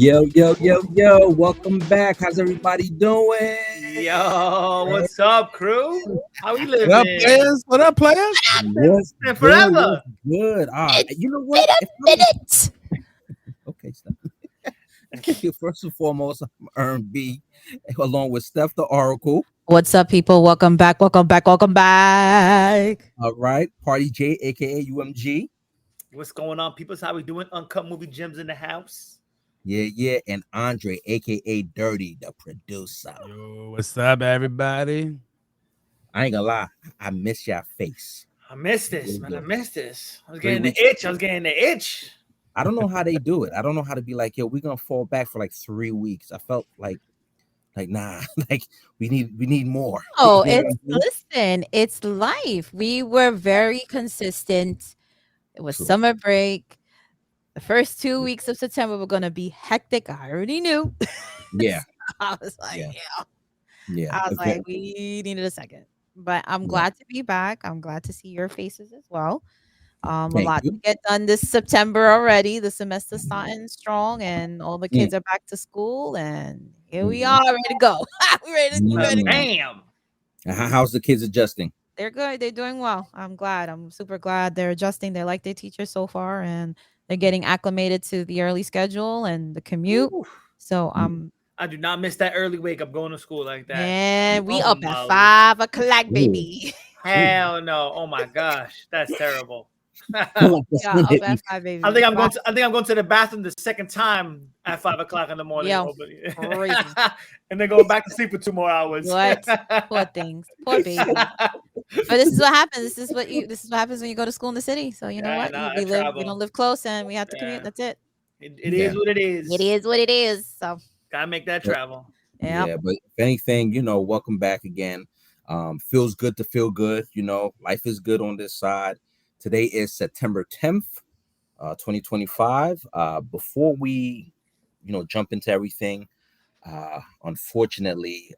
Yo, yo, yo, yo, welcome back. How's everybody doing? Yo, what's up, crew? How we What up, living? players? What up, players? What's Been good? forever. What's good? It's You know been what? a minute. Okay, stop. First and foremost, I'm Earn B, along with Steph the Oracle. What's up, people? Welcome back. Welcome back. Welcome back. All right, Party J, aka UMG. What's going on, people? How we doing? Uncut Movie Gems in the house. Yeah, and Andre, aka Dirty, the producer. Yo, what's up, everybody? I ain't gonna lie, I miss your face. I missed this, Really man. I good. missed this. I was 3 getting the weeks. itch. I was getting the itch. I don't know how they do it. I don't know how to be like, yo, we're gonna fall back for like 3 weeks. I felt like nah, like we need more. Oh, You know it's what I mean? listen, it's life. We were very consistent. It was True. summer break. The first 2 weeks of September were gonna be hectic. I already knew. Yeah, I was like, Yeah. yeah. yeah. I was Okay. like, we needed a second. But I'm Yeah. glad to be back. I'm glad to see your faces as well. A Thank lot you. to get done this September already. The semester's starting strong, and all the kids are back to school. And here we Mhm. are, ready to go. we ready. We ready. Mm. Bam. How's the kids adjusting? They're good. They're doing well. I'm glad. I'm super glad they're adjusting. They like their teacher so far, and they're getting acclimated to the early schedule and the commute. Ooh, So I do not miss that early wake up going to school like that. man, we Oh up at my 5 o'clock, Ooh. baby. Hell no. Oh my gosh. That's terrible. Like, that's Yeah, when up it at be- 5, baby. I think I'm going to the bathroom the second time at 5 o'clock in the morning. Yo, crazy. And then going back to sleep for 2 more hours. What? Poor things. Poor baby. But this is what happens. This is what happens when you go to school in the city. So you know Yeah, what? nah, I We travel. don't live close and we have to Yeah. commute. That's it. It Yeah. is what it is. It is what it is. So Gotta make that But- travel. yeah. Yeah, but if anything, welcome back again. Feels good to feel good. Life is good on this side. Today is September 10th, 2025. Before we, jump into everything, unfortunately,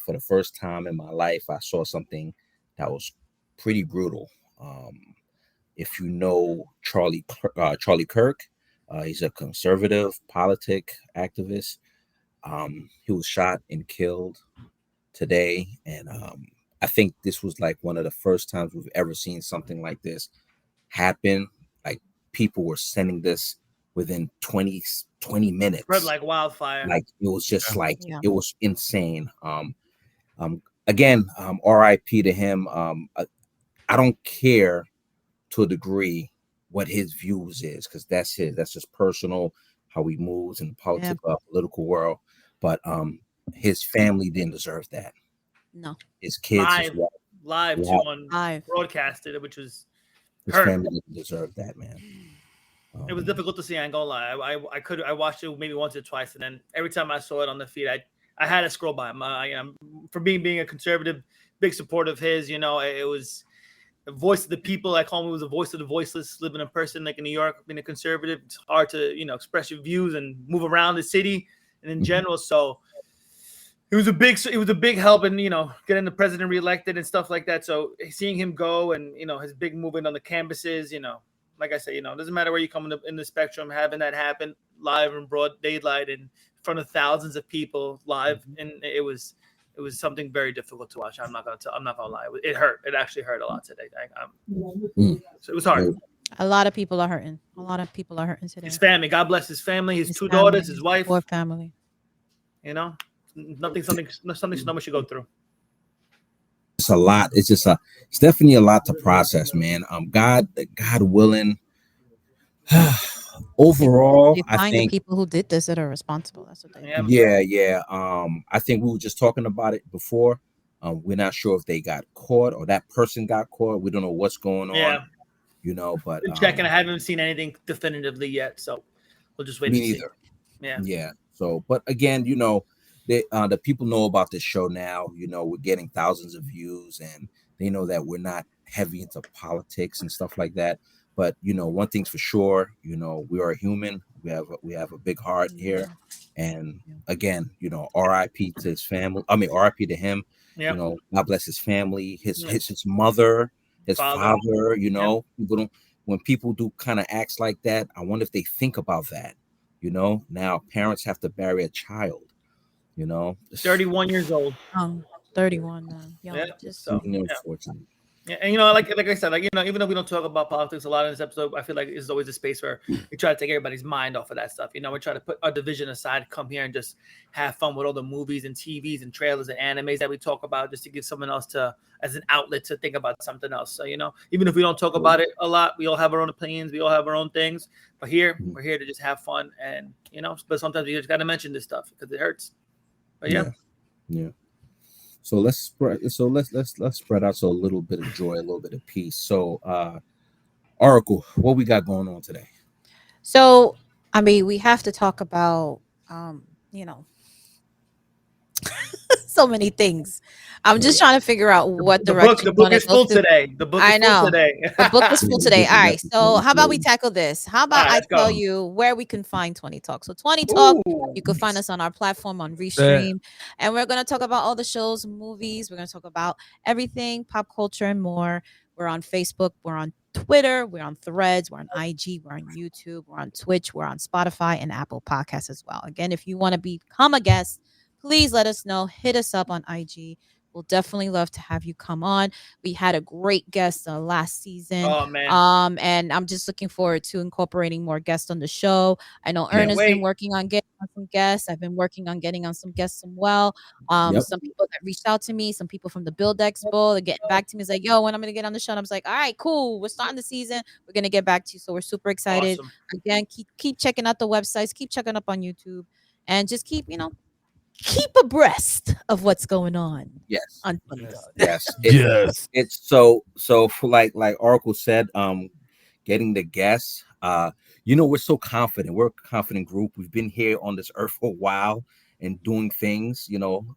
for the first time in my life, I saw something that was pretty brutal. If you know Charlie Kirk, he's a conservative politic activist. He was shot and killed today, and I think this was like one of the first times we've ever seen something like this happen. Like people were sending this within 20 minutes. Spread like wildfire. Like it was just like Yeah. it was insane. Again, RIP to him. I don't care to a degree what his views is, because that's just personal, how he moves in the political world. But his family didn't deserve that. No. His kids as Live, well. live Yeah. too on Live. broadcasted, which was His hurt. family didn't deserve that, man. It was difficult to see. I ain't gonna lie. I watched it maybe once or twice, and then every time I saw it on the feed, I had to scroll by. For being a conservative, big supporter of his. It was the voice of the people. I call him. It was a voice of the voiceless. Living in person, like in New York, being a conservative, it's hard to express your views and move around the city and in general. So it was a big help in getting the president reelected and stuff like that. So seeing him go and his big movement on the campuses, like I say, it doesn't matter where you come in the spectrum, having that happen live in broad daylight in front of thousands of people live, and it was something very difficult to watch. I'm not gonna lie. It hurt. It actually hurt a lot today. So it was hard. A lot of people are hurting. A lot of people are hurting today. His family, God bless his family, his two family, daughters, his wife. Poor family. Something someone should go through. It's a lot. It's definitely a lot to process, man. God willing. Overall, They I find the think. people who did this that are responsible. That's what they Yeah. Yeah. I think we were just talking about it before. We're not sure if they got caught or that person got caught. We don't know what's going on. Yeah. But Been checking. I haven't seen anything definitively yet, so we'll just wait. me and see. neither. Yeah. So, but again, the people know about this show now. We're getting thousands of views, and they know that we're not heavy into politics and stuff like that. But one thing's for sure, we are human. We have a big heart here, and again, RIP to his family. I mean, RIP to him. Yeah. God bless his family, his mother, his father. People don't. When people do kind of acts like that, I wonder if they think about that. Now parents have to bury a child. 31 years old. 31 now. Yeah. Young. Just So Extremely yeah. unfortunate. Yeah, and like I said, even though we don't talk about politics a lot in this episode, I feel like it's always a space where we try to take everybody's mind off of that stuff. We try to put our division aside, come here and just have fun with all the movies and TVs and trailers and animes that we talk about, just to give someone else as an outlet to think about something else. So even if we don't talk about it a lot, we all have our own opinions, we all have our own things. But here, we're here to just have fun, and but sometimes you just got to mention this stuff because it hurts. But yeah. So let's spread. So let's spread out so a little bit of joy, a little bit of peace. So, Oracle, what we got going on today? So, I mean, we have to talk about, you know, so many things. I'm just trying to figure out what direction the book is full today. The book is full today. The book is full today. All right. So how about we tackle this? How about I tell go. you where we can find 20 Talk? So 20 Talk, you can find us on our platform on Restream. And we're going to talk about all the shows, movies. We're going to talk about everything, pop culture and more. We're on Facebook. We're on Twitter. We're on Threads. We're on IG. We're on YouTube. We're on Twitch. We're on Spotify and Apple Podcasts as well. Again, if you want to become a guest, please let us know. Hit us up on IG. We'll definitely love to have you come on. We had a great guest last season. Oh man. And I'm just looking forward to incorporating more guests on the show. I know Ernest's been working on getting on some guests. I've been working on getting on some guests as well. Some people that reached out to me, some people from the Build Expo, they're getting back to me. It's like, yo, when I'm gonna get on the show? And I was like, all right, cool. We're starting the season. We're gonna get back to you. So we're super excited. Awesome. Again, keep checking out the websites, keep checking up on YouTube, and just keep abreast of what's going on. Yes. On yes. Yes. It's so for like Oracle said, getting the guests. We're so confident. We're a confident group. We've been here on this earth for a while and doing things.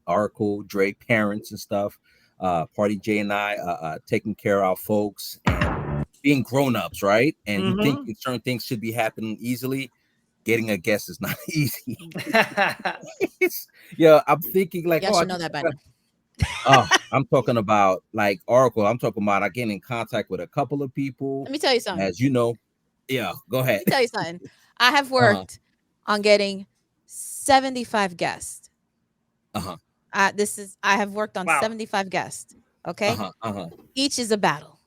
Oracle, Dre, parents and stuff. Party J and I taking care of our folks and being grown-ups, right? And you think certain things should be happening easily. Getting a guest is not easy. I'm thinking like, I should know that by now. I'm talking about like Oracle. I'm talking about I get in contact with a couple of people. Let me tell you something. As you know, go ahead. Let me tell you something. I have worked on getting 75 guests. I have worked on 75 guests. Okay. Each is a battle.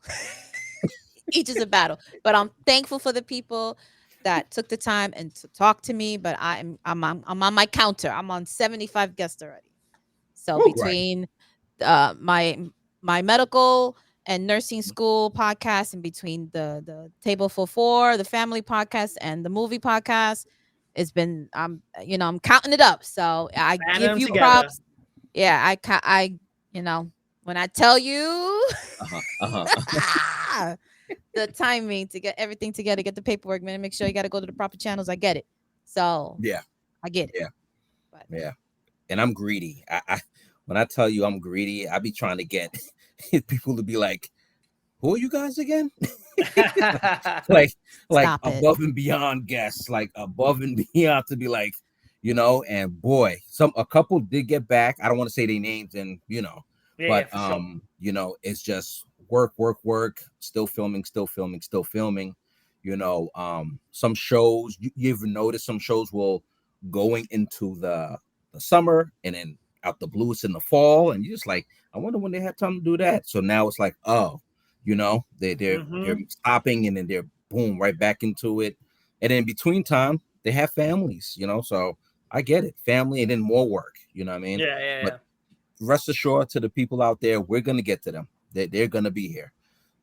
Each is a battle. But I'm thankful for the people that took the time and to talk to me. But I'm on my counter. I'm on 75 guests already. So between my medical and nursing school podcast, and between the Table for Four, the family podcast, and the movie podcast, it's been I'm counting it up. So I give you props. Yeah, I when I tell you the timing to get everything together, get the paperwork, man, make sure you got to go to the proper channels. I get it. So I get it. Yeah. And I'm greedy. I when I tell you I'm greedy, I be trying to get people to be like, who are you guys again? like above and beyond guests, like above and beyond, to be like, and boy, a couple did get back. I don't want to say their names, and but it's just work, still filming. Some shows you even notice some shows will going into the summer and then out the blue it's in the fall, and you're just like, I wonder when they had time to do that. So now it's like, they're stopping, and then they're boom right back into it, and then between time they have families, so I get it, family and then more work, you know what I mean? But rest assured, to the people out there, we're gonna get to them. They're gonna be here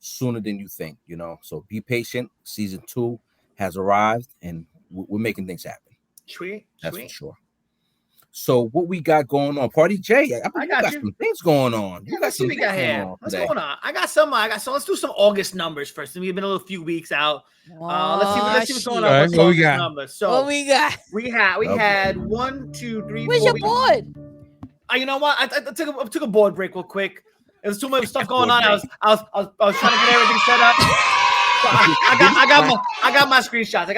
sooner than you think, so be patient. Season 2 has arrived, and we're making things happen. That's for sure. So what we got going on, Party J? I got some things going on. What's going on? I got some. Let's do some August numbers first. We've been a little few weeks out. Let's see what's going on with August numbers. So what we got? We had 1, 2, 3. Where's your board? You know what? I took a board break real quick. There's too much stuff going on. I was trying to get everything set up. I got my screenshots.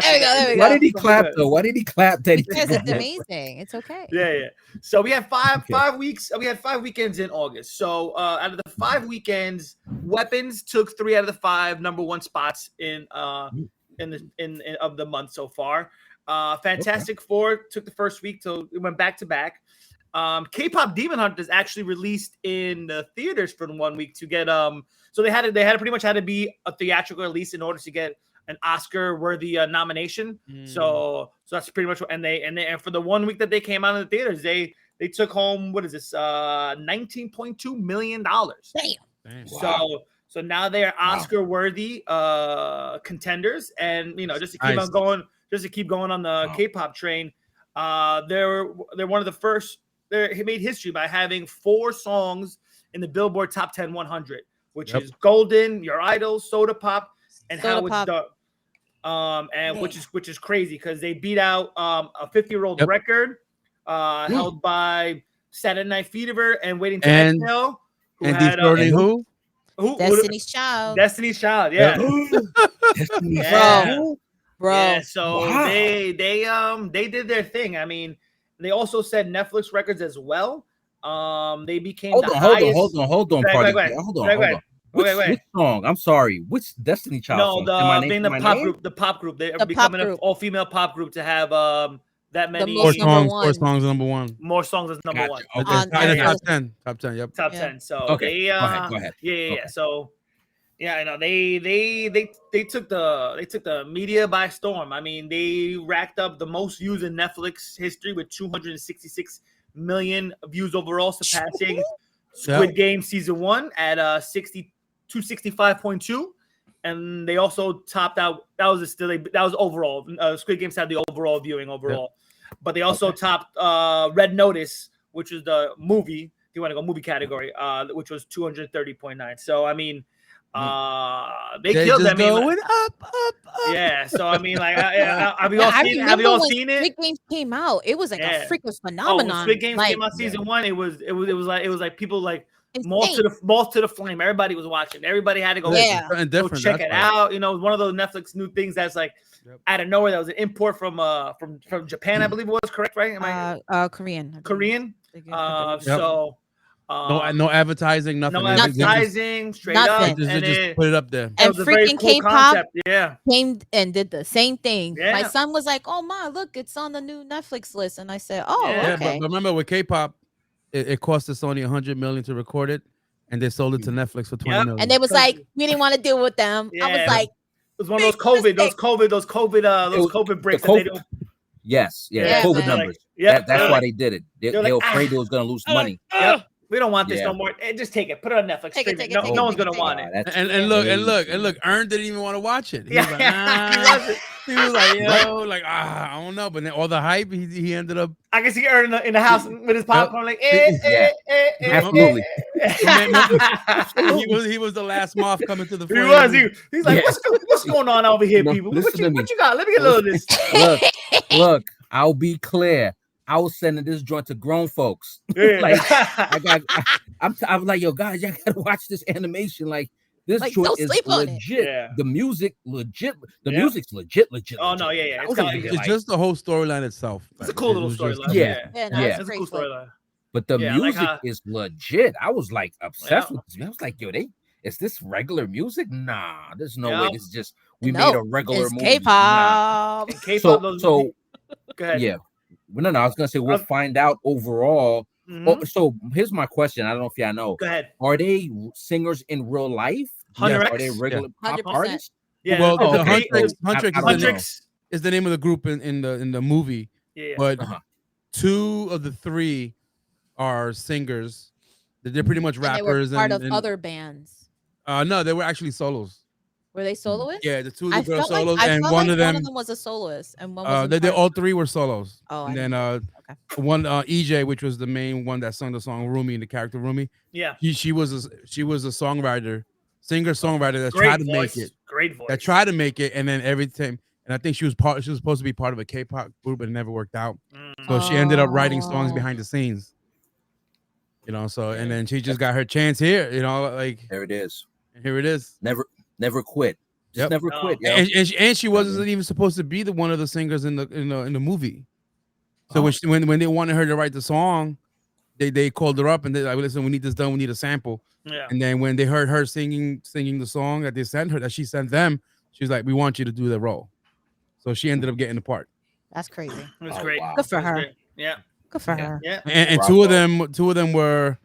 There we go. Why did he clap though? Why did he clap? That it's amazing. It's okay. Yeah. So we had 5 weeks. We had 5 weekends in August. So out of the 5 weekends, Weapons took 3 out of the 5 number 1 spots in of the month so far. Fantastic Four took the first week, so it went back to back. K-pop Demon Hunters actually released in the theaters for 1 week to get so they had pretty much had to be a theatrical release in order to get an Oscar worthy nomination. So that's pretty much what, and for the 1 week that they came out in the theaters, they took home, what is this, $19.2 million. Damn. So now they are Oscar worthy contenders, and just to keep going on the K-pop train. They're one of the first. He made history by having 4 songs in the Billboard Top 10 100, which is Golden, Your Idol, Soda Pop, and How It's Done. And which is crazy because they beat out a 50-year-old record held by Saturday Night Fever and Waiting to Exhale. Who? Destiny's Child. Destiny's Child, yeah. Destiny's Child. Bro. Yeah, so they did their thing. I mean, they also said Netflix records as well. They became hold on, party. Hold on. Which song? I'm sorry. Which Destiny Child? No, the pop group. They're becoming an all-female pop group to have that many. Four songs, number one. More songs as number one. Okay. Top 10. Yep. Top 10. So okay. Go ahead. Yeah. So I know they took the media by storm. I mean, they racked up the most views in Netflix history with 266 million views overall, surpassing Squid Game season 1 at 265.2. And they also topped out. That was overall. Squid Games had the overall viewing overall, but they also topped Red Notice, which was the movie. If you want to go movie category, which was 230.9. So I mean, they killed them. Going up. Yeah. So I mean, like, have you all seen it? Squid Games came out. It was like a freaking phenomenon. Squid Games came out season 1. It was like people like. Moth to the flame. Everybody was watching. Everybody had to go, go check it out. One of those Netflix new things that's like out of nowhere. That was an import from Japan, I believe it was. Correct, right? Korean. Korean. No advertising, nothing. No advertising, straight up. Just put it up there. And freaking K-pop came and did the same thing. Yeah. My son was like, "Oh my, look, it's on the new Netflix list," and I said, "Oh, okay." But remember with K-pop. It cost us only $100 million to record it, and they sold it to Netflix for $20 million. And they was like, we didn't want to deal with them. I was like, it was one of those COVID breaks. Yes, COVID numbers. That's why they did it. They were afraid they was gonna lose money. We don't want this no more. Just take it. Put it on Netflix. No one's gonna want it. And look. Ern didn't even want to watch it. He was like, he was like, I don't know. But then all the hype, he ended up. I can see Ern in the house with his popcorn, like, absolutely. He was the last moth coming to the frame. He was. He's like, what's going on over here, people? What you got? Let me get a little of this. Look. I'll be clear. I was sending this joint to grown folks. I'm like, yo, guys, y'all gotta watch this animation. Like, this joint is legit. Yeah. The music, legit. The music's legit. Oh no, yeah. It's just the whole storyline itself. It's a cool little storyline. It's a cool storyline. But the music is legit. I was like obsessed with this. I was like, yo, is this regular music? Nah, there's no way. This is just made a regular movie. K-pop. Nah. K-pop. So go ahead. Yeah. No, I was gonna say we'll find out overall. So here's my question. I don't know if y'all know. Go ahead. Are they singers in real life? Are they regular pop artists? Yeah. Well, the Huntrix is the name of the group in the movie. Yeah. But 2 of the 3 are singers. They're pretty much rappers. They were part of other bands. No, they were actually solos. Were they soloists? Yeah, the 2 of the girls solos, and one of them was a soloist, and one was. They all 3 were solos. Oh, and then one EJ, which was the main one that sung the song Rumi, the character Rumi. Yeah, she was a songwriter, singer-songwriter that tried to make it. Great voice. That tried to make it, and then every time, and I think she was supposed to be part of a K-pop group, but it never worked out. So she ended up writing songs behind the scenes. So and then she just got her chance here. Like there it is. Here it is. Never quit. Just never quit. And she wasn't even supposed to be one of the singers in the movie. So when they wanted her to write the song, they called her up and they're like, listen, we need this done. We need a sample. Yeah. And then when they heard her singing the song that she sent them, she was like, we want you to do the role. So she ended up getting the part. That's crazy. It was great. Wow. Good for her. Yeah. Good for her. Yeah. And two of them were,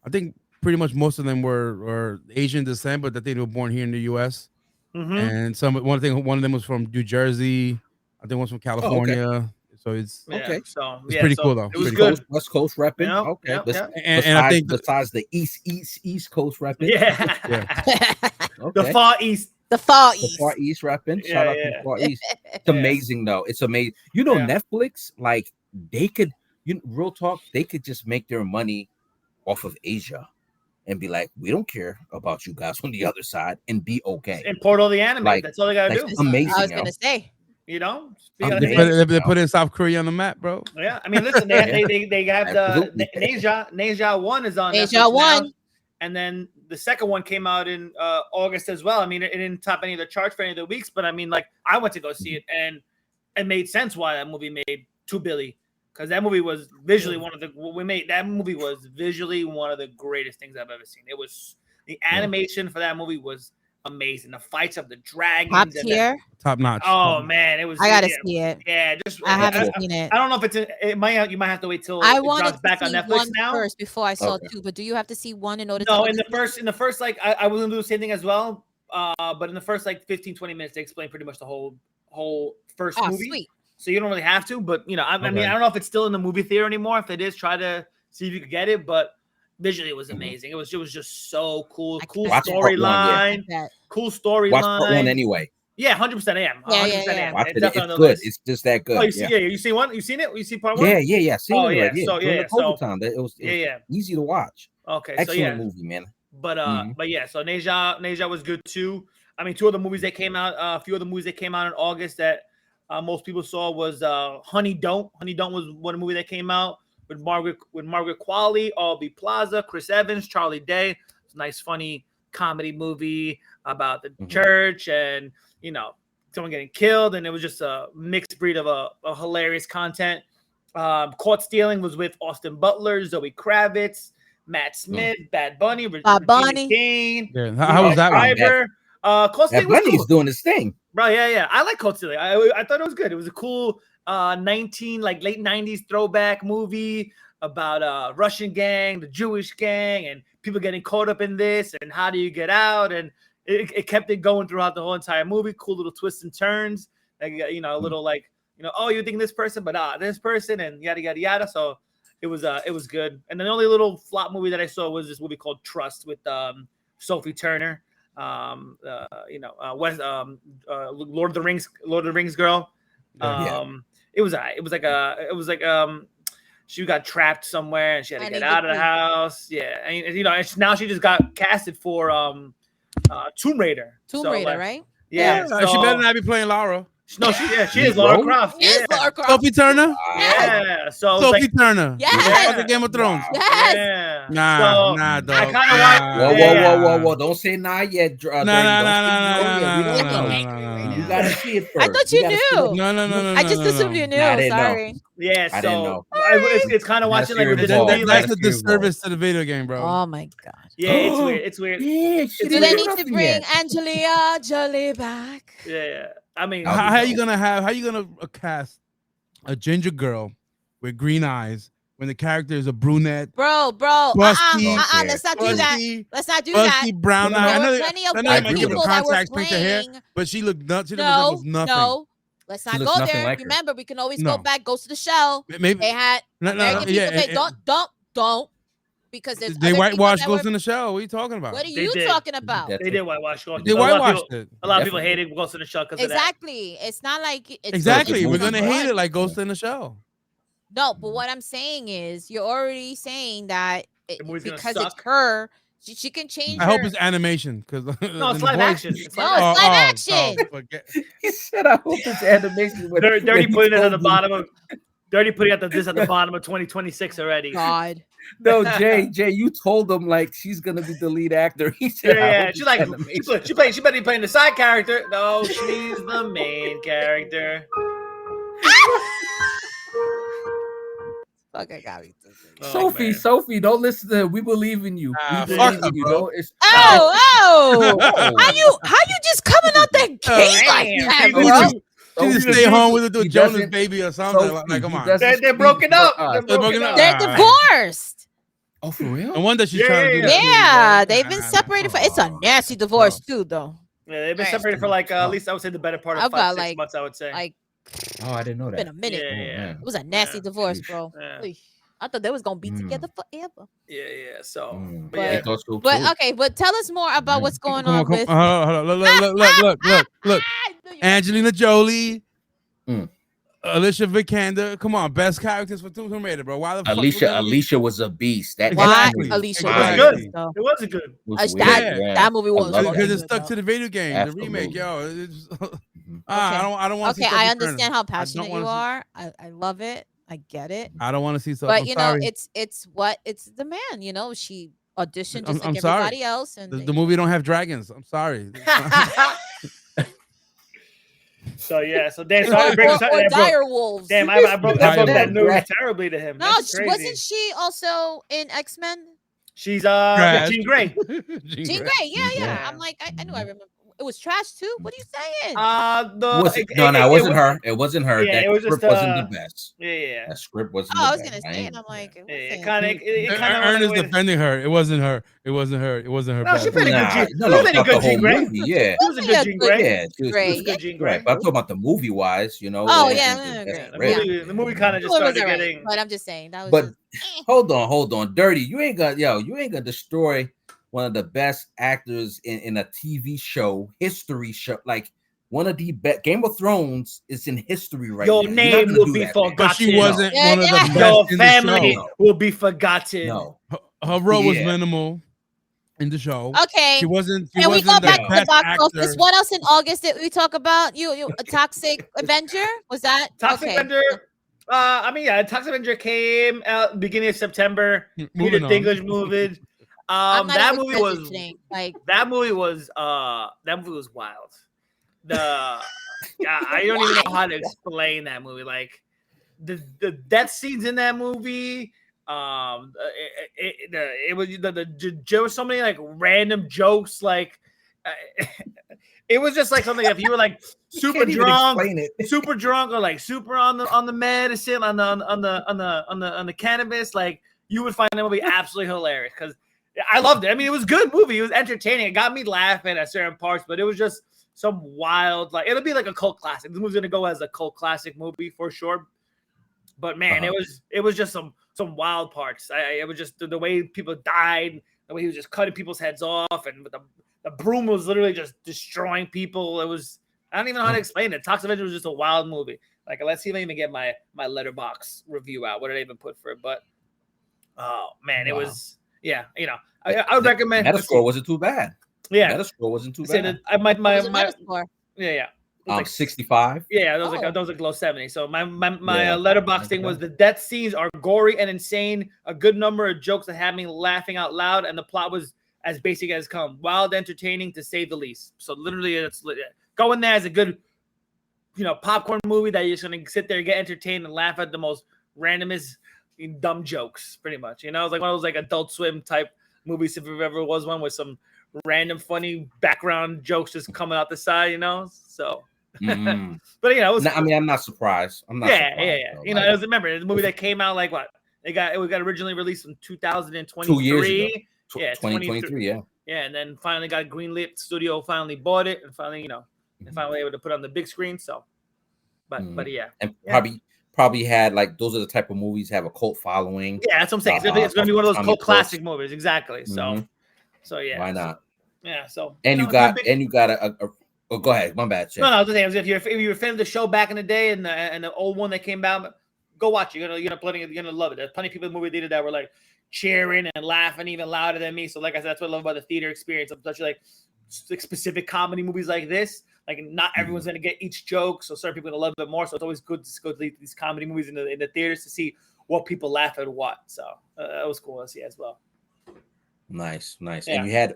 I think, pretty much most of them were Asian descent, but I think they were born here in the U.S. And one of them was from New Jersey. I think one's from California. Oh, okay. So it's okay. So it's pretty cool though. It was good. good. West Coast repping. Yep, Okay. yep. And I think besides the East Coast repping. Yeah. Okay. The Far East. The Far The East. Far East repping. Yeah, Shout out to the Far East. It's amazing though. It's amazing. You know, Netflix, like they could, real talk, they could just make their money off of Asia and be like, we don't care about you guys on the other side and be okay. Import all the anime. Like, that's all they gotta do. Amazing. I was gonna say. You know, they put in South Korea on the map, bro. Yeah, I mean, listen, they have the Neja 1 is on Neja 1, and then the second one came out in August as well. I mean, it didn't top any of the charts for any of the weeks, but I mean, like, I went to go see it, and it made sense why that movie made $2 billion, because that movie was visually one of the greatest things I've ever seen. It was the animation for that movie was amazing. The fights of the dragons, top tier, top notch. Oh man, it was. I gotta see it. Yeah, I haven't seen it. I don't know if you might have to wait till I it wanted drops back to on see Netflix one now first before I saw two. But do you have to see one in order to? No, in the first like I was gonna do the same thing as well. But in the first like 15-20 minutes, they explain pretty much the whole first movie. Sweet. So you don't really have to, but I mean, I don't know if it's still in the movie theater anymore. If it is, try to see if you could get it. But visually, it was amazing. It was just so cool. Cool storyline. Cool storyline. Watch part one anyway. Yeah, 100% I am. 100% I am. Watch it. It's good. It's just that good. Oh, you seen one? You seen it? You see part one? Yeah. Seen it. Yeah. So COVID time. It was easy to watch. Okay. Excellent movie, man. But yeah. So Neja was good too. I mean, two of the movies that came out, a few of the movies that came out in August that most people saw was Honey Don't. Honey Don't was one movie that came out with Margaret Qualley, Aubrey Plaza, Chris Evans, Charlie Day. It's a nice, funny comedy movie about the church and someone getting killed, and it was just a mixed breed of a hilarious content. Caught Stealing was with Austin Butler, Zoe Kravitz, Matt Smith, Bad Bunny, Kane. Yeah. How was that one? Caught Stealing was cool. Doing his thing, bro. Yeah. I like Caught Stealing. I thought it was good. It was a cool late 90s throwback movie about a Russian gang, the Jewish gang, and people getting caught up in this, and how do you get out? And it kept it going throughout the whole entire movie. Cool little twists and turns. Like, a little oh, you think this person, but this person, and yada yada yada. So it was good. And the only little flop movie that I saw was this movie called Trust with Sophie Turner. Lord of the Rings girl. It was like she got trapped somewhere and she had to get out of the house. Yeah, and now she just got casted for Tomb Raider, right? Yeah, she better not be playing Lara. No, she is Lara Croft. She is Lara Croft. Sophie Turner. Yeah, so Sophie Turner. Yes. The Game of Thrones. Yes. Yeah. Nah, dog. I kind of Whoa! Don't say nah yet. No. You gotta see it first. I thought you knew. No. I just assumed you knew. Sorry. Yeah, I didn't know. It's kind of watching like this movie. That's a disservice to the video game, bro. Oh my god. Yeah, it's weird. Yeah, do they need to bring Angelina Jolie back? Yeah. I mean, how are you gonna cast a ginger girl with green eyes when the character is a brunette? Bro. Let's not do that. Let's not do that. Brown eyes. There were plenty of white people that were playing. But she looked nuts. No. Let's not go there. Like remember, we can always go back. Goes to the shell. Maybe they had American people. Don't. Because they whitewashed Ghost in the Shell. What are you talking about? What are you talking about? They did whitewash Ghost. They whitewashed it. A lot of people hated Ghost in the Shell because exactly. It's not like exactly. We're gonna hate it like Ghost in the Shell. No, but what I'm saying is, you're already saying that because it's her, she can change. I hope it's animation because no, it's live action. It's live action. He said, "I hope it's animation." They're already putting it at the bottom of. They're already putting this at the bottom of 2026 already. God. No, Jay, you told them like she's gonna be the lead actor. He said, "Yeah, she's like she better be playing the side character." No, she's the main character. Fuck, I got me. Sophie, don't listen to her. We believe in you. We believe in you. Bro. How you just coming out that gate like that, bro? She just stay home with the Jonas baby or something. Like, come on. They're broken up. They're broken up. They're divorced. Oh, for real? No wonder she's trying to do that. Yeah, they've been separated for. It's a nasty divorce too, though. Yeah, they've been separated for like at least I would say the better part of 5-6 months. I would say. Like, oh, I didn't know that. Been a minute. Yeah. It was a nasty divorce, bro. I thought they was gonna be together forever. Yeah. So, but okay, but tell us more about what's going on with. Hold on. Look. Angelina Jolie. Alicia Vikander, come on, best characters for Tomb Raider, bro. Why the fuck? Alicia was a beast. That Alicia was good. It was good. That movie was because it stuck to the video game, the remake, yo. I don't want to. Okay, I understand how passionate you are. I love it. I get it. I don't want to see so. But you know, it's the man. You know, she auditioned just like everybody else, and the movie don't have dragons. I'm sorry. So Dan, sorry to break dire wolves. Damn, I broke that news terribly to him. No, wasn't she also in X-Men? She's Jean Grey. Jean Grey, yeah. I'm like, I knew I remember. It was trash too. What are you saying? It wasn't her. It wasn't her. Yeah, that script wasn't the best. Yeah. That script wasn't. I was gonna say, and I'm like, it kind of. Ernest defending her. It wasn't her. It wasn't her. No, she played a good Jean Grey. Yeah, it was a good Jean Grey. Yeah, she was good Jean Grey. But I'm talking about the movie wise, you know. Oh yeah, the movie kind of just started getting. But I'm just saying that was. But hold on, Dirty. You ain't gonna destroy one of the best actors in a TV show, history show, like one of the best. Game of Thrones is in history right now. Your name will be forgotten. But she wasn't one of the best. Your family will be forgotten. No, her role was minimal in the show. Okay, she wasn't. Can we go back to the box office? What else in August did we talk about? You a Toxic Avenger? Was that Toxic Avenger? Toxic Avenger came out beginning of September. Peter Dinklage movie. That movie was wild. I don't even know how to explain that movie. Like the death scenes in that movie. It was there was so many like random jokes. Like it was just like something if you were like super drunk, or like super on the medicine on the cannabis, like you would find that movie absolutely hilarious because. I loved it. I mean, it was a good movie. It was entertaining. It got me laughing at certain parts, but it was just some wild, like it'll be like a cult classic. This movie's gonna go as a cult classic movie for sure. But man, it was just some wild parts. It was just the way people died, the way he was just cutting people's heads off, and the broom was literally just destroying people. It was I don't even know how to explain it. Toxic Avenger was just a wild movie. Like let's see if I even get my Letterboxd review out. What did I even put for it? But oh man, it was. Yeah, you know, I would recommend. Metascore wasn't too bad. Yeah, Metascore wasn't too bad. My Metascore? Yeah. 65. Yeah, that was like low 70. So my Letterboxd thing was the death scenes are gory and insane. A good number of jokes that had me laughing out loud, and the plot was as basic as come. Wild, entertaining to say the least. So literally, it's go in there as a good, popcorn movie that you're just gonna sit there, get entertained, and laugh at the most randomest. Dumb jokes, pretty much. It's like one of those like Adult Swim type movies, if there ever was one with some random funny background jokes just coming out the side, So, but it was. I'm not surprised. I'm not. Yeah. It was remember the movie that came out like what it got originally released in 2023. 2 years ago. Yeah, 2023. Yeah. Yeah, and then finally got greenlit. Studio finally bought it, and finally, and finally able to put it on the big screen. So, but yeah, and probably had like those are the type of movies have a cult following. Yeah, that's what I'm saying. It's going to be one of those cult classic movies, exactly. So yeah. Why not? Yeah. So you got a. Oh, go ahead. My bad. Chef. No, I was just saying, if you're a fan of the show back in the day and the old one that came out, go watch it. You're gonna love it. There's plenty of people in the movie theater that were like cheering and laughing even louder than me. So like I said, that's what I love about the theater experience. Especially like specific comedy movies like this. Like not everyone's gonna get each joke, so certain people are gonna love it more. So it's always good to go to these comedy movies in the theaters to see what people laugh at what. So that was cool to see as well. Nice. Yeah. And you had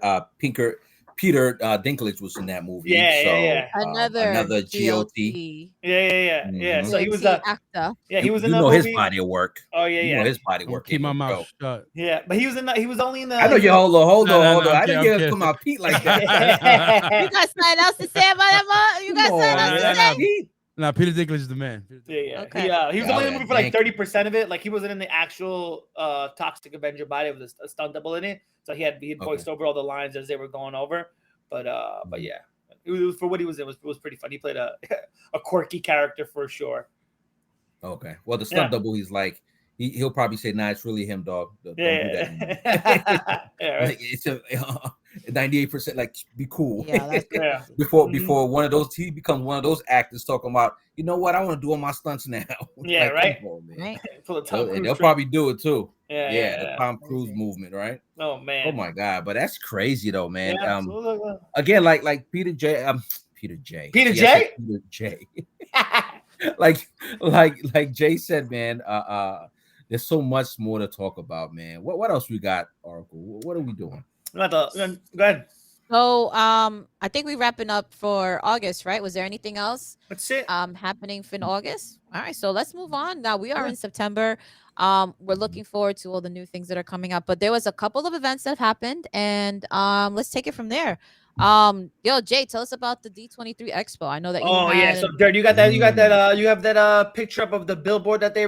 Peter Dinklage was in that movie. Yeah. Another GOT. Yeah. Mm-hmm. So he was actor. Yeah, he was in that movie. His body of work. Oh yeah. You know his body work. Keep my mouth shut. Yeah, but he was only in the. I know you. Hold on. I didn't get come out Pete like that. You got something else to say about that? You got something else to say? Nah, Peter Dinklage is the man. Yeah. Okay. He was only in the movie for like 30% of it. Like he wasn't in the actual Toxic Avenger body with a stunt double in it. So he had voiced over all the lines as they were going over. But yeah, it was for what he was in. It was pretty fun. He played a a quirky character for sure. Okay. Well, the stunt double, he's like, he'll probably say, "Nah, it's really him, dog. Don't do that." Like it's a 98%. Like, be cool. Yeah, that's before one of those, he becomes one of those actors talking about, you know what, I want to do all my stunts now. Yeah, like, right. Come on, man. Right. They'll probably do it too. Yeah, the Tom Cruise movement, right? Oh man. Oh my god, but that's crazy though, man. Yeah, again, like Peter J. Peter J. Peter J. Peter J. like Jay said, man. There's so much more to talk about, man. What else we got, Oracle? What are we doing? Go ahead. So I think we're wrapping up for August, right? Was there anything else That's it. Happening in August? All right, so let's move on. Now we are in September. We're looking forward to all the new things that are coming up, but there was a couple of events that happened, and let's take it from there. Yo, Jay, tell us about the D23 Expo. I know that you so Jared, you got that you have that picture up of the billboard that they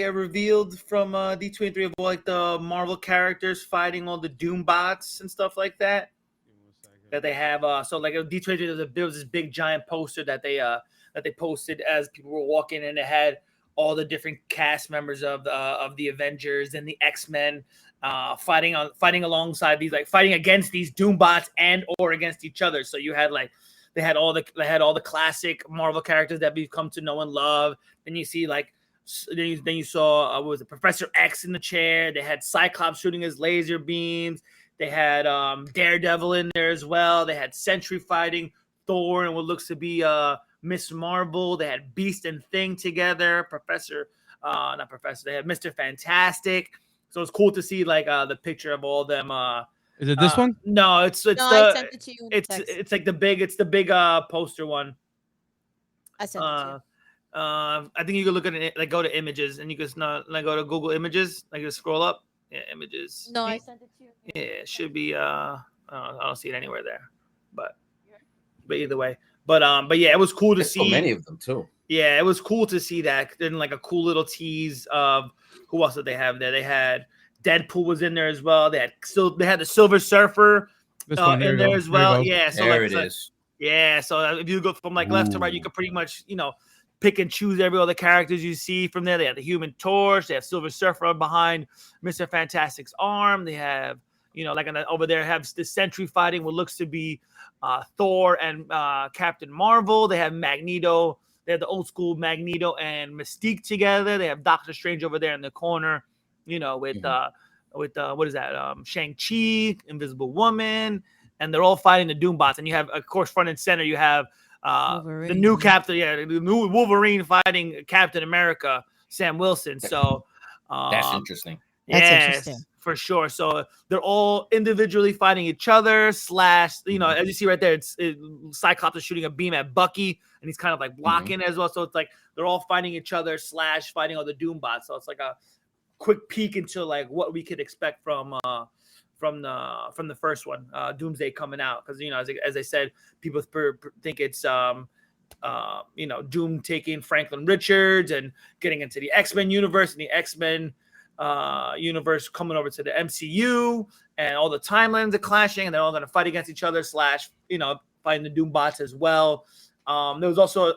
revealed from D23 of all, like the Marvel characters fighting all the Doom bots and stuff like that. That they have so like D23 there was this big giant poster that they posted as people were walking, and it had all the different cast members of the Avengers and the X-Men fighting alongside these, like fighting against these Doom bots and or against each other. So you had like they had all the classic Marvel characters that we've come to know and love. Then you see like then you saw what was it, Professor X in the chair. They had Cyclops shooting his laser beams. They had Daredevil in there as well. They had Sentry fighting Thor and what looks to be Miss Marvel. They had Beast and Thing together. Not Professor. They had Mr. Fantastic. So it's cool to see like the picture of all them. Is it this one? No, I sent it to you. It's like the big poster one. I sent it to you. I think you can look at it, like go to images, and you can like go to Google Images, like just scroll up. Yeah, images. No, I sent it to you. Yeah, it should be. I don't see it anywhere there, but either way. But yeah, it was cool to see. So many of them too. Yeah, it was cool to see that. Then like a cool little tease of who else did they have there? They had Deadpool was in there as well. They had the Silver Surfer in there as well. Yeah, so there it is. Yeah, so if you go from like left to right, you could pretty much pick and choose every other characters you see from there. They have the Human Torch. They have Silver Surfer behind Mr. Fantastic's arm. They have, like over there have the Sentry fighting what looks to be Thor and Captain Marvel. They have Magneto. They have the old school Magneto and Mystique together. They have Doctor Strange over there in the corner, with what is that? Shang-Chi, Invisible Woman, and they're all fighting the Doom bots. And you have, of course, front and center, you have the new Captain, the new Wolverine fighting Captain America, Sam Wilson. So that's interesting. That's interesting. For sure. So they're all individually fighting each other. As you see right there, Cyclops is shooting a beam at Bucky, and he's kind of like blocking as well. So it's like they're all fighting each other / fighting all the Doom bots. So it's like a quick peek into like what we could expect from the first one, Doomsday coming out, because as I said, people think it's Doom taking Franklin Richards and getting into the X-Men universe, and the X-Men universe coming over to the MCU, and all the timelines are clashing, and they're all going to fight against each other / fighting the Doom bots as well. There was also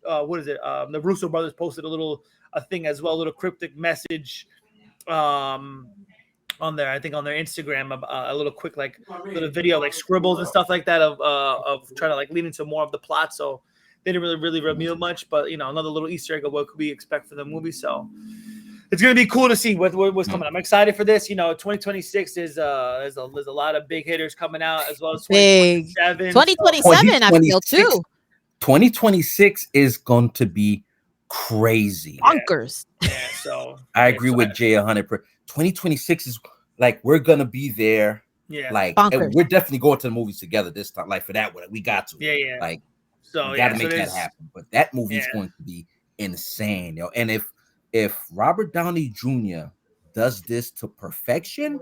what is it? The Russo brothers posted a thing as well, a little cryptic message on there, I think on their Instagram, a little quick little video, like scribbles and stuff like that of trying to like lead into more of the plot. So they didn't really reveal much, but another little Easter egg of what could we expect for the movie. So it's gonna be cool to see what's coming. I'm excited for this. 2026 is there's a lot of big hitters coming out, as well as 2027. 2027, I feel too. 2026 is going to be crazy. Bonkers. Yeah, so I agree with Jay 100%. 2026 is like we're gonna be there. Yeah, like we're definitely going to the movies together this time. Like for that one, we got to. Yeah. Like so we gotta make that happen. But that movie is going to be insane, yo. And if Robert Downey Jr. does this to perfection,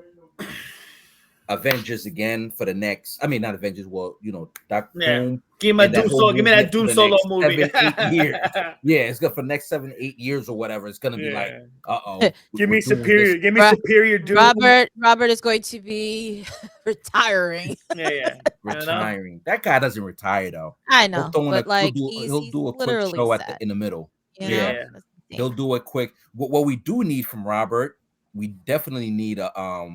Avengers again for the next. I mean, not Avengers. Well, Doctor Doom. Give me that Doom solo movie. 7-8 years. Yeah, it's good for the next 7-8 years or whatever. It's gonna be like, give me superior Doom. Robert is going to be retiring. Retiring. That guy doesn't retire though. I know, but he'll do a quick show in the middle. He'll do it quick. What we do need from Robert, we definitely need a how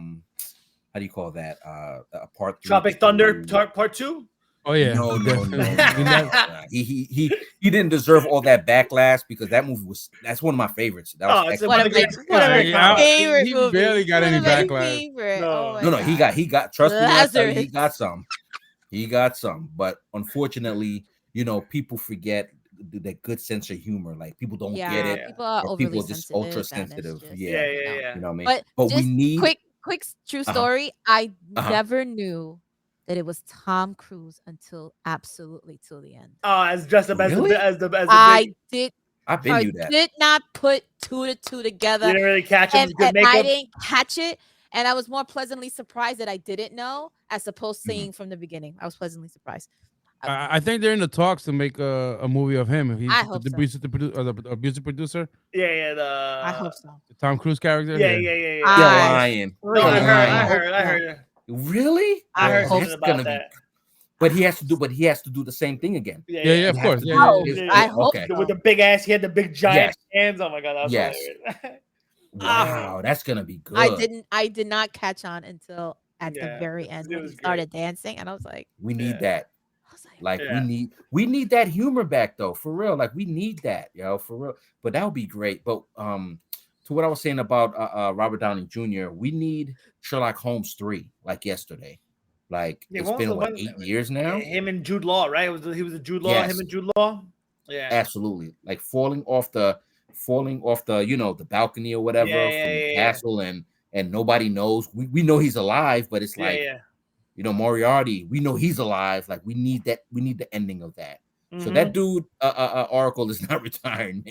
do you call that? A part 3. Tropic Thunder part 2. Oh yeah. No. He didn't deserve all that backlash because that movie that's one of my favorites. That was one of my favorite movies. He barely got any backlash. No. He got. Trust me, he got some. He got some, but unfortunately, people forget that good sense of humor. Like people don't get it. People are just ultra sensitive. Yeah. You know what I mean? But we need quick true story. I never knew that it was Tom Cruise until the end. Oh, as dressed up really? as the I knew that. Did not put 2 to 2 together. You didn't really catch him. And I didn't catch it. And I was more pleasantly surprised that I didn't know, as opposed to seeing from the beginning. I was pleasantly surprised. I think they're in the talks to make a movie of him. If he's I hope the abusive producer. Yeah. I hope so. The Tom Cruise character. Yeah. You're lying. No, I heard. Really? I heard something about that. But he has to do the same thing again. Yeah, of course. I hope so. With the big ass, he had the big giant hands. Oh my god, that was hilarious. Wow, that's gonna be good. I did not catch on until at the very end when he started dancing, and I was like, we need that. We need that humor back though, for real. Like we need that, for real. But that would be great. But to what I was saying about Robert Downey Jr., we need Sherlock Holmes 3 like yesterday. Like it's been 8 years now. Him and Jude Law, right? He was a Jude Law. Him and Jude Law. Yeah, absolutely. Like falling off the the balcony or whatever from the castle, and nobody knows. We know he's alive, but it's like Moriarty. We know he's alive. Like we need that. We need the ending of that. So that dude, Oracle, is not retiring.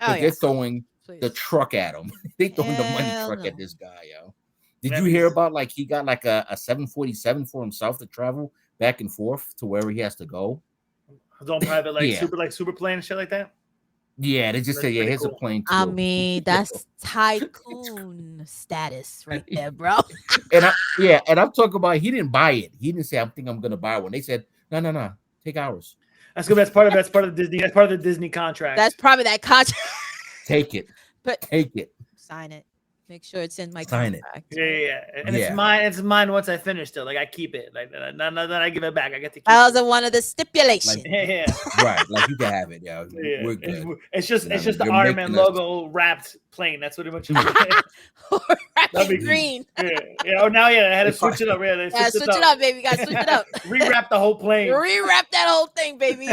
They're throwing the truck at him. They throwing the money truck at this guy, yo. Did you hear about he got like a 747 for himself to travel back and forth to wherever he has to go? His own private super plane and shit like that. Yeah, they just say here's a plane too. I mean, that's tycoon status right there, bro. and I'm talking about he didn't buy it. He didn't say I think I'm gonna buy one. They said no, take ours. That's good. That's part of Disney. That's part of the Disney contract. That's probably that contract. Take it. Take it. Sign it. Make sure it's in my contract. Yeah. And it's mine. It's mine once I finish. Still, like I keep it. Like none that I give it back. I get to keep that was one of the stipulations. Right. Like you can have it. Yeah. We're good. It's just the Iron Man logo wrapped plane. That's what it much. Wrapped in green. I had to switch it up. Yeah, switch it up, baby. Got to switch it up. Rewrap the whole plane. Rewrap that whole thing, baby.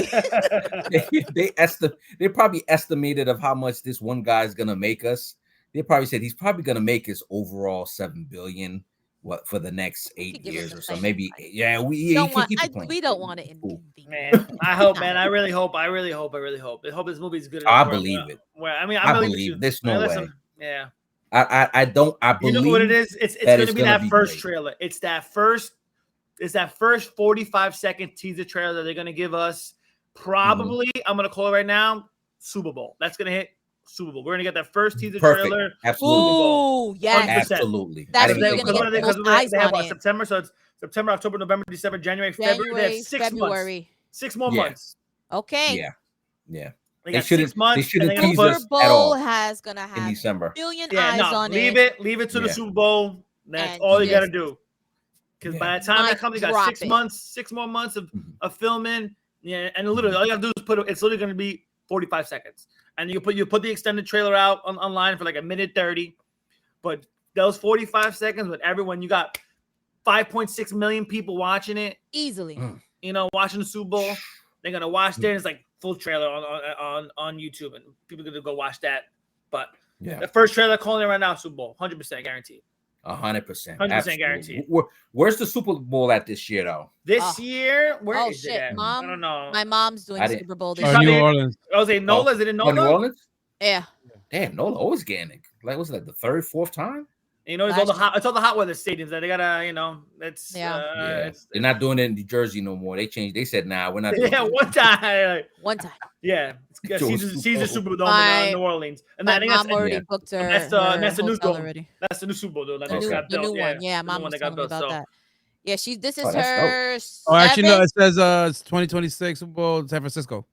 They probably estimated of how much this one guy's gonna make us. They probably said he's probably going to make his overall $7 billion for the next 8 years or so. Maybe, we don't want it in man. I hope, man. I really hope. I hope this movie's good. I believe it. I believe there's no way. Yeah. I believe. You know what it is? It's going to be that first trailer. It's that first 45-second teaser trailer that they're going to give us. Probably, I'm going to call it right now, Super Bowl. That's going to hit Super Bowl. We're gonna get that first teaser trailer. Absolutely. Ooh, yes. Absolutely. That's because they have September. So it's September, October, November, December, January, February. They have 6 months. 6 more months. Okay. Yeah. They shouldn't tease us Super Bowl has gonna have in December. Billion eyes on it. Leave it to the Super Bowl. That's all you gotta do. Because by the time that comes, you got 6 months, 6 more months of filming. Yeah, and literally all you have to do is it's literally gonna be 45 seconds. And you put the extended trailer out online for like 1:30, but those 45 seconds with everyone, you got 5.6 million people watching it easily. Watching the Super Bowl, they're gonna watch there. It's like full trailer on YouTube, and people are gonna go watch that. But the first trailer calling it right now, Super Bowl, 100% guaranteed. 100%. 100% guaranteed. Where's the Super Bowl at this year, though? This year? Where is it at? Mom, I don't know. My mom's doing Super Bowl this year. New Orleans. I was saying Nola. Is it in Nola? New Orleans? Yeah. Damn, Nola always getting it. Like, was it like the third, fourth time? You know, it's all the hot weather stadiums that they gotta, you know, it's they're not doing it in New Jersey no more. They changed. They said, nah, we're not doing it. One time. Yeah. Caesar Superdome in New Orleans. And my mom already booked her. That's the new dome already. That's the new Super Bowl that just got built. The new one. Yeah, mom was telling me about that. Yeah, this is her. Oh, actually, no. It says it's 2026 Super Bowl, San Francisco.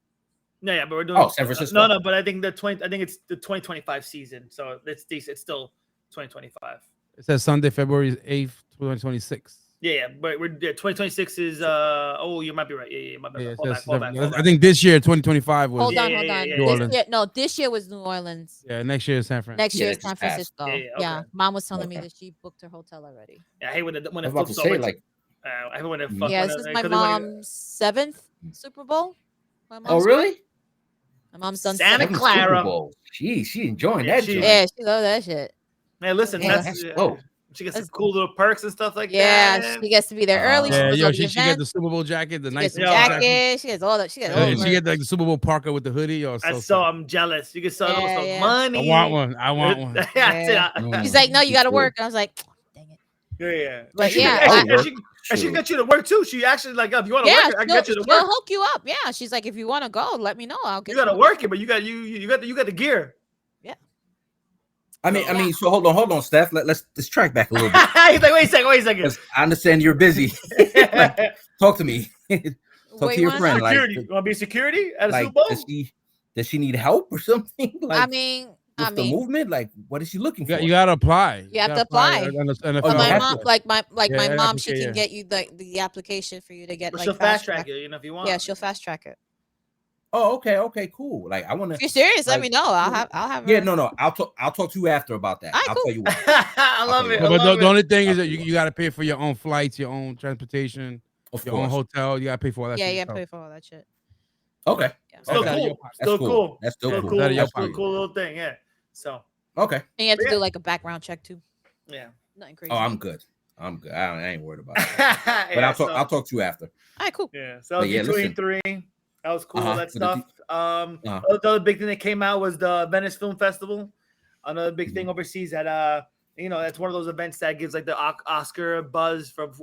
Yeah, but we're doing San Francisco. No, but I think it's the 2025 season, so it's decent. It's still 2025. It says Sunday, February 8th, 2026. Yeah, but 2026 is you might be right. Yeah, my bad. Fall back. I think this year 2025 was. Hold on. This year was New Orleans. Yeah, next year is San Francisco. Next year is San Francisco. Yeah, mom was telling me that she booked her hotel already. Yeah, I hate when it I was about to say like. I hate when it. Yeah, this is my mom's 7th Super Bowl. Oh really? My mom's done Santa Clara. She enjoying that. She loves that shit. Man, listen, she gets some cool little perks and stuff like that. Yeah, she gets to be there early. She get the Super Bowl jacket, the nice jacket. She gets all that. She gets all she get like the Super Bowl parka with the hoodie. I'm jealous. You can sell some money. I want one. She's like, no, you got to work. And I was like, dang it. Yeah. But and she got you to work too. She actually like, if you want to work, I can get you to work. She'll hook you up. Yeah, she's like, if you want to go, let me know. I'll get. You got to work it, but you got the gear. Yeah. I mean, so hold on, Steph. Let's track back a little bit. He's like, wait a second. I understand you're busy. Talk to me. Talk to your friend. Security. You want to be security at a Super Bowl? Does she need help or something? I mean, the movement, like, what is she looking for? You gotta apply. You have to apply. My mom, my mom, she can get you the application for you to get. She'll fast track it, if you want. Yeah, she'll fast track it. Oh, okay, cool. Like, I want to. If you're serious, let me know. I'll have. Yeah, no. I'll talk to you after about that. I'll tell you what. I love it. But the only thing is that you got to pay for your own flights, your own transportation, your own hotel. You got to pay for all that. Yeah, you got to pay for all that shit. Okay. Still cool. Still cool. That's still cool. That's a cool little thing. Yeah. So. Okay. And you have to do like a background check too. Yeah. Nothing crazy. Oh, I'm good. I ain't worried about that. But I'll talk to you after. All right, cool. Yeah. So D23. That was cool. That stuff. The other big thing that came out was the Venice Film Festival. Another big thing overseas that that's one of those events that gives like the Oscar buzz of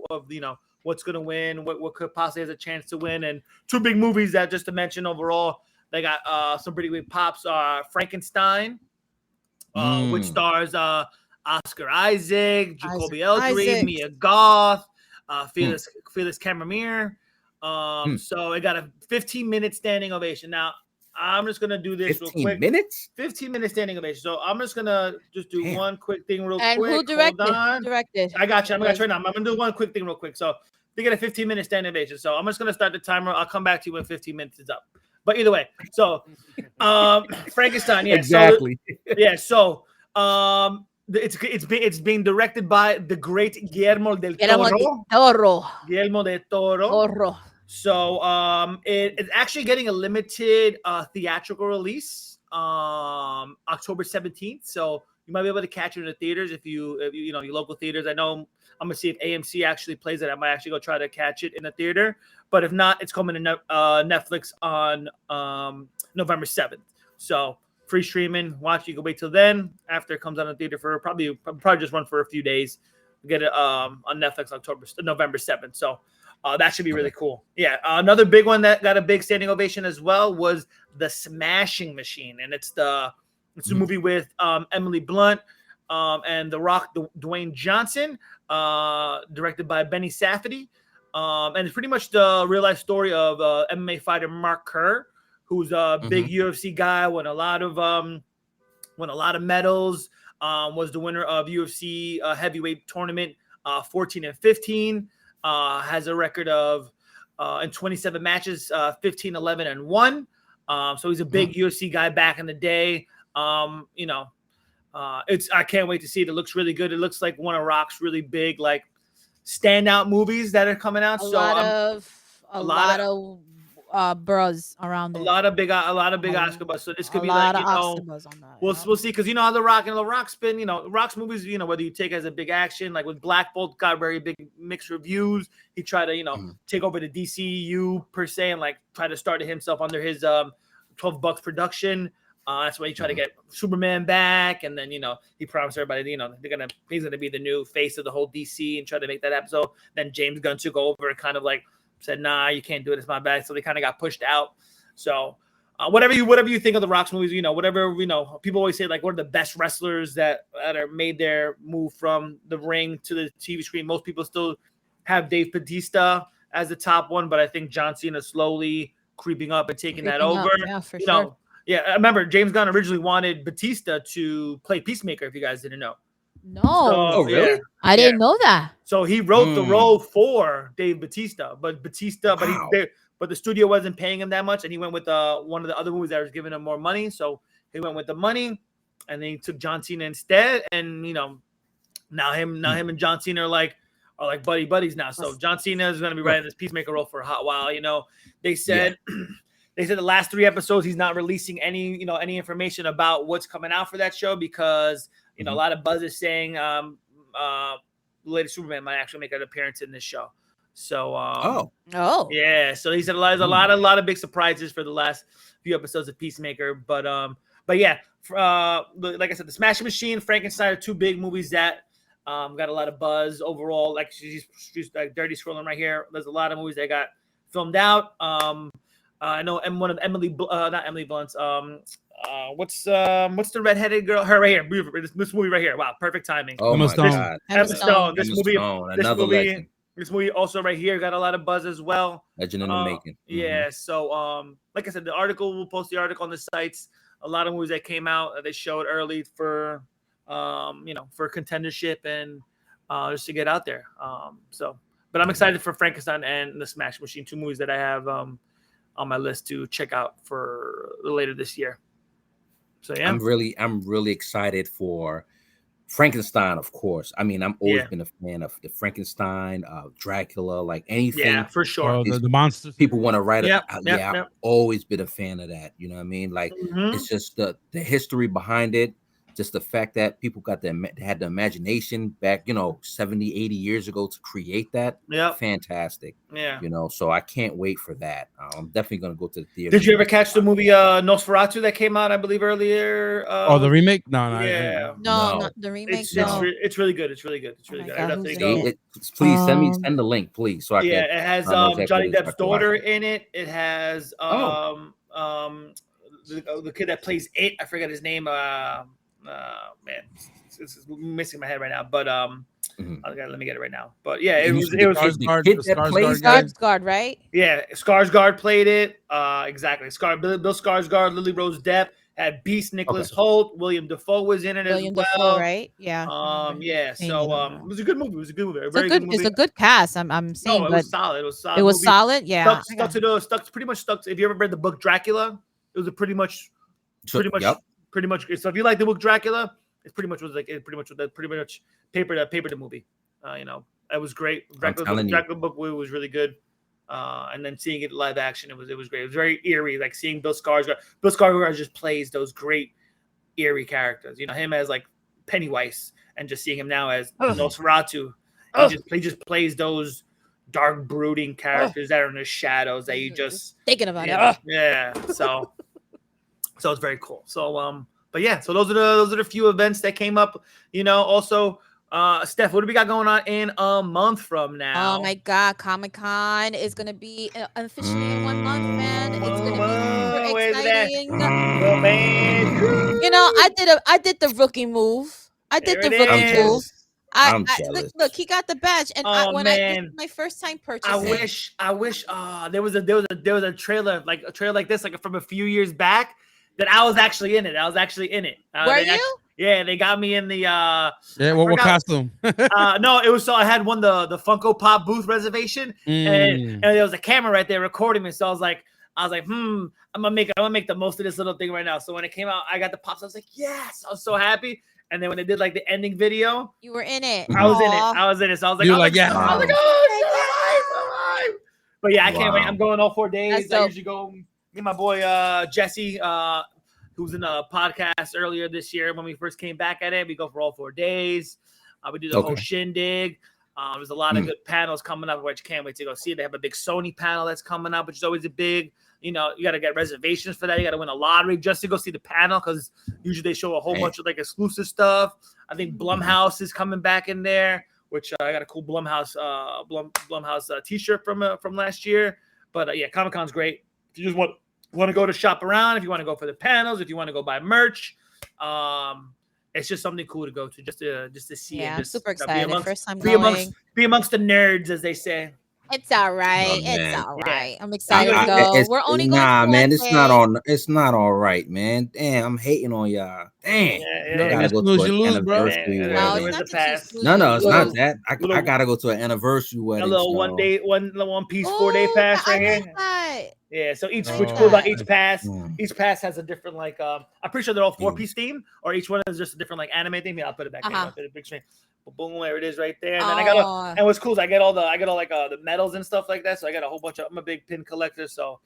what's gonna win, what could possibly has a chance to win, and two big movies that just to mention overall, they got some pretty big pops. Frankenstein, which stars Oscar Isaac, Jacoby Eldry, Mia Goth, Felix Cammermere. So it got a 15-minute standing ovation. Now I'm just gonna do this 15 real quick. 15-minute standing ovation. So I'm just gonna do one quick thing real quick. And who directed? Hold on. I got you. I'm gonna try now. I'm gonna do one quick thing real quick. So they get a 15-minute standing ovation. So I'm just gonna start the timer. I'll come back to you when 15 minutes is up. But either way, so Frankenstein, yeah, exactly. So it's being directed by the great Guillermo del Toro. Guillermo del Toro. So it's actually getting a limited theatrical release October 17th. So you might be able to catch it in the theaters if you your local theaters. I know I'm gonna see if AMC actually plays it. I might actually go try to catch it in the theater. But if not, it's coming to Netflix on November 7th. So free streaming. Watch. You can wait till then. After it comes out in the theater for probably just run for a few days. Get it on Netflix November 7th. So that should be really cool. Yeah. Another big one that got a big standing ovation as well was The Smashing Machine, and it's a movie with Emily Blunt and The Rock, Dwayne Johnson, directed by Benny Safdie. And it's pretty much the real life story of MMA fighter Mark Kerr, who's a big UFC guy, won a lot of medals, was the winner of UFC heavyweight tournament 14 and 15, has a record of in 27 matches 15, 11 and 1. So he's a big UFC guy back in the day. I can't wait to see it. It looks really good. It looks like one of Rock's really big like standout movies that are coming out. A lot of bros around there. A lot of big Oscar buzz. So this could be like we'll see, because how The Rock's been, Rock's movies, whether you take it as a big action, like with Black Bolt got very big mixed reviews. He tried to take over the DCU per se and like try to start it himself under his $12 production. That's why he tried to get Superman back, and then he promised everybody, he's gonna be the new face of the whole DC and try to make that episode. Then James Gunn took over and kind of like said, "Nah, you can't do it. It's my bad." So they kind of got pushed out. So whatever you think of the Rock's movies, whatever people always say like, what are the best wrestlers that are made their move from the ring to the TV screen? Most people still have Dave Bautista as the top one, but I think John Cena slowly creeping up and taking that over. Yeah, for sure. Yeah, I remember James Gunn originally wanted Batista to play Peacemaker, if you guys didn't know. No. Oh, really? Yeah. I didn't know that. So he wrote the role for Dave Bautista, but the studio wasn't paying him that much, and he went with one of the other movies that was giving him more money. So he went with the money, and then he took John Cena instead. And now him and John Cena are like buddies now. So John Cena is going to be writing this Peacemaker role for a hot while. They said. They said the last 3 episodes he's not releasing any information about what's coming out for that show because a lot of buzz is saying the latest Superman might actually make an appearance in this show. So yeah, so he said a lot of big surprises for the last few episodes of Peacemaker, but yeah, like I said, the Smashing Machine, Frankenstein are 2 big movies that got a lot of buzz overall. Like she's like dirty scrolling right here. There's a lot of movies that got filmed out. I know one of not Emily Blunt's. What's the redheaded girl? Her right here. This movie right here. Wow, perfect timing. Oh my God. Emma Stone. This movie. Legend. This movie also right here got a lot of buzz as well. Legend in the making. Yeah. So like I said, we'll post the article on the sites. A lot of movies that came out that they showed early for for contendership and just to get out there. But I'm excited for Frankenstein and the Smash Machine, 2 movies that I have on my list to check out for later this year. So yeah, I'm really excited for Frankenstein, of course. I mean, I've always been a fan of the Frankenstein, Dracula, like anything. Yeah, for sure. The monsters. People want to write it. Yep. I've always been a fan of that. You know what I mean? Like it's just the history behind it. Just the fact that people had the imagination back, 70, 80 years ago to create that. Yeah. Fantastic. Yeah. So I can't wait for that. I'm definitely going to go to the theater. Did you ever catch the movie Nosferatu that came out, I believe, earlier? The remake? No. Yeah. No, not the remake. It's really good. It's really good. It's really good. I definitely go. Please send the link, please. So I can. It has Johnny Depp's daughter in it. It has the kid that plays it. I forgot his name. Man, it's missing my head right now. But let me get it right now. But yeah, it was Skarsgård, right? Yeah, Skarsgård played it. Exactly. Bill Skarsgård, Lily Rose Depp had Beast, Nicholas Hoult, William Dafoe was in it as well. Dafoe, right? Yeah. Yeah. So it was a good movie. It was a good movie. It's a good cast. I'm saying, it was solid. It was solid. It was solid. Yeah. Pretty much stuck. If you ever read the book Dracula, it was pretty much. So if you like the book Dracula, it pretty much paper the movie. It was great. Dracula book was really good. And then seeing it live action, it was great. It was very eerie, like seeing Bill Skarsgård. Bill Skarsgård just plays those great eerie characters. Him as like Pennywise, and just seeing him now as Nosferatu. He just plays those dark, brooding characters that are in the shadows that you just thinking about it. Yeah. So it's very cool. So but yeah, so those are the few events that came up. Also, Steph, what do we got going on in a month from now? Oh my God, Comic-Con is gonna be officially in 1 month, man. It's gonna be super exciting. I did the rookie move. I'm jealous. Look, he got the badge, and this is my first time purchasing. I wish there was a trailer like this, like from a few years back, that I was actually in it. Were you? Yeah, they got me in the what costume? No, it was I had won the Funko Pop booth reservation, and there was a camera right there recording me. So I was like, I'm gonna make the most of this little thing right now. So when it came out, I got the pops. I was like, yes, I was so happy. And then when they did like the ending video, you were in it. I was in it. So I was like, yeah. I was like, oh, it's alive. But yeah, I can't wait. I'm going all 4 days. I usually go. Me and my boy Jesse, who was in a podcast earlier this year when we first came back at it. We go for all 4 days. We do the whole shindig. There's a lot of good panels coming up, which can't wait to go see. They have a big Sony panel that's coming up, which is always a big You know, you got to get reservations for that. You got to win a lottery just to go see the panel because usually they show a whole bunch of like exclusive stuff. I think Blumhouse is coming back in there, which I got a cool Blumhouse T-shirt from last year. But yeah, Comic-Con's great. If you just want to go to shop around, if you want to go for the panels, if you want to go buy merch, it's just something cool to go to just to see. Yeah, and I'm just, super excited. First time be going. amongst the nerds, as they say. It's all right. Oh, It's man. all Yeah. right. I'm excited to I- go. We're only going for one man. It's not day. on. It's not all right, man. Damn, I'm hating on y'all. Damn, Yeah, I gotta go to an anniversary Yeah, No, wedding. it's not the that you pass. snooze, No, you it's not lose. that. I Little- gotta go to an anniversary A wedding. little so. one piece 4-day Ooh, pass I right like here. that. Yeah, so I which like cool about that. each pass. Mm. Each pass has a different like I'm pretty sure they're all 4-piece theme, or each one is just a different like anime theme. Yeah, I'll put it back in. I'll put it big screen. Boom, there it is right there. And then I got and what's cool is I get all like the medals and stuff like that. So I got a whole bunch of I'm a big pin collector, so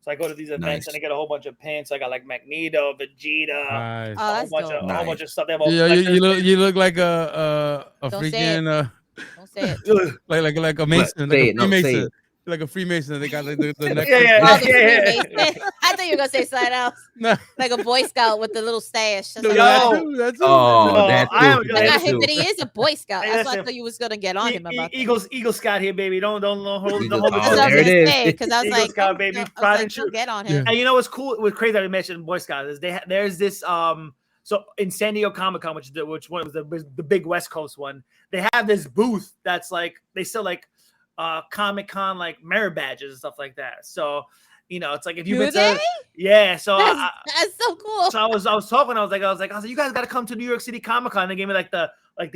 I go to these events and I get a whole bunch of pins. So I got like Magneto, Vegeta, Nice. a whole bunch of stuff. They have all You look like a Don't say freaking Don't say it. like a mason, Say like a it, no, say Freemason. it. Like a Freemason, they got like the necklace. Oh, the Freemason. I thought you were gonna say something else. No. Like a Boy Scout with the little stash. That's No, like, that's Oh, that's not him, but he is a Boy Scout. That's what I thought you was gonna get on him about. Eagle Scout here, baby. Don't hold Eagle- the oh, That's what I was there it gonna is. say because I was Eagle like, Scout, don't- baby. I was Pride like, and don't true. get on him. And you know what's cool? What's crazy that we mentioned Boy Scout is there's this so in San Diego Comic-Con, which one was the big West Coast one, they have this booth that's like they sell like Comic-Con like merit badges and stuff like that. So you know, it's like if you've been to yeah, so that's so cool. So I was talking, I was like, you guys got to come to New York City Comic-Con. They gave me like the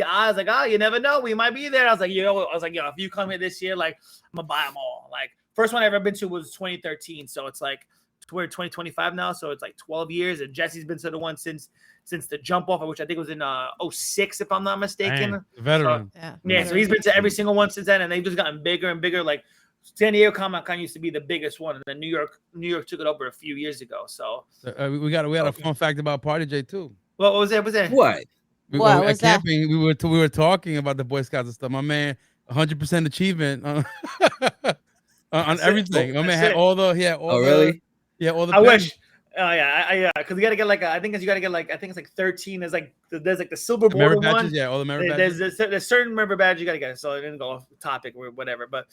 eyes, like, oh, you never know, we might be there. I was like, yo, if you come here this year, like, I'm gonna buy them all. Like, first one I ever been to was 2013, so it's like we're 2025 now, so it's like 12 years. And Jesse's been to the one since the jump off, which I think was in 06, if I'm not mistaken. Dang, veteran. So, yeah, so he's been to every single one since then, and they've just gotten bigger and bigger. Like San Diego Comic-Con used to be the biggest one, and then New York took it over a few years ago. So we got a fun fact about Party J too. what was that? What? What was that? Camping, we were talking about the Boy Scouts and stuff. My man, 100% achievement on everything. My man had all the really? all the. I wish. Oh yeah, because you gotta get like I think it's like 13. There's like the silver border one. Yeah, all the merit badges. There's certain merit badges you gotta get. So I didn't go off topic or whatever. But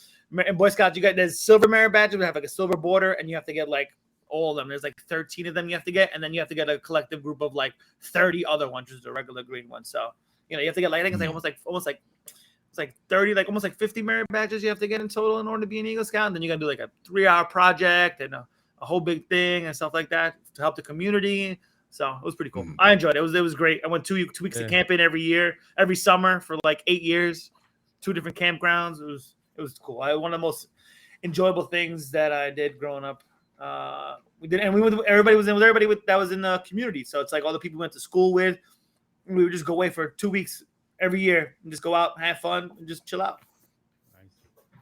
in Boy Scouts, there's silver merit badges. We have like a silver border, and you have to get like all of them. There's like 13 of them you have to get, and then you have to get a collective group of like 30 other ones, which is the regular green one. So you have to get like I think it's like almost like it's like 30, like almost like 50 merit badges you have to get in total in order to be an Eagle Scout. And then you gotta do like a 3-hour project and a whole big thing and stuff like that to help the community. So it was pretty cool. I enjoyed it. It was great. I went 2 weeks to camping every summer for like 8 years, 2 different campgrounds. It was cool. One of the most enjoyable things that I did growing up. We did, and we went. Everybody was that was in the community. So it's like all the people we went to school with. We would just go away for 2 weeks every year and just go out, have fun, and just chill out.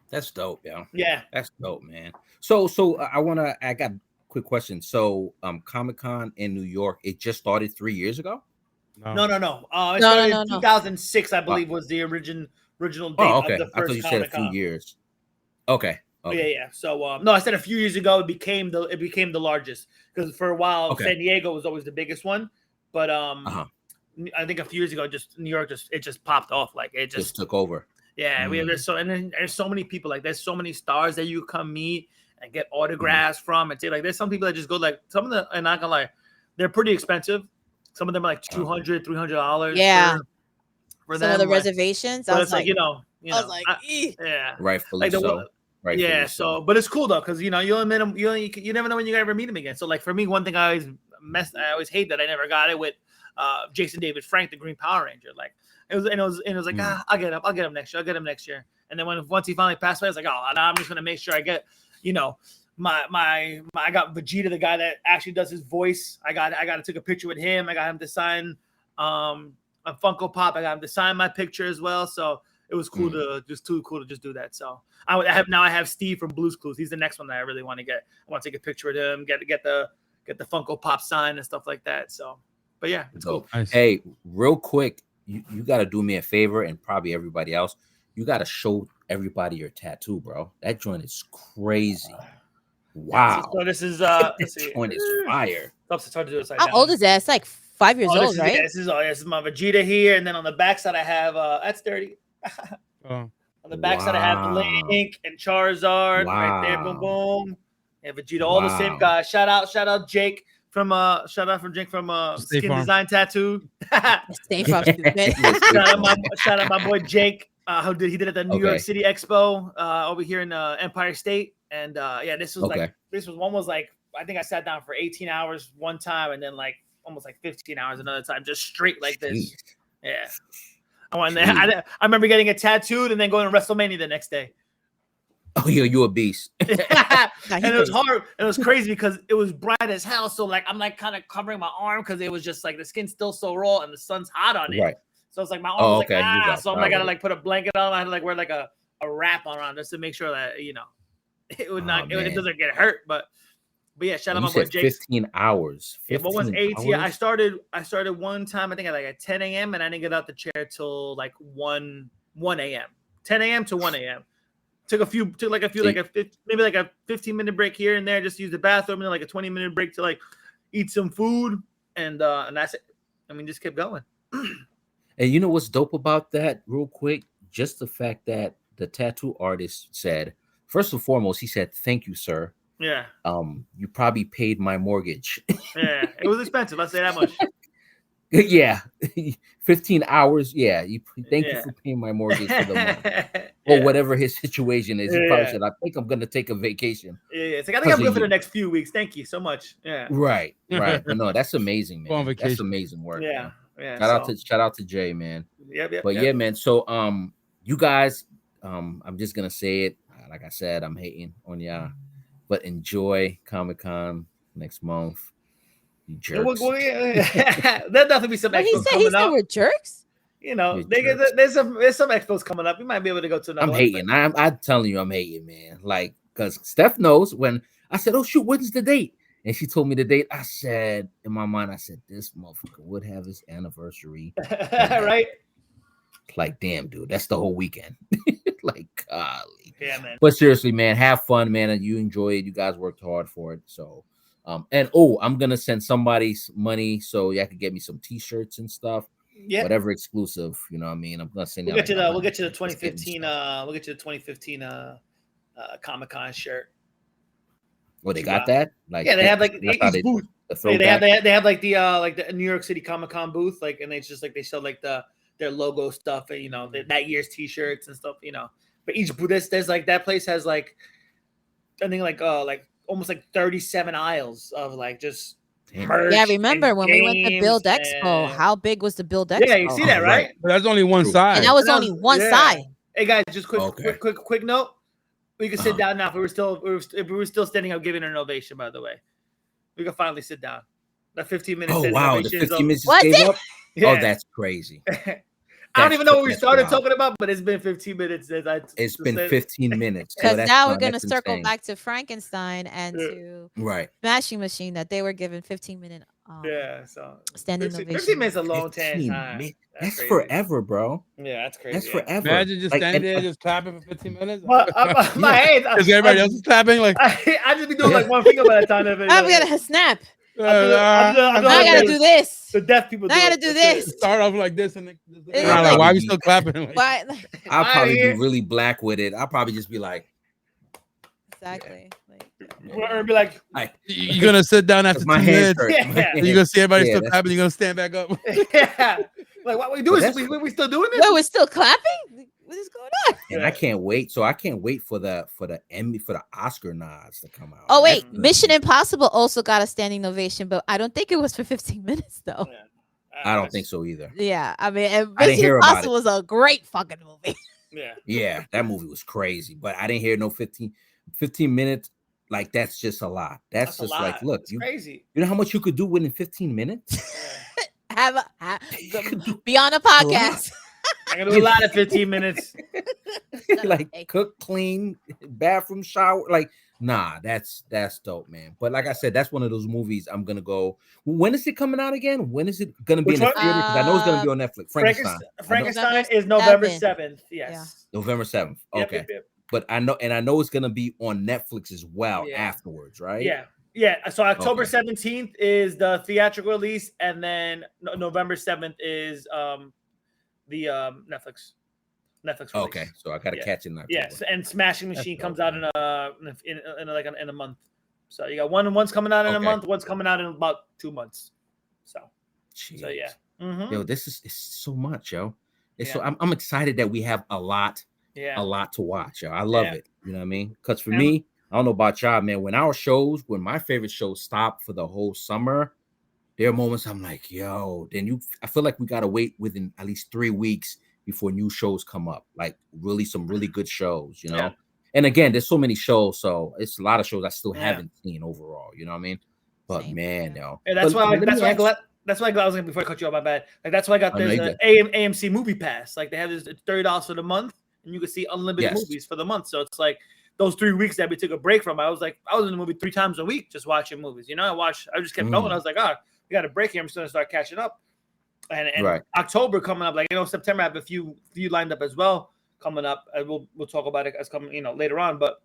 That's dope, yo. Yeah, that's dope, man. So I got a quick question. So Comic-Con in New York, it just started 3 years ago? No. It started in 2006, I believe, was the original date of the first Comic-Con. I thought you said a few years. Okay. Yeah. So no, I said a few years ago it became the largest because for a while San Diego was always the biggest one, but I think a few years ago just New York just popped off, like it just took over. Yeah, there's so many people, like there's so many stars that you come meet and get autographs from and say, like there's some people that just go, like some of them, and not gonna lie, they're pretty expensive. Some of them are like $200-$300. Yeah, for some of the reservations. I was like, I was like, yeah, rightfully so. Rightfully so, but it's cool though because you'll meet them. You never know when you ever meet them again. So like for me, one thing I always hate that I never got it with Jason David Frank, the Green Power Ranger. Like it was like I'll get him next year. And then once he finally passed away, I was like, oh, I'm just gonna make sure I get I got Vegeta, the guy that actually does his voice. I got to take a picture with him. I got him to sign a Funko Pop. I got him to sign my picture as well. So it was cool to just do that. So I have Steve from Blue's Clues. He's the next one that I really want to get. I want to take a picture with him, get the Funko Pop sign and stuff like that. So, but yeah, it's cool. Nice. Hey, real quick, you got to do me a favor and probably everybody else. You got to show everybody your tattoo, bro. That joint is crazy. Wow. So this is this point is fire. Oops, it's hard to do this. How old is that? It's like 5 years old, right? This is my Vegeta here, and then on the backside I have that's dirty. On the backside I have Link and Charizard right there. Boom boom. And Vegeta, all the same guys. Shout out Jake from Skin Farm. Design Tattoo. State Farm. Shout out my boy Jake. He did it at the New York City Expo over here in Empire State. And this was one was like, I think I sat down for 18 hours one time, and then like almost like 15 hours another time, just straight like this. Yeah. I remember getting it tattooed and then going to WrestleMania the next day. Oh, you a beast. And it was hard. It was crazy because it was bright as hell. So like I'm like kind of covering my arm because it was just like the skin's still so raw and the sun's hot on it. Right. So it's like my arm was like, so I'm like gotta like put a blanket on. I had to like wear like a wrap on just to make sure that it doesn't get hurt. But yeah, shout out my boy Jake. 15 hours. 15 what was AT? hours? I started one time, I think at 10 a.m. and I didn't get out the chair till like 1 a.m. 10 a.m. to 1 a.m. Took a 15-minute break here and there, just to use the bathroom, and then like a 20-minute break to like eat some food, and that's it. I mean, just kept going. And you know what's dope about that, real quick? Just the fact that the tattoo artist said, first and foremost, he said, "Thank you, sir." Yeah. You probably paid my mortgage. Yeah, it was expensive. Let's say that much. Yeah, 15 hours. Yeah, thank you for paying my mortgage for the month, or whatever his situation is. He probably said, "I think I'm gonna take a vacation." Yeah, it's like I think I'm good for the next few weeks. Thank you so much. Yeah. Right. But no, that's amazing, man. On vacation. That's amazing work. Yeah. Man. Shout out to Jay, man. Yep. Yeah, man. So you guys, I'm just gonna say it. Like I said, I'm hating on y'all, but enjoy Comic-Con next month. You jerks. There'll definitely be some expos coming up. He said we're jerks. You know, there's some expos coming up. You might be able to go to another. I'm hating. I'm telling you, I'm hating, man. Like, because Steph knows when I said, "Oh shoot, when's the date?" And she told me the date. I said, in my mind, this motherfucker would have his anniversary. Right? Like, damn, dude, that's the whole weekend. Like, golly. Yeah, man. But seriously, man, have fun, man, and you enjoy it. You guys worked hard for it. So, I'm gonna send somebody money so y'all can get me some t-shirts and stuff. Yeah, whatever exclusive, you know what I mean. I'm gonna send we'll get you the 2015 Comic-Con shirt. Well, they got that? Like, yeah, they have like each booth. They have like the New York City Comic-Con booth, like, and it's just like they show like their logo stuff and, you know, that year's t-shirts and stuff, you know. But each booth, there's like, that place has like, I think like almost like 37 aisles of like just merch. Yeah, remember when we went to Build Expo? How big was the Build Expo? Yeah, you see that, right? But that's only one side. And that was only one side. Hey guys, just quick note. We can sit down now. If we were still standing up giving an ovation, by the way. We can finally sit down. The 15 minutes. Oh wow, the 15 minutes just gave up? Yeah. Oh, that's crazy. I don't even know what we started talking about, but it's been 15 minutes since It's been 15 minutes. Because now we're going to circle back to Frankenstein and to Smashing Machine that they were given 15-minute so standing 15 minutes a long time. That's forever, bro. Yeah, that's crazy. That's forever. Imagine just standing there just clapping for 15 minutes. My head. Because everybody else is clapping. Like I just be doing like one finger by the time. I'm going to snap. I gotta do this. The deaf people. I gotta do this. Start off like this, and like, why are we still clapping? Like, why? I'll probably be really black with it. I'll probably just be like, exactly. Or be like, you're gonna sit down after 2 minutes. Yeah. You're gonna see everybody still clapping. You're gonna stand back up. Yeah. Like, what we doing? We still doing this? Well, we're still clapping. What is going on? And I can't wait. So I can't wait for the Emmy, for the Oscar nods to come out. Oh wait, Mission Impossible also got a standing ovation, but I don't think it was for 15 minutes though. Yeah. I don't think so either. Yeah, I mean, Mission Impossible was a great fucking movie. Yeah, that movie was crazy, but I didn't hear no 15 minutes. Like, that's just a lot. That's just like, look, crazy. You know how much you could do within 15 minutes? Be on a podcast. I can do a lot of 15 minutes. Like, cook, clean, bathroom, shower. Like, nah, that's dope, man. But like I said, that's one of those movies I'm gonna go. When is it coming out again? When is it gonna be in the theater? Because I know it's gonna be on Netflix. Frankenstein is November 7th. Yes. November 7th. Okay. but I know it's gonna be on Netflix as well afterwards, right? Yeah. So October 17th is the theatrical release, and then November 7th is the Netflix release. Okay, so I gotta catch it in October. Yes, and Smashing Machine comes out in a month. So you got one's coming out in a month, one's coming out in about 2 months. So yeah. Yo, this is it's so much, yo. So I'm excited that we have a lot to watch, yo. I love it. You know what I mean? Because for me, I don't know about y'all, man. When my favorite shows stop for the whole summer, there are moments I'm like, yo, I feel like we gotta wait within at least 3 weeks before new shows come up, like some really good shows, you know. Yeah. And again, there's so many shows, so it's a lot of shows I still haven't seen overall. You know what I mean? But man, yo, that's why I was before I cut you off. My bad. Like that's why I got this AMC Movie Pass. Like they have this $30 for the month, and you can see unlimited movies for the month. So it's like those 3 weeks that we took a break from. I was in the movie 3 times a week just watching movies. You know, I just kept going. I was like, we got a break here. I'm just gonna start catching up. And October coming up, like September I have a few lined up as well coming up. We'll talk about it as coming later on. But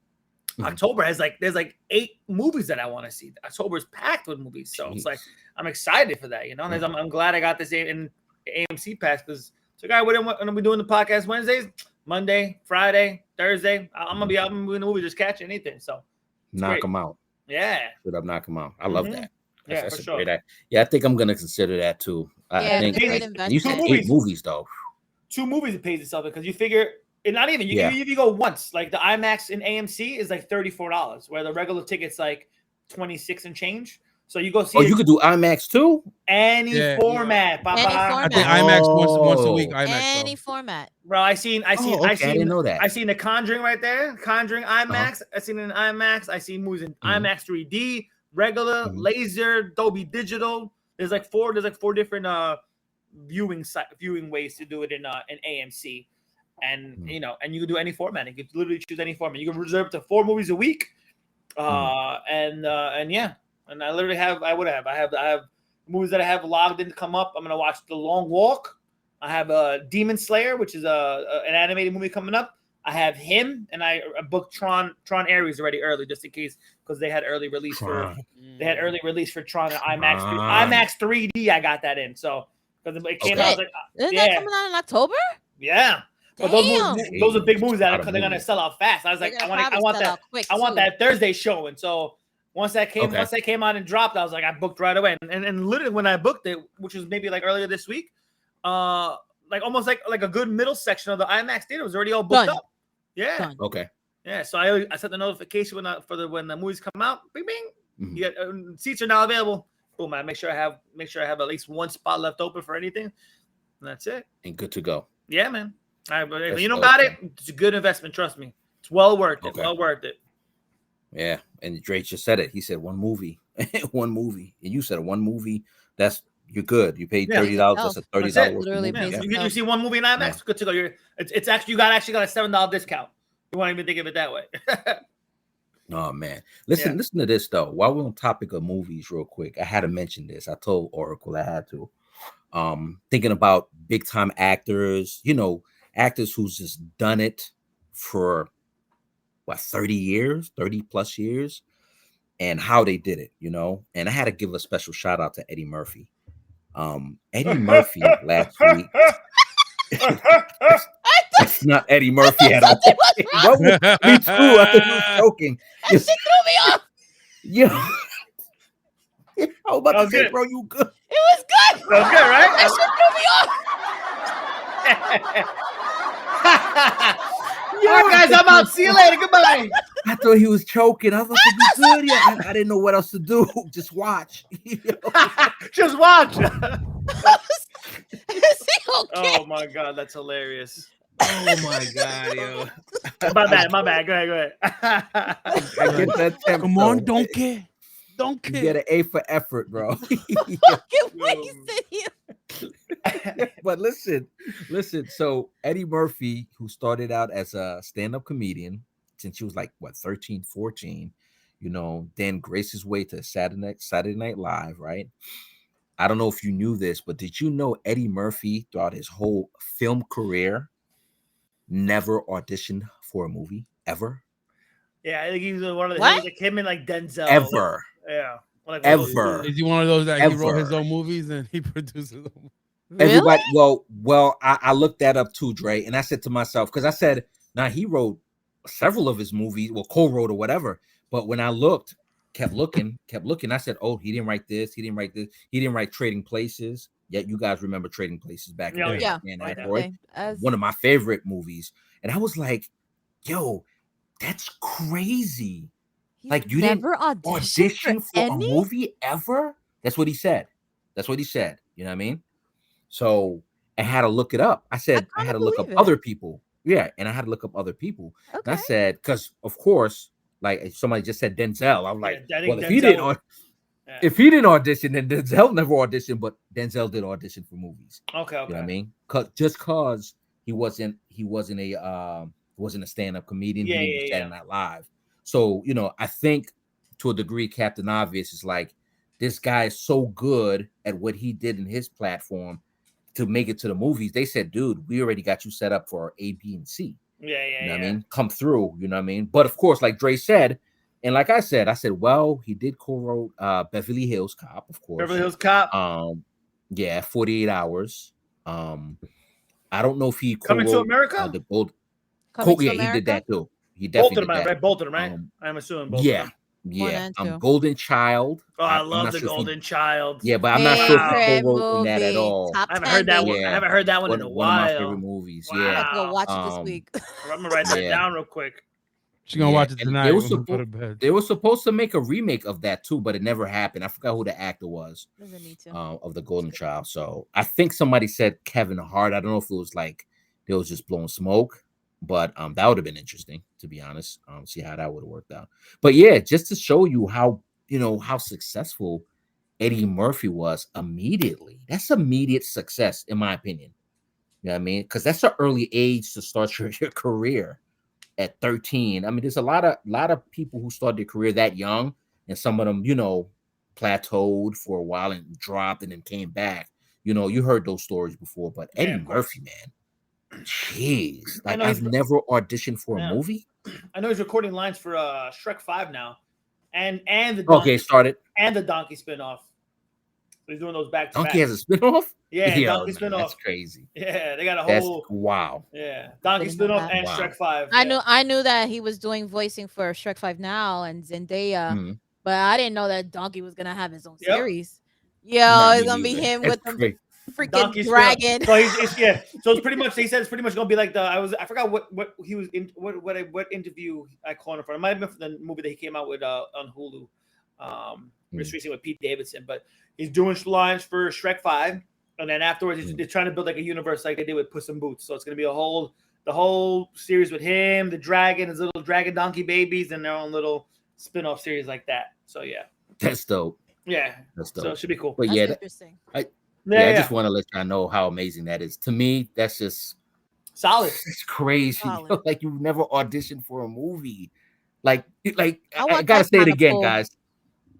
October has there's 8 movies that I want to see. October is packed with movies, so it's like I'm excited for that. You know, and I'm glad I got this in AMC Pass because we're gonna be doing the podcast Wednesdays, Monday, Friday, Thursday. I'm gonna be out in the movie just catching anything. So knock them out. Yeah, should have knock them out. I love that. That's for sure. Great idea. Yeah, I think I'm gonna consider that too. I think you said 8 movies though. 2 movies it pays itself because you figure it not even if you go once, like the IMAX in AMC is like $34, where the regular ticket's like 26 and change. So you go see. Oh, you could do IMAX too. Any format, Papa. I think IMAX once a week. IMAX any format. Bro, I seen. I didn't know that. I seen The Conjuring right there. Conjuring IMAX. I seen it in IMAX. I seen movies in IMAX 3D, regular, laser, Dolby Digital. There's like 4 different viewing ways to do it in AMC, and and you can do any format. You can literally choose any format. You can reserve up to 4 movies a week, and I literally have movies that I have logged in to come up. I'm gonna watch The Long Walk. I have Demon Slayer, which is an animated movie coming up. I have him, and I booked Tron Ares already early, just in case, because they had early release for Tron and IMAX. IMAX 3D, I got that in. So because it came out, I was like, isn't that coming out in October? Yeah. But those are big movies that they're gonna sell out fast. I was like, I want that Thursday show, and so once that came out and dropped, I was like, I booked right away. And literally when I booked it, which was maybe like earlier this week, like almost like a good middle section of the IMAX theater was already all booked up. Yeah. Done. Okay. Yeah. So I set the notification when the movies come out. Bing bing. You get seats are now available. Boom. I make sure I have at least 1 spot left open for anything. And that's it. And good to go. Yeah, man. If you don't got it, it's a good investment. Trust me. It's well worth it. Well worth it. Yeah. And Drake just said it. He said 1 movie. 1 movie. And you said 1 movie. You're good. You paid $30. That's a $30. Literally you see 1 movie in IMAX. Good to go. It's actually got a $7 discount. You won't even think of it that way. Oh man, listen to this though. While we're on topic of movies, real quick, I had to mention this. I told Oracle I had to. Thinking about big time actors, actors who's just done it for 30 plus years, and how they did it, And I had to give a special shout out to Eddie Murphy. Eddie Murphy last week. That's not Eddie Murphy at all. Me too. I thought you were joking. That shit threw me off. Yeah. I was about to say, good. Bro, you good. It was good. That was good, right? That shit threw me off. All right, guys, I'm out. See you later. Goodbye. I thought he was choking. I was like, be good. Yeah. I didn't know what else to do. Just watch. Just watch. Is he okay? Oh my God, that's hilarious. Oh my God, yo. My bad. Go ahead. I get that tempo. Come on, don't care. Don't care. You get an A for effort, bro. Fucking wasted you. But listen. So Eddie Murphy, who started out as a stand-up comedian since he was 13, 14, then graced his way to Saturday Night Live, right? I don't know if you knew this, but did you know Eddie Murphy throughout his whole film career never auditioned for a movie ever. Yeah, I think he was one of the. What? He was like him and like Denzel. Ever. Yeah. Like Ever. Is he one of those that he wrote his Ever. own movies and he produces them? Really? Everybody, I looked that up too, Dre, and I said to myself, because I said, now he wrote several of his movies, well, co-wrote or whatever. But when I looked, kept looking, I said, oh, he didn't write this, he didn't write Trading Places. Yet you guys remember Trading Places back in the day. Yeah. And Okay. one of my favorite movies. And I was like, yo, that's crazy. He's Like you never didn't audition for a movie ever? That's what he said. You know what I mean? So I had to look it up. I said I had to look up other people. Yeah, and I had to look up other people. Okay. And I said, because of course, like somebody just said Denzel. I'm like, well, if he didn't audition, then Denzel never auditioned, but Denzel did audition for movies. Okay. You know what I mean? Cause he wasn't a stand-up comedian. He didn't do Saturday Night Live. So, you know, I think to a degree, Captain Obvious is like, this guy is so good at what he did in his platform to make it to the movies. They said, dude, we already got you set up for A, B, and C. Yeah. You know what I mean? Come through, you know what I mean? But of course, like Dre said, and like I said, well, he did co-wrote Beverly Hills Cop, of course. Beverly Hills Cop. 48 Hours. I don't know if he Coming to America? The Gold. He did that too. He definitely did that. Right? Both of them, right? I'm assuming both of them. Yeah. Golden Child. Oh, I love the Golden Child. Yeah, but I'm not sure if he co-wrote in that at all. I haven't heard that one. I haven't heard that one in a while. One of my favorite movies. Wow. Yeah. I have to go watch it this week. I'm gonna write that down real quick. She's gonna watch it tonight. They were supposed to make a remake of that too, but it never happened. I forgot who the actor was. Doesn't need to. Of the Golden Child. So I think somebody said Kevin Hart. I don't know if it was like they was just blowing smoke, but that would have been interesting, to be honest. See how that would have worked out. But yeah, just to show you how successful Eddie Murphy was immediately. That's immediate success, in my opinion. You know what I mean? Because that's an early age to start your career at 13. I mean, there's a lot of people who started their career that young, and some of them, plateaued for a while and dropped and then came back. You heard those stories before, but Eddie Murphy, man, jeez, like I've never auditioned for a movie. I know he's recording lines for Shrek 5 now, and the Donkey spinoff. So he's doing those back to back. Donkey has a spinoff. Yeah, Donkey spinoff. That's crazy. Yeah, they got a whole. Wow. Yeah, Donkey spinoff and Shrek 5. I knew that he was doing voicing for Shrek 5 now and Zendaya, but I didn't know that Donkey was gonna have his own series. Yo, it's gonna be him with the freaking Donkey dragon. So it's pretty much. He said it's pretty much gonna be like I forgot what he was in what interview I called him for. It might have been for the movie that he came out with on Hulu. Just recently with Pete Davidson, but he's doing lines for Shrek 5, and then afterwards they're trying to build like a universe like they did with Puss in Boots. So it's gonna be the whole series with him, the dragon, his little dragon donkey babies, and their own little spin-off series like that. So yeah, that's dope. Yeah, that's dope. So it should be cool. But that's interesting. I just want to let y'all know how amazing that is. To me, that's just solid. It's crazy. Solid. Like you've never auditioned for a movie. Like I gotta say it again, guys.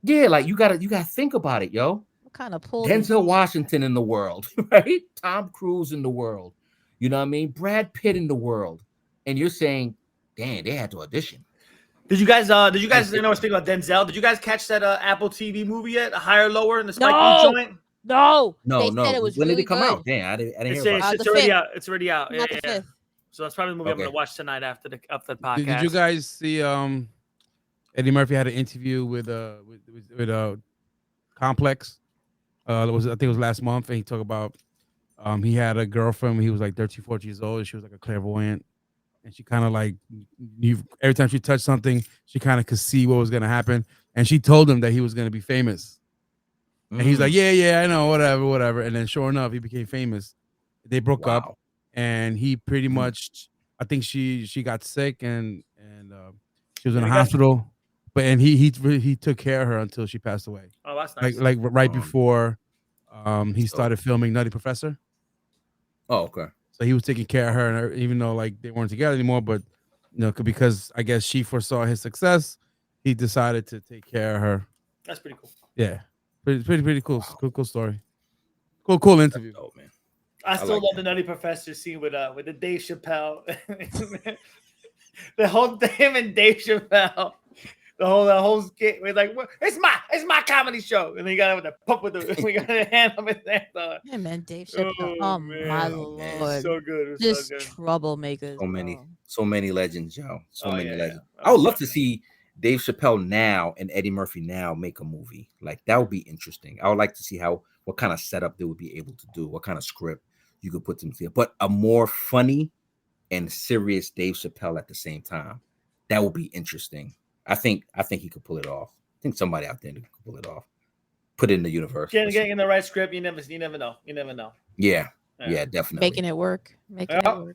Yeah, like you gotta think about it, yo. What kind of pull? Denzel Washington in the world, right? Tom Cruise in the world. You know what I mean? Brad Pitt in the world. And you're saying, damn, they had to audition. Did you guys I know speaking about Denzel, did you guys catch that Apple TV movie yet? A Higher Lower in the Spike Lee joint? No. It was when did it come out? Damn, I didn't hear about it. It's already out. It's already out. Not the 5th. So that's probably the movie I'm gonna watch tonight after the podcast. Did you guys see Eddie Murphy had an interview with Complex. I think it was last month, and he talked about he had a girlfriend when he was like 13, 14 years old. And she was like a clairvoyant, and she kind of like every time she touched something, she kind of could see what was gonna happen. And she told him that he was gonna be famous, and he's like, yeah, I know, whatever. And then sure enough, he became famous. They broke up, and he pretty much, I think she got sick and she was in a hospital. But he took care of her until she passed away. Oh, that's nice. Like right before he started filming Nutty Professor. Oh, okay. So he was taking care of her, and even though like they weren't together anymore, but because I guess she foresaw his success, he decided to take care of her. That's pretty cool. Yeah, pretty cool. Wow. Cool story. Cool interview. Oh man, I still love the Nutty Professor scene with the Dave Chappelle. The whole him and Dave Chappelle. The whole skit. We're like, it's my comedy show, and then you got with the pump with the we got a hand up his hand. Yeah, man, Dave Chappelle. Oh my lord, so good. It was just so good. troublemakers. So many legends, yo. So many legends. Yeah. I would love to see Dave Chappelle now and Eddie Murphy now make a movie. Like that would be interesting. I would like to see what kind of setup they would be able to do, what kind of script you could put them together. But a more funny and serious Dave Chappelle at the same time. That would be interesting. I think he could pull it off. I think somebody out there could pull it off. Put it in the universe. Getting in the right script, you never know. You never know. Yeah, definitely. Making it work.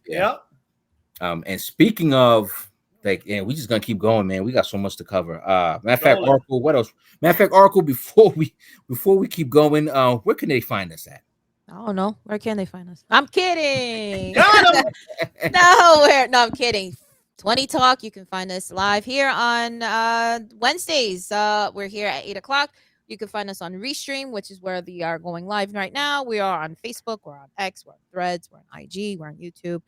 Yeah. And speaking of like, and we just gonna keep going, man. We got so much to cover. Matter of fact, Oracle, what else? Matter of fact, Oracle, before we keep going, where can they find us at? I don't know. Where can they find us? I'm kidding. No, I'm kidding. 20 Talk. You can find us live here on Wednesdays. We're here at 8:00. You can find us on Restream, which is where we are going live right now. We are on Facebook, we're on X, we're on Threads, we're on IG, we're on YouTube.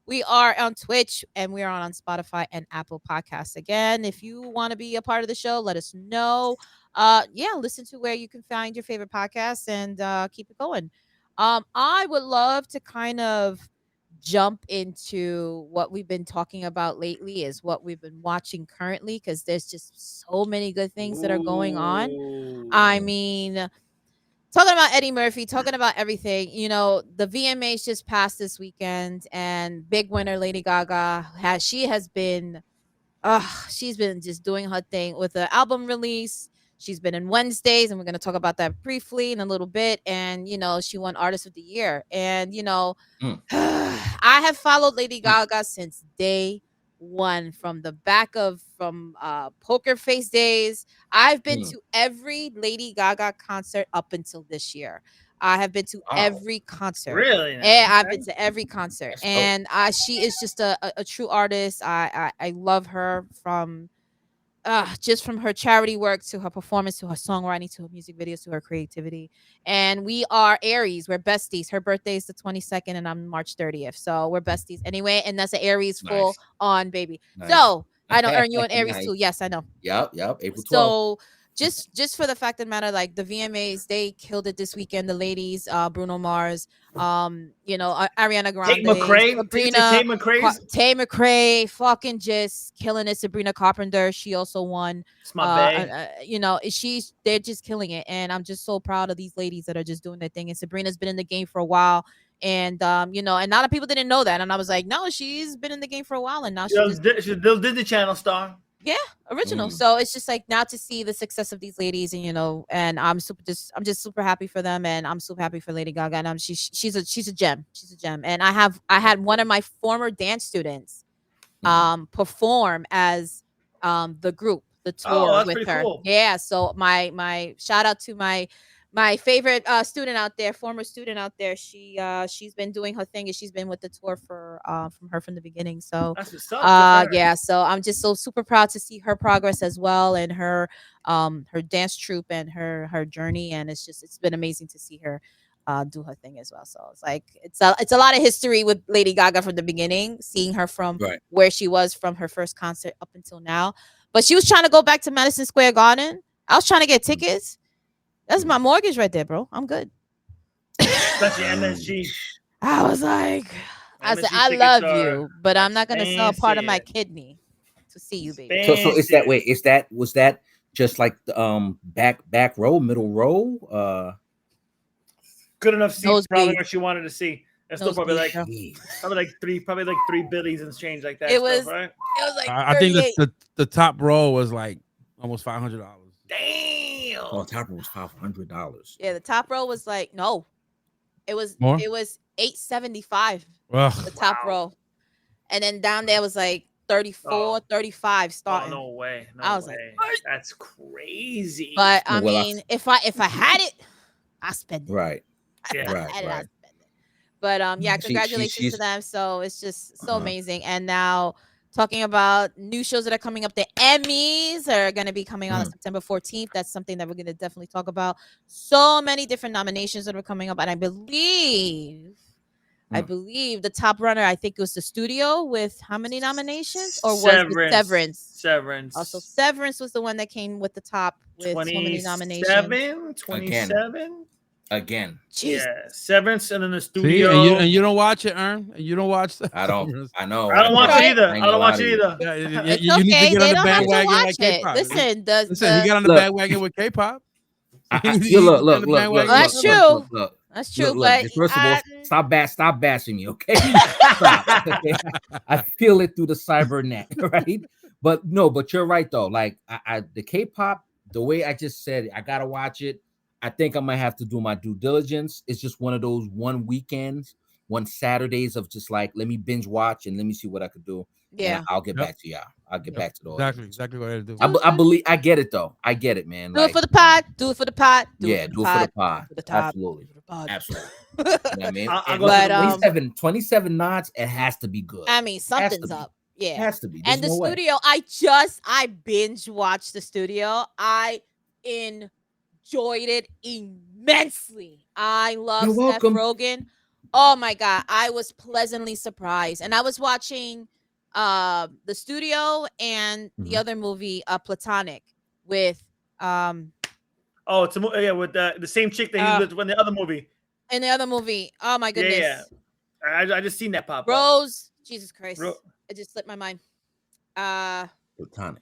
We are on Twitch, and we are on Spotify and Apple Podcasts. Again, if you want to be a part of the show, let us know. Listen to where you can find your favorite podcasts and keep it going. I would love to kind of jump into what we've been talking about lately, is what we've been watching currently, because there's just so many good things that are going on. I mean, talking about Eddie Murphy, talking about everything, the VMAs just passed this weekend, and big winner Lady Gaga she's been just doing her thing with the album release. She's been in Wednesdays, and we're going to talk about that briefly in a little bit. And, she won Artist of the Year. And, I have followed Lady Gaga since day one, from Poker Face days. I've been to every Lady Gaga concert up until this year. I have been to every concert. Really? Yeah, I've been to every concert. And she is just a true artist. I love her from just from her charity work to her performance to her songwriting to her music videos to her creativity. And we are Aries. We're besties. Her birthday is the 22nd and I'm March 30th. So we're besties anyway. And that's an Aries full on, baby. Nice. So I don't earn you an Aries too. Yes, I know. Yep. April 12th. So just for the fact of the matter, like the VMAs, they killed it this weekend. The ladies, Bruno Mars, Ariana Grande, Tay McRae, fucking just killing it. Sabrina Carpenter, she also won. They're just killing it, and I'm just so proud of these ladies that are just doing their thing. And Sabrina's been in the game for a while. And and a lot of people didn't know that, and I was like, no, she's been in the game for a while, and now she's a Disney Channel star. Yeah, original. So it's just like now to see the success of these ladies, and and I'm just super happy for them, and I'm super happy for Lady Gaga, and she's a gem. She's a gem. And I had one of my former dance students perform as the group, the tour with her. Cool. Yeah, so my shout out to my favorite student out there, former student out there. She's been doing her thing, and she's been with the tour from the beginning. So that's what's up. Yeah, so I'm just so super proud to see her progress as well, and her dance troupe and her journey, and it's been amazing to see her do her thing as well. So it's like it's a lot of history with Lady Gaga from the beginning, seeing her from where she was from her first concert up until now. But she was trying to go back to Madison Square Garden. I was trying to get tickets. That's my mortgage right there, bro. I'm good. Especially MSG. I was like, I said, I love you, but I'm not gonna sell part of my kidney to see you, baby. So is that was that just like the back row, middle row? Good enough seats, probably what she wanted to see. That's still probably like three billies and change like that. It was right? It was like I think the top row was like almost $500. Damn. Oh, top row was $500. Yeah, the top row was like it was more? It was $875. The top row, and then down there was like 34, 35 starting. No way! I was like, that's crazy. But I mean, if I had it, I spend it. Right. Right. But congratulations to them. So it's just so amazing. And now talking about new shows that are coming up, the Emmys are going to be coming on September 14th. That's something that we're going to definitely talk about. So many different nominations that are coming up, and I believe I believe the top runner, I think it was the studio with how many nominations? Or was it Severance. Severance? Also, Severance was the one that came with the top with so many nominations. 27? Again. Yeah, Severance, and then the studio. See, and you don't watch it, Ern. You don't watch that. I don't. I know. I don't watch it either. I don't watch it either. It's okay. Need to get on the bandwagon like K-pop. Listen, he got on the bandwagon with K-pop. Look. That's true. That's true. But first of all, stop bashing me, okay? Stop, okay? I feel it through the cyber net, right? But you're right though. Like the K-pop, the way I just said it, I gotta watch it. I think I might have to do my due diligence. It's just one of those one Saturdays of just like, let me binge watch and let me see what I could do. Yeah, I'll get back to y'all. I'll get back to the exactly what I do. I believe I get it though. I get it, man. Do it for the pod. Do it for the pod. Do it for the pod. Absolutely. Absolutely. You know what I mean? 27 nods. It has to be good. I mean, something's up. Yeah, it has to be. And the studio, I binge watched the studio. I enjoyed it immensely. I love Seth Rogen. Oh my God, I was pleasantly surprised. And I was watching the studio and the other movie, Platonic, with it's with the same chick that he was in the other movie. In the other movie. Oh my goodness. Yeah. I just seen that pop up. Rose. Jesus Christ. It just slipped my mind. Platonic.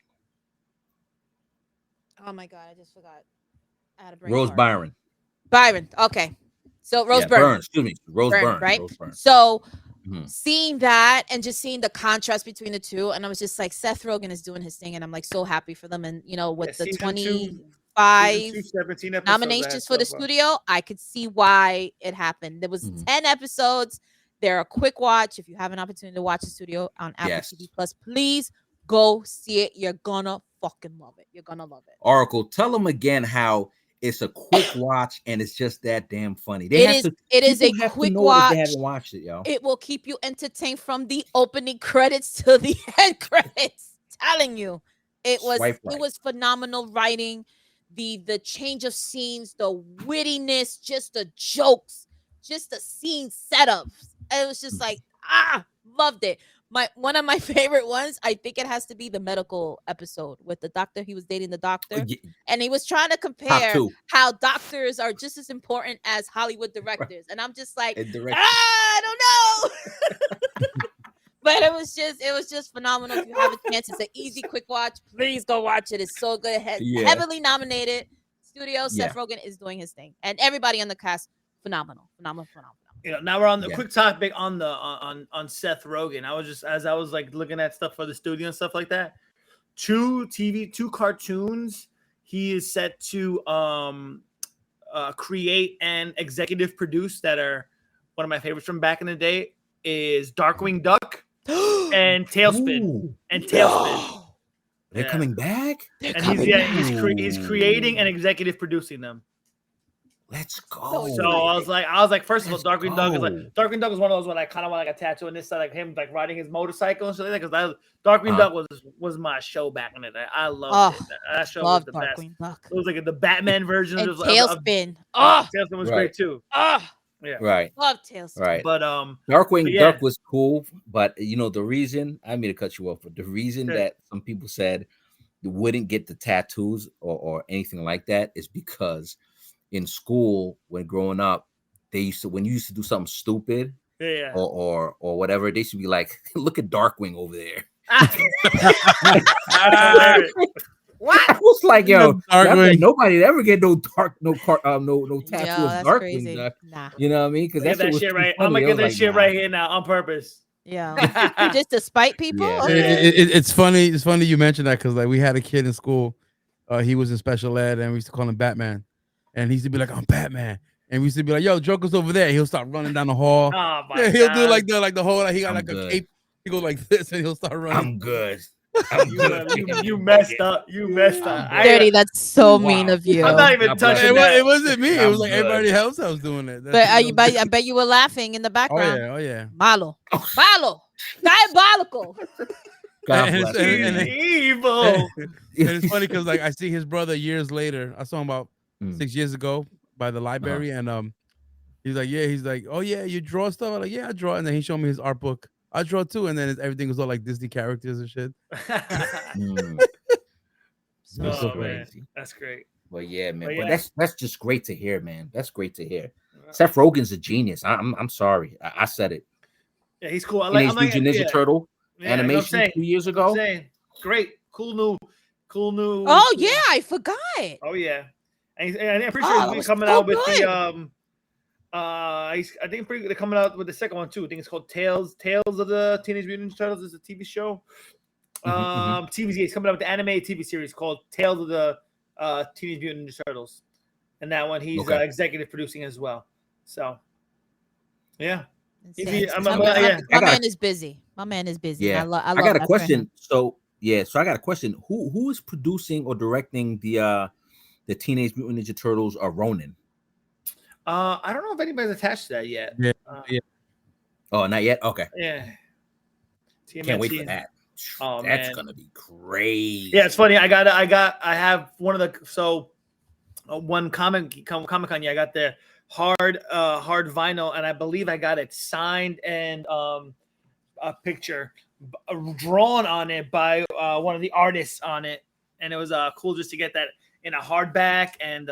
Oh my God, I just forgot. I had a brain Rose fart. Byron. Okay. So Rose Byrne. Excuse me. Rose Byrne. Right? Rose Byrne. So seeing that and just seeing the contrast between the two, and I was just like, Seth Rogen is doing his thing, and I'm like so happy for them. And with the 25 nominations for the studio, I could see why it happened. There was 10 episodes. They're a quick watch. If you have an opportunity to watch the studio on Apple TV Plus, please go see it. You're gonna fucking love it. You're gonna love it. Oracle, tell them again how it's a quick watch and it's just that damn funny. It is a quick watch. They haven't watched it, yo. It will keep you entertained from the opening credits to the end credits. Telling you, it was phenomenal writing. The change of scenes, the wittiness, just the jokes, just the scene setups. It was just like, loved it. One of my favorite ones, I think it has to be the medical episode with the doctor. He was dating the doctor, and he was trying to compare how doctors are just as important as Hollywood directors. And I'm just like, I don't know. But it was just phenomenal. If you have a chance, it's an easy, quick watch. Please go watch it. It's so good. Heavily nominated. Studio, Seth Rogen is doing his thing, and everybody on the cast, phenomenal. Now we're on the quick topic on the on Seth Rogen. I was just, as I was like looking at stuff for the studio and stuff like that, two cartoons he is set to create and executive produce that are one of my favorites from back in the day is Darkwing Duck and Tailspin. They're coming back? He's creating and executive producing them. Let's go. So I was like, first of all, Darkwing Duck is one of those when I kind of want like a tattoo on this side, like him like riding his motorcycle and shit like that. Because Darkwing Duck was my show back in the day. I loved it. That show was the best. Duck. It was like the Batman version of Tailspin. Tailspin was great too. Yeah. Right. Love Tailspin. Right. But Darkwing Duck was cool, but the reason I mean to cut you off, but the reason that some people said you wouldn't get the tattoos or anything like that is because in school when growing up, when you used to do something stupid or whatever, they should be like, look at Darkwing over there. What? I was like, yo, nobody ever get no tattoo of Darkwing. Nah. You know what I mean? Because that shit right. I'm gonna get that shit right here now on purpose. Yeah, just to spite people. Yeah. Okay. It's funny. It's funny you mentioned that because like we had a kid in school. He was in special ed, and we used to call him Batman. And he used to be like, I'm Batman. And we used to be like, yo, Joker's over there. He'll start running down the hall. Oh he'll do like the whole, like he got like a cape. He goes like this and he'll start running. I'm good. You messed up. You messed up. Dirty, that's so mean of you. I'm not even touching that. It wasn't me. It was like everybody else that was doing it. But I bet you were laughing in the background. Oh yeah. Malo. Diabolical. And evil. And it's funny because like I see his brother years later. I saw him about 6 years ago by the library, and He's like, yeah. He's like, oh yeah, you draw stuff. I'm like, yeah, I draw. And then he showed me his art book. I draw too. And then everything was all like Disney characters and shit. That's Oh crazy. man, that's great. But yeah, man. But But yeah. that's just great to hear, man. That's great to hear. Seth Rogen's a genius. I'm sorry. I said it. Yeah, he's cool. Teenage Mutant Ninja Turtle animation 2 years ago. I'm saying, great, cool new. Oh yeah, I forgot. Oh yeah, and I'm pretty sure he's coming out with the I think they're coming out with the second one too. I think it's called Tales of the Teenage Mutant Ninja Turtles. It's a TV show. TV. He's coming out with the animated TV series called Tales of the Teenage Mutant Ninja Turtles, and that one he's executive producing as well. So, yeah. My man is busy. Yeah, I got a question. So I got a question. Who is producing or directing the Teenage Mutant Ninja Turtles or Ronin? I don't know if anybody's attached to that yet. Yeah. Oh, not yet. Okay. Yeah. Can't wait for that. Oh, that's man. gonna be crazy. Yeah, it's funny. I have one of the one Comic Con. Yeah, I got the hard vinyl, and I believe I got it signed and a picture drawn on it by one of the artists on it, and it was cool just to get that in a hardback and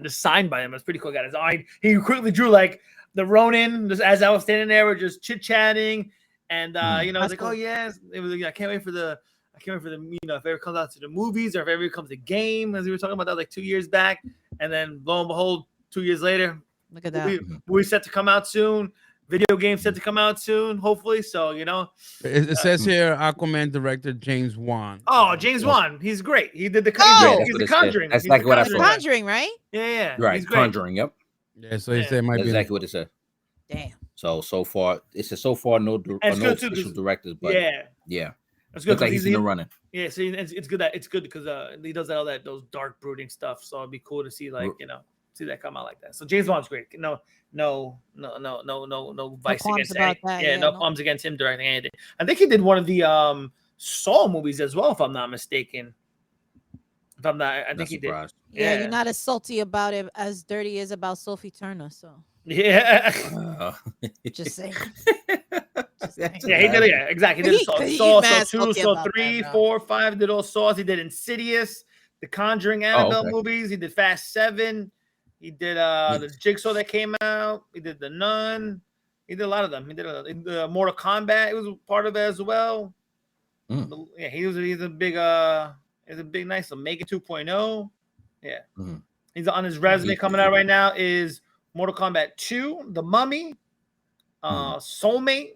just signed by him. It was pretty cool. Got his eye. He quickly drew like the Ronin just as I was standing there. We're just chit chatting. And I was like, cool. Oh yes, it was. I can't wait for the. If it ever comes out to the movies or if it ever comes a game, as we were talking about that like 2 years back. And then lo and behold, 2 years later, look at that. Movie set to come out soon. Video game set to come out soon, hopefully. So it says here Aquaman director James Wan. Oh, James Wan, he's great. He did the. He's the Conjuring. That's like what I said. Conjuring, right? Yeah. Right, he's great. Conjuring. Yep. Yeah, so he said it might That's be exactly what it said. Damn. So far, it says no official directors, but yeah, it's good like he's in the running. Yeah, so it's good because he does those dark brooding stuff. So it'd be cool to see see that come out like that. So James Wan's great. No vice against about that. Yeah, no qualms against him directing anything. I think he did one of the Saw movies as well, if I'm not mistaken. If I'm not, I think he did. Yeah, you're not as salty about it as Dirty is about Sophie Turner. So yeah, just saying. Yeah, he did. Yeah, exactly. He did Saw 2, Saw 3, 4, 5. Did all Saws. He did Insidious, the Conjuring, Annabelle movies. He did Fast 7. He did the Jigsaw that came out. He did The Nun. He did a lot of them. He did the Mortal Kombat. He was part of it as well. Yeah, he's a big nice Omega 2.0. Yeah, he's on his resume coming out right now is Mortal Kombat 2, The Mummy, Soulmate,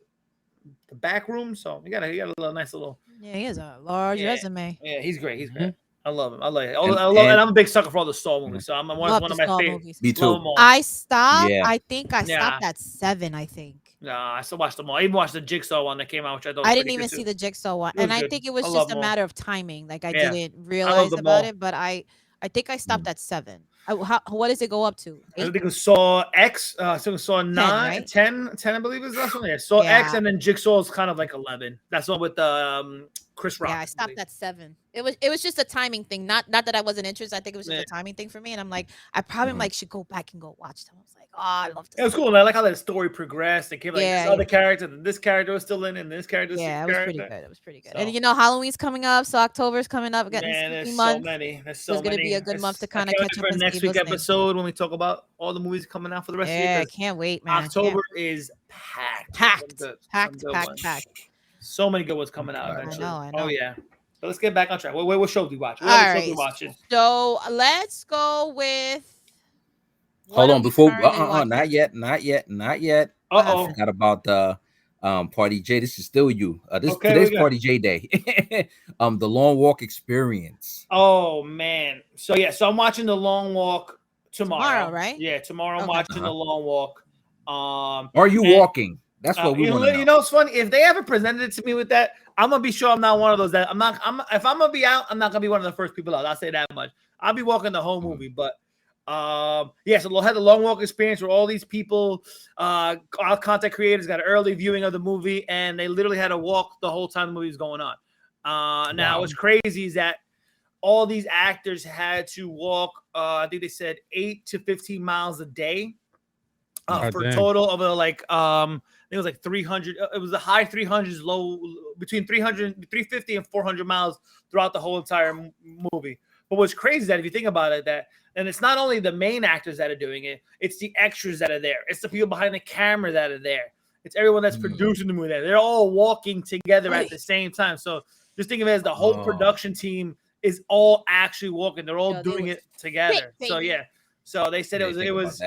The Back Room. So he got a little nice little. Yeah, he has a large resume. Yeah, he's great. He's great. I love him. I like it. And I'm a big sucker for all the Saw movies. So I'm one of my favorite movies. Me too. I stopped. Yeah. I think I stopped at 7. I think. No, I still watched them all. I even watched the Jigsaw one that came out, which I thought. I didn't even see the Jigsaw one, and I think it was just a matter of timing. Like I didn't realize about it, but I think I stopped at 7. What does it go up to? 8? I think it was Saw X. So Saw 9, right? 10, I believe is the last one. Yeah, Saw X, and then Jigsaw is kind of like 11. That's one with Chris Rock. Yeah, I stopped at 7. It was just a timing thing. Not that I wasn't interested. I think it was just a timing thing for me. And I'm like, I probably should go back and go watch them. I was like, oh, I love this. It was cool. And I like how that story progressed. They came this other character, and this character was still in, and this character. Yeah, it was pretty good. It was pretty good. So, and Halloween's coming up, so October's coming up. There's months. So many. There's so many. It's gonna be a good month to kind of catch up. For next week episode when we talk about all the movies coming out for the rest of the year. Yeah, can't wait, man. October is packed. So many good ones coming out. I know. Oh yeah. So let's get back on track. What show do we watch? What show do we watch? So let's go with. Hold on, before not yet. Uh-oh. I forgot about the Party J. This is still you. Today's Party J Day. The Long Walk Experience. Oh man. So I'm watching The Long Walk tomorrow, right? Yeah, tomorrow I'm watching The Long Walk. Are you walking? That's what we want to know. You know, it's funny. If they ever presented it to me with that, I'm gonna be sure I'm not one of those that if I'm gonna be out, I'm not gonna be one of the first people out. I'll say that much. I'll be walking the whole movie, but so we'll have the Long Walk Experience where all these people, our content creators got an early viewing of the movie, and they literally had to walk the whole time the movie was going on. Now what's crazy is that all these actors had to walk. I think they said 8 to 15 miles a day. For a total of like I think it was like 300. It was the high 300s, low between 350 and 400 miles throughout the whole entire movie. But what's crazy is that if you think about it, and it's not only the main actors that are doing it, it's the extras that are there. It's the people behind the camera that are there. It's everyone that's producing the movie there. They're all walking together at the same time. So just think of it as the whole production team is all actually walking. They're all doing it together. So yeah. So they said it was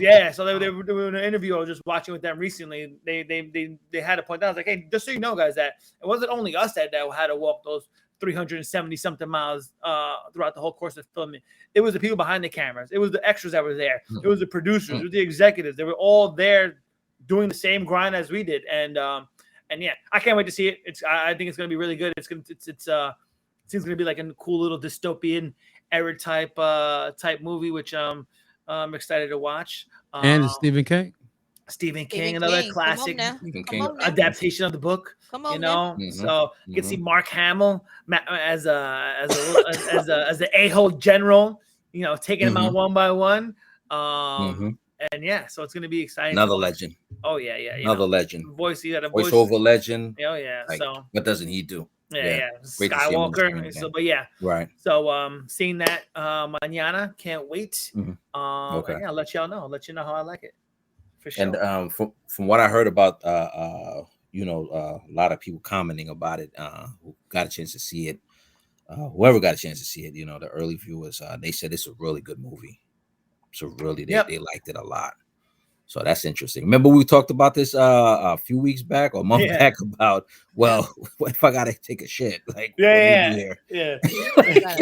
yeah. So they were doing an interview. I was just watching with them recently. They had to point out. I was like, hey, just so you know, guys, that it wasn't only us that had to walk those 370 something miles throughout the whole course of filming. It was the people behind the cameras. It was the extras that were there. It was the producers. It was the executives. They were all there doing the same grind as we did. And yeah, I can't wait to see it. I think it's gonna be really good. It seems gonna be like a cool little dystopian era type movie, which I'm excited to watch. And Stephen King. Stephen King, another classic adaptation of the book. Come on, you know. So you can see Mark Hamill as the a-hole general, you know, taking them out one by one. And yeah, so it's gonna be exciting. Another legend. Oh yeah. Another legend. Voiceover legend. Oh yeah. Like, so what doesn't he do? Yeah. Skywalker. So, but yeah. Right. So seeing that mañana, can't wait. Okay. Yeah, I'll let y'all know. I'll let you know how I like it. For sure. And from what I heard about a lot of people commenting about it, who got a chance to see it, whoever got a chance to see it, you know, the early viewers, they said it's a really good movie. So really they liked it a lot. So that's interesting. Remember we talked about this a few weeks back or a month back about, well, what if I gotta take a shit? Like, yeah.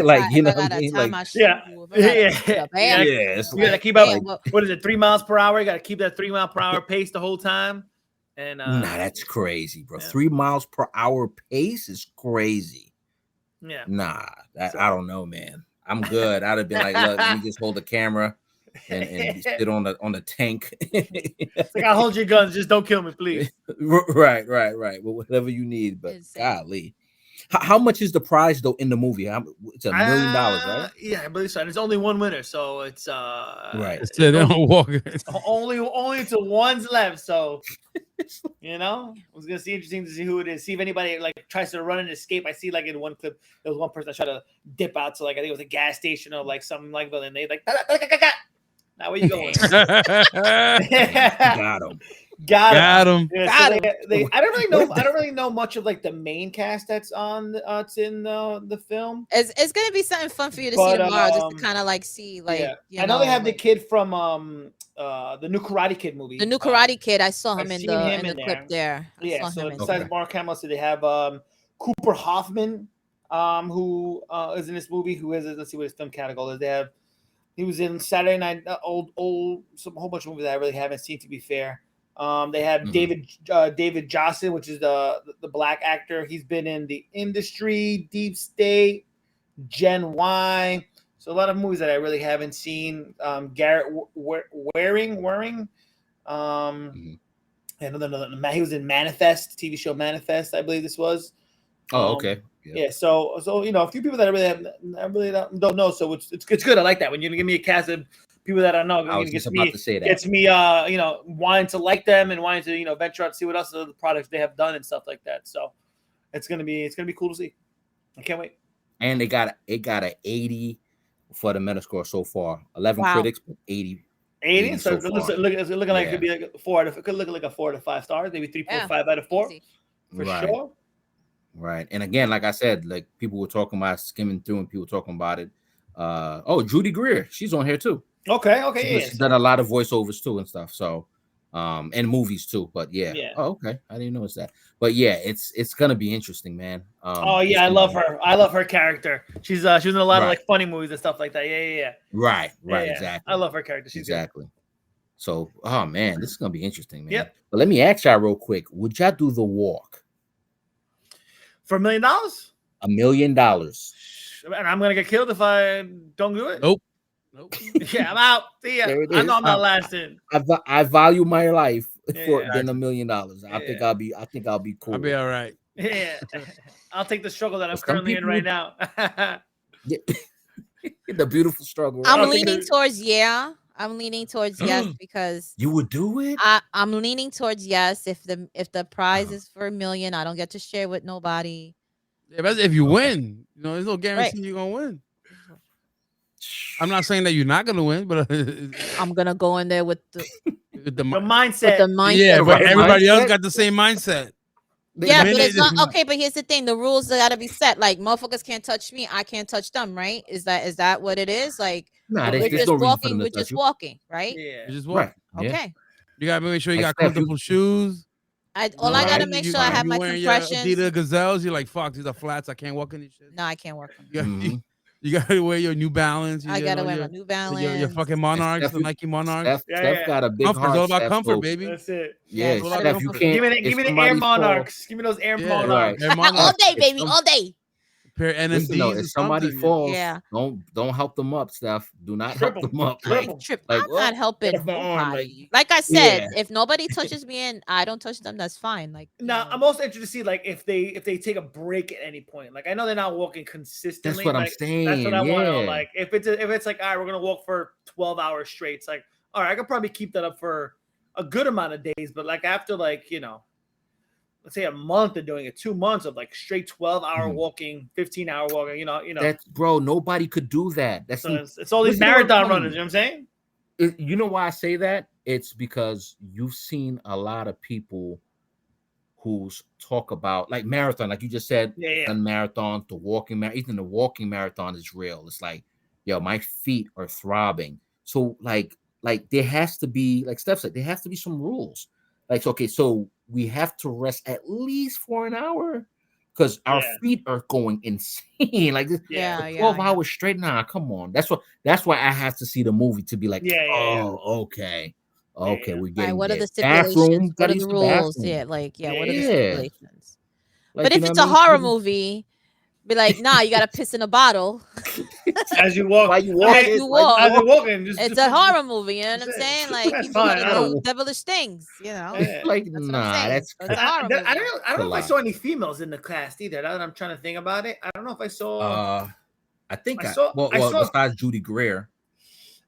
like, you know what I mean? Like, you gotta keep up. What is it, 3 miles per hour? You gotta keep that 3 mile per hour pace the whole time. And nah, that's crazy, bro. 3 miles per hour pace is crazy. Yeah. Nah, I don't know, man. I'm good. I'd have been like, look, let me just hold the camera and sit on the tank. It's like, I'll hold your guns, just don't kill me, please. Right. Well, whatever you need, but golly. How much is the prize though in the movie? It's $1 million, right? Yeah, I believe so. And it's only one winner, so it's right. Only to one's left. So you know, it was gonna see interesting to see who it is. See if anybody like tries to run and escape. I see like in one clip, there was one person that tried to dip out to like I think it was a gas station or like something like that, and they like now where you going? Got him. Yeah, got him. I don't really know much of like the main cast that's on it's in the film. It's gonna be something fun for you to see tomorrow, just to kind of like see like. Yeah. I know they have the kid from the new Karate Kid movie. The new Karate Kid. I saw him in the clip there. Yeah. So besides Mark Hamill, so they have Cooper Hoffman, who is in this movie. Who is let's see what his film category is. He was in Saturday Night, a whole bunch of movies that I really haven't seen, to be fair. They have David Johnson, which is the black actor. He's been in The Industry, Deep State, Gen Y. So a lot of movies that I really haven't seen. Garrett Waring. And he was in Manifest, TV show Manifest, I believe this was. Oh, okay. Yeah. So you know, a few people that I really don't know. So it's good. I like that when you're gonna give me a cast of people that I know. I was just about to say that. Gets me you know, wanting to like them and wanting to, you know, venture out to see what else of the products they have done and stuff like that. So it's gonna be cool to see. I can't wait. And it got an 80 for the Metascore so far. 11 critics, but 80. 80. So it's looking like it could be like it could look like a 4 to 5 stars, maybe 3.5 out of 4 for sure. Right. And again, like I said, like people were talking about skimming through and people talking about it. Judy Greer, she's on here too. Okay. She's done a lot of voiceovers too and stuff. So and movies too. But yeah. Oh, okay. I didn't notice that. But yeah, it's gonna be interesting, man. I love her. I love her character. She was in a lot of like funny movies and stuff like that. Yeah. Right, exactly. I love her character. She's exactly. Good. So, oh man, this is gonna be interesting, man. Yep. But let me ask y'all real quick: would y'all do the walk for $1 million? $1 million. And I'm gonna get killed if I don't do it. Nope. Yeah, I'm out. See ya. I know I'm not lasting. I value my life for than $1 million. I think I'll be cool. I'll be all right. Yeah. I'll take the struggle that I'm currently in right now. Yeah. The beautiful struggle. I'm Right? leaning towards I'm leaning towards yes because You would do it? I'm leaning towards yes if the prize is for $1 million, I don't get to share with nobody. Yeah, but if you win, there's no guarantee you're gonna win. I'm not saying that you're not gonna win, but I'm gonna go in there with the mindset. Yeah, but right everybody else mindset. got the same mindset. Yeah, but it's not okay. But here's the thing: the rules gotta be set. Like motherfuckers can't touch me, I can't touch them. Right? Is that what it is? Like Nah, we're there's just no reason for them walking. to We're touch just you. walking, right? Yeah. You just walk. Right. Yeah. Okay. You gotta make sure you Like, got Steph, comfortable shoes. All I gotta make sure I have You my wearing your compressions. Adidas Gazelles. You're like, fuck, these are flats. I can't walk in these shit. No, I can't work on You, them. got, you gotta wear your New Balance. I gotta wear my New Balance. Your fucking Monarchs, Steph, the Nike Monarchs. Steph got a big Comfort. It's heart. all about Steph, comfort, so, baby. That's it. yeah, Yes. Steph, you can't. Give me the Air Monarchs. Give me those Air Monarchs. Air Monarchs. All day, baby, all day. Pair of NMDs Listen, though, or if somebody something. falls, Yeah. don't help them up, Steph. Do not Triple, help them up. triple. I'm not helping nobody. Like I said, if nobody touches me and I don't touch them, that's fine. Like now, I'm also interested to see like if they take a break at any point. Like I know they're not walking consistently. That's what I'm saying. That's what I want to know. Yeah. Like if it's like all right, we're gonna walk for 12 hours straight. It's like all right, I could probably keep that up for a good amount of days. But like after like let's say a month of doing it, 2 months of like straight 12-hour walking, 15-hour walking. That's bro. Nobody could do that. That's so it's all these marathon runners. You know what I'm saying? You know why I say that? It's because you've seen a lot of people who's talk about like marathon, like you just said, done marathon, the walking marathon. Even the walking marathon is real. It's like, yo, my feet are throbbing. So like there has to be, like Steph said, there has to be some rules. Like, okay, so we have to rest at least for an hour because our feet are going insane. Like 12 hours straight. Nah, come on. That's why I have to see the movie to be like, okay. Okay, we're getting what are the bathroom. stipulations? What are the rules? Bathroom. Yeah, like what are the stipulations? Like, but if it's a horror movie, be like, nah, you gotta piss in a bottle. As you walk, as you walk, it's a horror movie. You know what I'm saying? Like people gonna do devilish things. Like that's. I don't know if I saw any females in the cast either. Now that I'm trying to think about it, I don't know if I saw. I think I saw. Well, besides Judy Greer.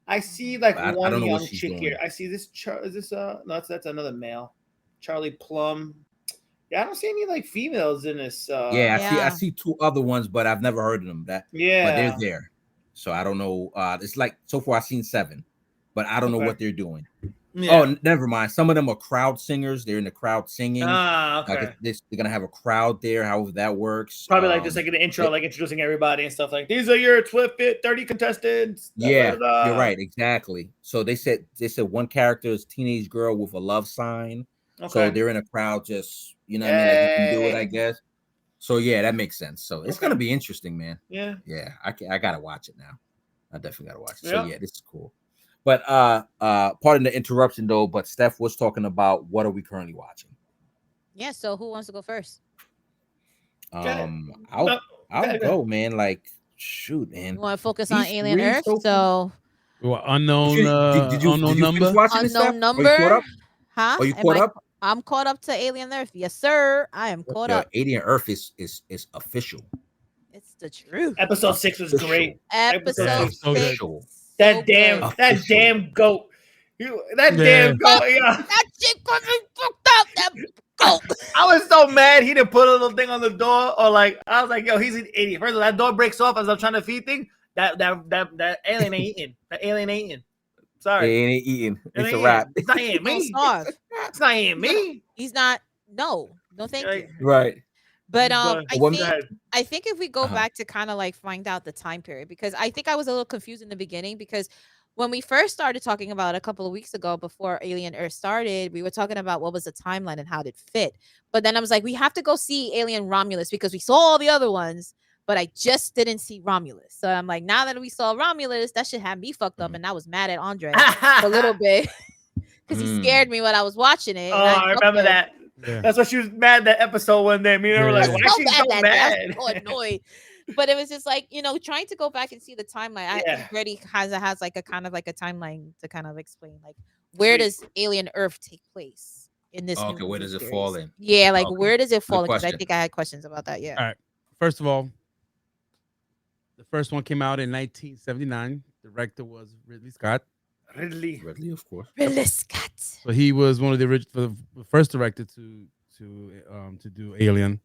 I see like one young chick doing. here. I see this. Is this no? That's another male. Charlie Plum. Yeah, I don't see any like females in this. I see 2 other ones, but I've never heard of them. But they're there. So I don't know. It's like so far I've seen 7, but I don't know what they're doing. Yeah. Oh, never mind. Some of them are crowd singers. They're in the crowd singing. Okay. Like they're gonna have a crowd there. However that works. Probably like just like an intro, like introducing everybody and stuff. Like these are your Fit 30 contestants. Yeah, you're right. Exactly. So they said one character is a teenage girl with a love sign. Okay. So they're in a crowd, just what I mean, like you can do it, I guess. So yeah, that makes sense. So it's gonna be interesting, man. Yeah. I gotta watch it now. I definitely gotta watch it. So yeah, this is cool. But pardon the interruption though, but Steph was talking about what are we currently watching? Yeah, so who wants to go first? I'll go, man. Like, shoot, man. You want to focus on Alien Earth? So unknown number? Unknown number? Huh? Are you caught up? I'm caught up to Alien Earth. Yes, sir. I am caught up. Alien Earth is official. It's the truth. Episode 6 was great. Episode 6. That damn goat. Damn goat. Yeah. That chick fucking fucked up. That goat. I was so mad he didn't put a little thing on the door, or like I was like, yo, he's an idiot. First of all, that door breaks off as I'm trying to feed thing. That alien ain't eating. That alien ain't eating. Sorry. It ain't eating. It's a wrap. It's not eating me. It's not eating me. He's not. No, thank you. Right. But I think if we go back to kind of like find out the time period, because I think I was a little confused in the beginning, because when we first started talking about it a couple of weeks ago before Alien Earth started, we were talking about what was the timeline and how it fit. But then I was like, we have to go see Alien Romulus because we saw all the other ones, but I just didn't see Romulus. So I'm like, now that we saw Romulus, that should have me fucked up. And I was mad at Andre a little bit because he scared me when I was watching it. Oh, I remember that. Yeah. That's why she was mad that episode one day. Me and her were like, why is she so mad? I was so annoyed. But it was just like, trying to go back and see the timeline. I think Brady has like a kind of like a timeline to kind of explain, like, where does Alien Earth take place in this? Okay, where does it fall in? Yeah, like where does it fall in? Because I think I had questions about that. Yeah. All right. First of all, the first one came out in 1979. Director was Ridley Scott. Ridley, of course. Ridley Scott. So he was one of the first director to do Alien,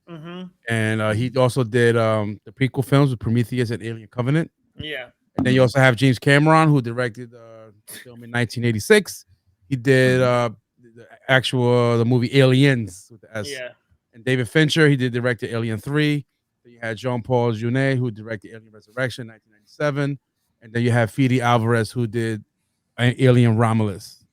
and he also did the prequel films with Prometheus and Alien Covenant. Yeah. And then you also have James Cameron, who directed the film in 1986. He did the movie Aliens with the S. Yeah. And David Fincher, he did directed Alien 3. Then you had Jean-Paul Jeunet, who directed Alien Resurrection 1997. And then you have Fede Alvarez, who did Alien Romulus.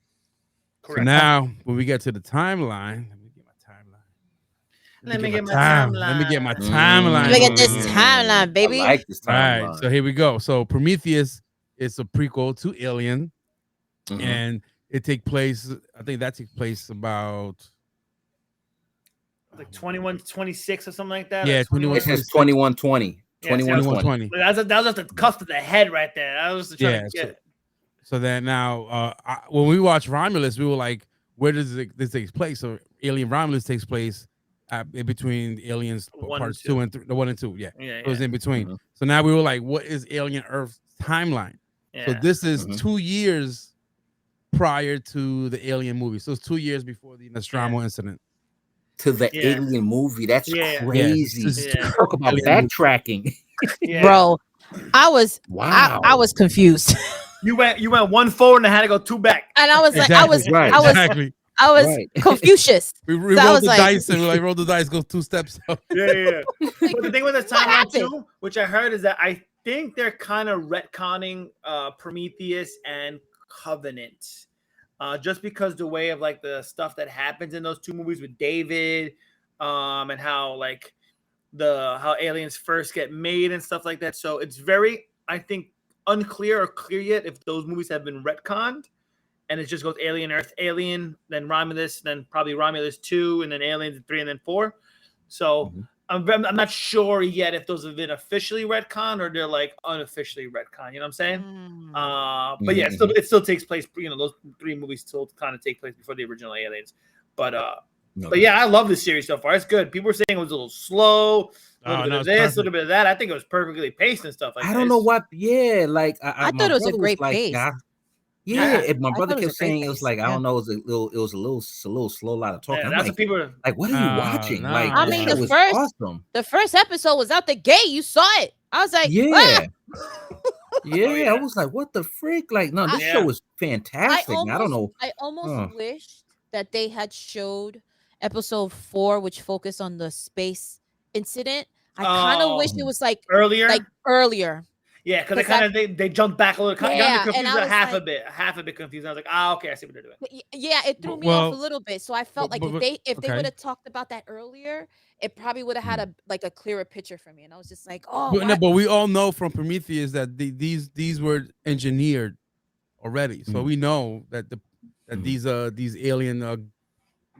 Correct. So now, when we get to the timeline, let me get my timeline. Let me get my timeline. Let me get my timeline. Let me get this timeline, baby. I like this timeline. Right. So here we go. So Prometheus is a prequel to Alien, and it takes place. I think that takes place about like 2126 or something like that. Yeah, 21. It says 2120. 2120. That was at the cusp of the head right there. I was trying to get. So then now, when we watched Romulus, we were like, "Where does this take place?" So Alien Romulus takes place in between the Aliens parts 2 and 3, the 1 and 2. Yeah, it was in between. So now we were like, "What is Alien Earth's timeline?" So this is 2 years prior to the Alien movie. So it's 2 years before the Nostromo incident. To the Alien movie. That's crazy. Yeah. Talk about backtracking. Bro, I was I was confused. You went 1 forward and I had to go 2 back. And I was like, Exactly. I was Confucius. We rolled the dice and we're like, roll the dice, go 2 steps up. Yeah. But the thing with the timeline too, which I heard, is that I think they're kind of retconning Prometheus and Covenant. Just because the way of like the stuff that happens in those 2 movies with David, and how how aliens first get made and stuff like that. So it's very, I think, unclear or clear yet if those movies have been retconned, and it just goes Alien Earth, Alien, then Romulus, then probably Romulus 2, and then Aliens 3, and then 4. So I'm not sure yet if those have been officially retconned or they're like unofficially retconned. You know what I'm saying? But yeah, it still takes place. You know, those 3 movies still kind of take place before the original Aliens. But yeah, I love this series so far. It's good. People were saying it was a little slow, a little bit of this, a little bit of that. I think it was perfectly paced and stuff like that. I don't know what. Yeah, like I thought it was a great pace. My brother kept saying it was like, I don't know, it was a little slow, a lot of talking. Yeah, that's what people are like. What are you watching? No. Like, I mean, the first episode was out the gate. You saw it. I was like, yeah. I was like, what the freak? Like, no, this show was fantastic. I don't know. I almost wished that they had showed episode 4, which focused on the space incident. I kind of wish it was like earlier. Yeah, because they jumped back a little. Got me confused half a bit confused. I was like, okay, I see what they're doing. Yeah, it threw me off a little bit. So I felt like if they would have talked about that earlier, it probably would have had a clearer picture for me. And I was just like, but we all know from Prometheus that these were engineered already. So we know that these alien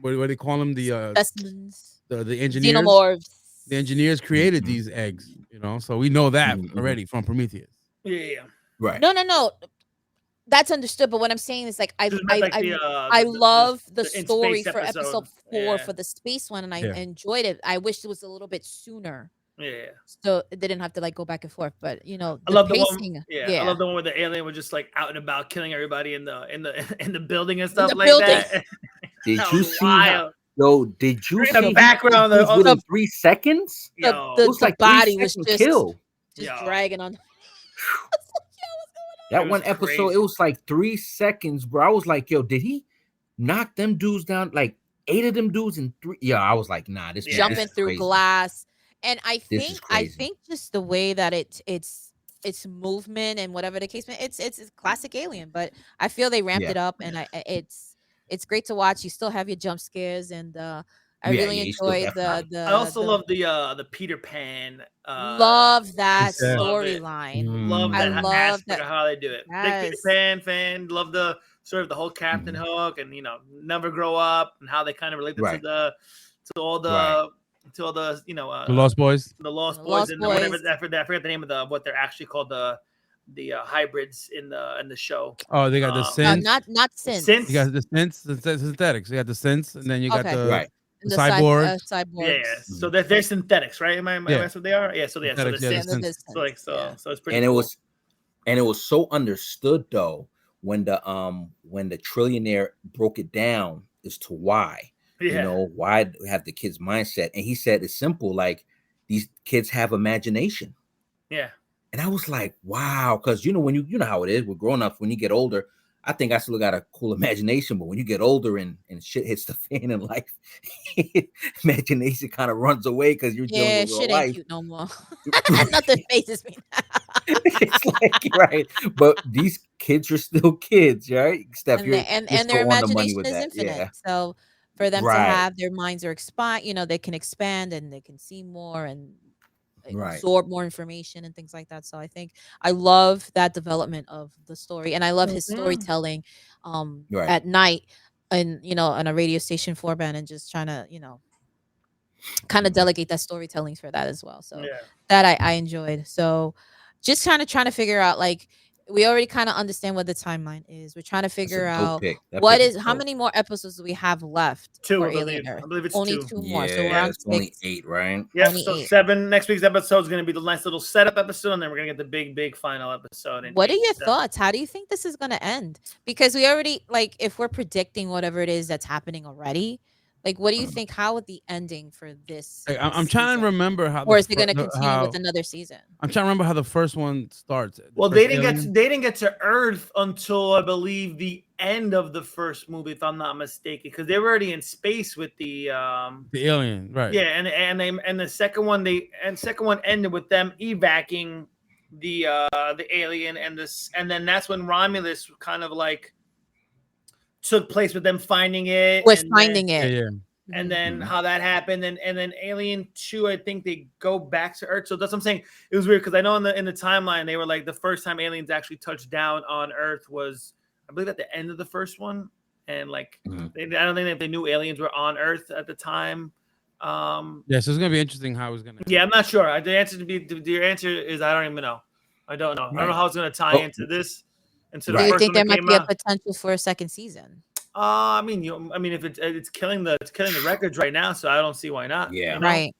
what do they call them, the specimens, the engineers, xenomorphs. The engineers created these eggs, you know, so we know that already from Prometheus. Yeah. Right. No. That's understood. But what I'm saying is like I love the story for episode 4 for the space one, and I enjoyed it. I wish it was a little bit sooner. Yeah. So it didn't have to like go back and forth. But you know, I love pacing. I love the one where the alien was just like out and about killing everybody in the building and stuff that. Did you see that? Yo, did you see the background of the 3 seconds? The like body was just dragging on. That one episode, it was like 3 seconds, bro. I was like, yo, did he knock them dudes down? Like 8 of them dudes in 3? Yeah, I was like, nah, this jumping through crazy. Glass. And I think just the way that it's movement and whatever the case may, it's classic Alien, but I feel they ramped it up, and it's great to watch. You still have your jump scares, and I really enjoyed the. I also love the Peter Pan. Love that storyline. I love that how they do it. Yes. Big Peter Pan fan. Love the sort of the whole Captain Hook, and never grow up, and how they kind of relate to all the the Lost Boys. The Lost Boys and whatever. I forget the name of what they're actually called, the hybrids in the show. Oh, they got the synths. Not synths. You got the synths, the synthetics. You got the synths, and then you got the cyborg. Cyborgs. Yeah. So they're synthetics, right? Am I that's what they are? Yeah. So so it's pretty. And cool. It was so understood though when the trillionaire broke it down as to why. Yeah. You know, why have the kids' mindset? And he said it's simple, like these kids have imagination. Yeah. And I was like, wow, because you know, when you know how it is with grown ups, when you get older, I think I still got a cool imagination, but when you get older and shit hits the fan in life, imagination kind of runs away because you're dealing with real shit life. ain't cute no more. Nothing phases me now. It's like, right, but these kids are still kids, right? Steph, and their imagination is infinite. So for them to have their minds are expand, they can expand and they can see more and absorb more information and things like that. So I think I love that development of the story, and I love his storytelling at night and on a radio station format, and just trying to kind of delegate that storytelling for that as well. So that I enjoyed. So just kind of trying to figure out, like, we already kind of understand what the timeline is. We're trying to figure out how many more episodes do we have left. 2, I believe it's only 2. two more. Yeah, so we're on it's only 8, right? Yeah, so 8. 7. Next week's episode is going to be the nice little setup episode, and then we're going to get the big final episode. What are your thoughts? How do you think this is going to end? Because we already, like, if we're predicting whatever it is that's happening already, like, what do you think? How would the ending for this? I'm trying to remember how. Or is it going to continue with another season? I'm trying to remember how the first one starts. Well, they didn't get to Earth until I believe the end of the first movie, if I'm not mistaken, because they were already in space with the alien, right? Yeah, and the second one ended with them evacuating the alien and then that's when Romulus kind of like took place with them finding it. And then how that happened, and then Alien 2, I think they go back to Earth. So that's what I'm saying. It was weird because I know in the timeline they were like the first time aliens actually touched down on Earth was, I believe, at the end of the first one, and like I don't think that they knew aliens were on Earth at the time. So it's gonna be interesting how it's gonna. Yeah, I'm not sure. Your answer is I don't even know. I don't know. Right. I don't know how it's gonna tie into this. Do you think there might be a potential for a second season? I mean, if it's killing the records right now, so I don't see why not. Yeah, right.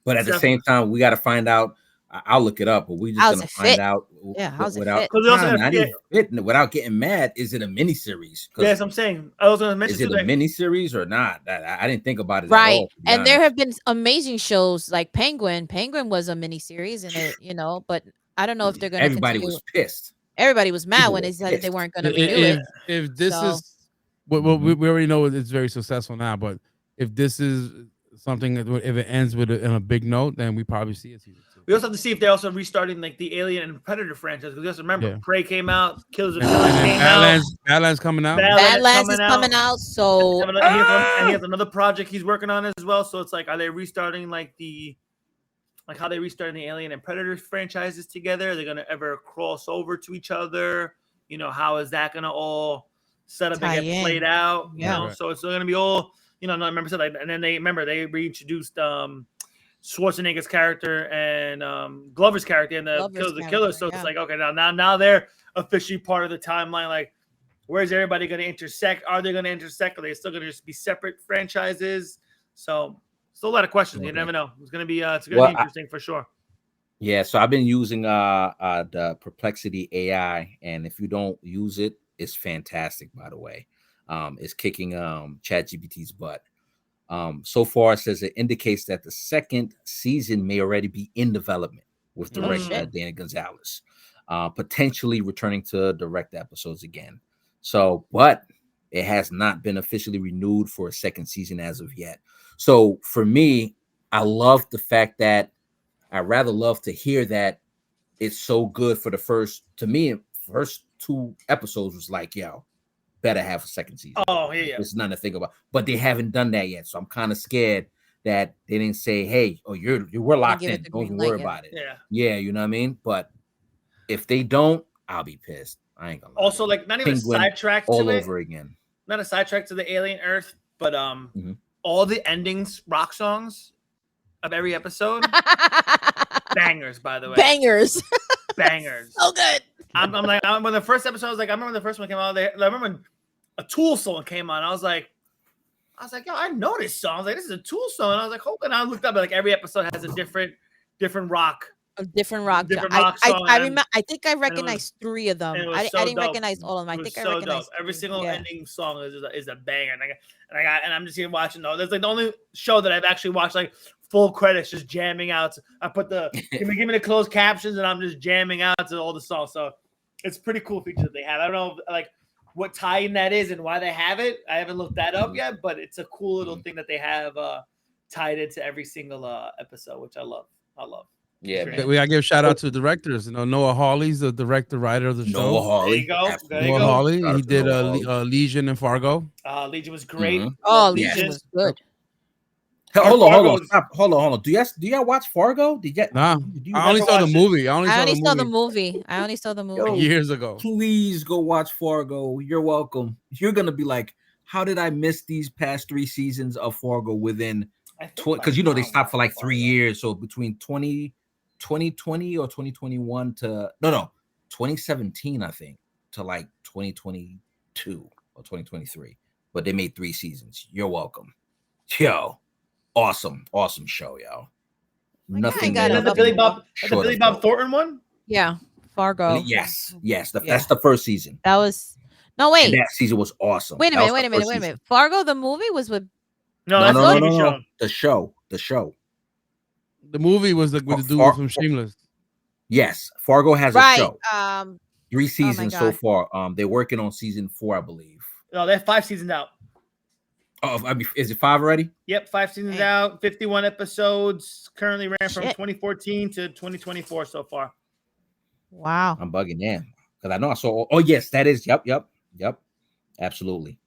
But at the same time, we got to find out. I'll look it up, but we just gonna find out. Yeah, how's it fit? Without getting mad, is it a miniseries? Yes, I'm saying I was gonna mention. Is it a miniseries or not? I didn't think about it. Right, at all, and there have been amazing shows like Penguin. Penguin was a miniseries, and it, but I don't know if they're gonna. Everybody was pissed. Everybody was mad when they said they weren't gonna renew it. If this is. Well, we already know it's very successful now, but if this is something that if it ends with in a big note, then we probably see a season 2. We also have to see if they're also restarting like the Alien and Predator franchise, because you have to remember Prey came out, Killers of the Flower came out, Badlands coming out, Badlands is coming out, so and he has another project he's working on as well. So it's like, are they restarting how they restarting the Alien and Predator franchises together? Are they gonna ever cross over to each other? How is that gonna all set up and get played out? So it's going to be all, I remember said, and then they reintroduced Schwarzenegger's character and Glover's character and the killer. So it's like, okay, now they're officially part of the timeline. Like, where's everybody going to intersect? Are they going to intersect? Are they still going to just be separate franchises? So still a lot of questions. You never know. It's going to be be interesting for sure. Yeah, so I've been using the Perplexity AI, and if you don't use it, it's fantastic, by the way. It's kicking ChatGPT's butt. So far, it says it indicates that the second season may already be in development with director Dana Gonzalez, potentially returning to direct episodes again. So, but it has not been officially renewed for a second season as of yet. So for me, I love the fact that I rather love to hear that it's so good for the first 2 episodes was like, yo, better have a second season. Oh, yeah. There's nothing to think about. But they haven't done that yet. So I'm kind of scared that they didn't say, hey, we're locked in. Don't even worry about it. Yeah, you know what I mean? But if they don't, I'll be pissed. I ain't gonna lie. Also, like, not even sidetracked all over again. Not a sidetrack to the Alien Earth, but all the endings, rock songs of every episode, bangers, by the way. Bangers. So good. When the first episode, I was like, I remember the first one came out there. I remember when a Tool song came on. I was like, I was like, yo, I know this song. I was like, this is a Tool song. And I was like, and I looked up, like every episode has a different rock. A different rock. Song. I remember. I think I recognized 3 of them. I didn't recognize all of them. I think I recognized every single ending song is a banger. And I'm just here watching. There's like the only show that I've actually watched like full credits, just jamming out. I put the give me the closed captions, and I'm just jamming out to all the songs. So it's pretty cool feature that they have. I don't know like what tie-in that is and why they have it. I haven't looked that up yet, but it's a cool little thing that they have tied into every single episode, which I love. Yeah, man. We gotta give a shout out to the directors. Noah Hawley's the director, writer of the show. Noah Hawley. There you go. Noah Hawley. He did Legion and Fargo. Legion was great. Mm-hmm. Oh, Legion was good. Hold on. Stop. Hold on. Do y'all watch Fargo? Nah. I only saw the movie. I only saw the movie years ago. Please go watch Fargo. You're welcome. You're gonna be like, how did I miss these past 3 seasons of Fargo within? Because they stopped for like 3 years. So between 2020 or 2021 to 2017, I think, to like 2022 or 2023. But they made 3 seasons. You're welcome. Yo, awesome show, yo. Nothing. Is that the Billy Bob Thornton one? Yeah, Fargo. Yes. That's the first season. That was wait. And that season was awesome. Wait a minute. Fargo the movie was with. No. The show. The movie was with the dude from Shameless. Yes, Fargo has a show. 3 seasons so far. They're working on season 4, I believe. No, they have 5 seasons out. Oh, I mean, is it 5 already? Yep, 5 seasons out, 51 episodes. Currently ran from 2014 to 2024 so far. Wow, I'm bugging them because I know I saw. Oh yes, that is. Yep. Absolutely.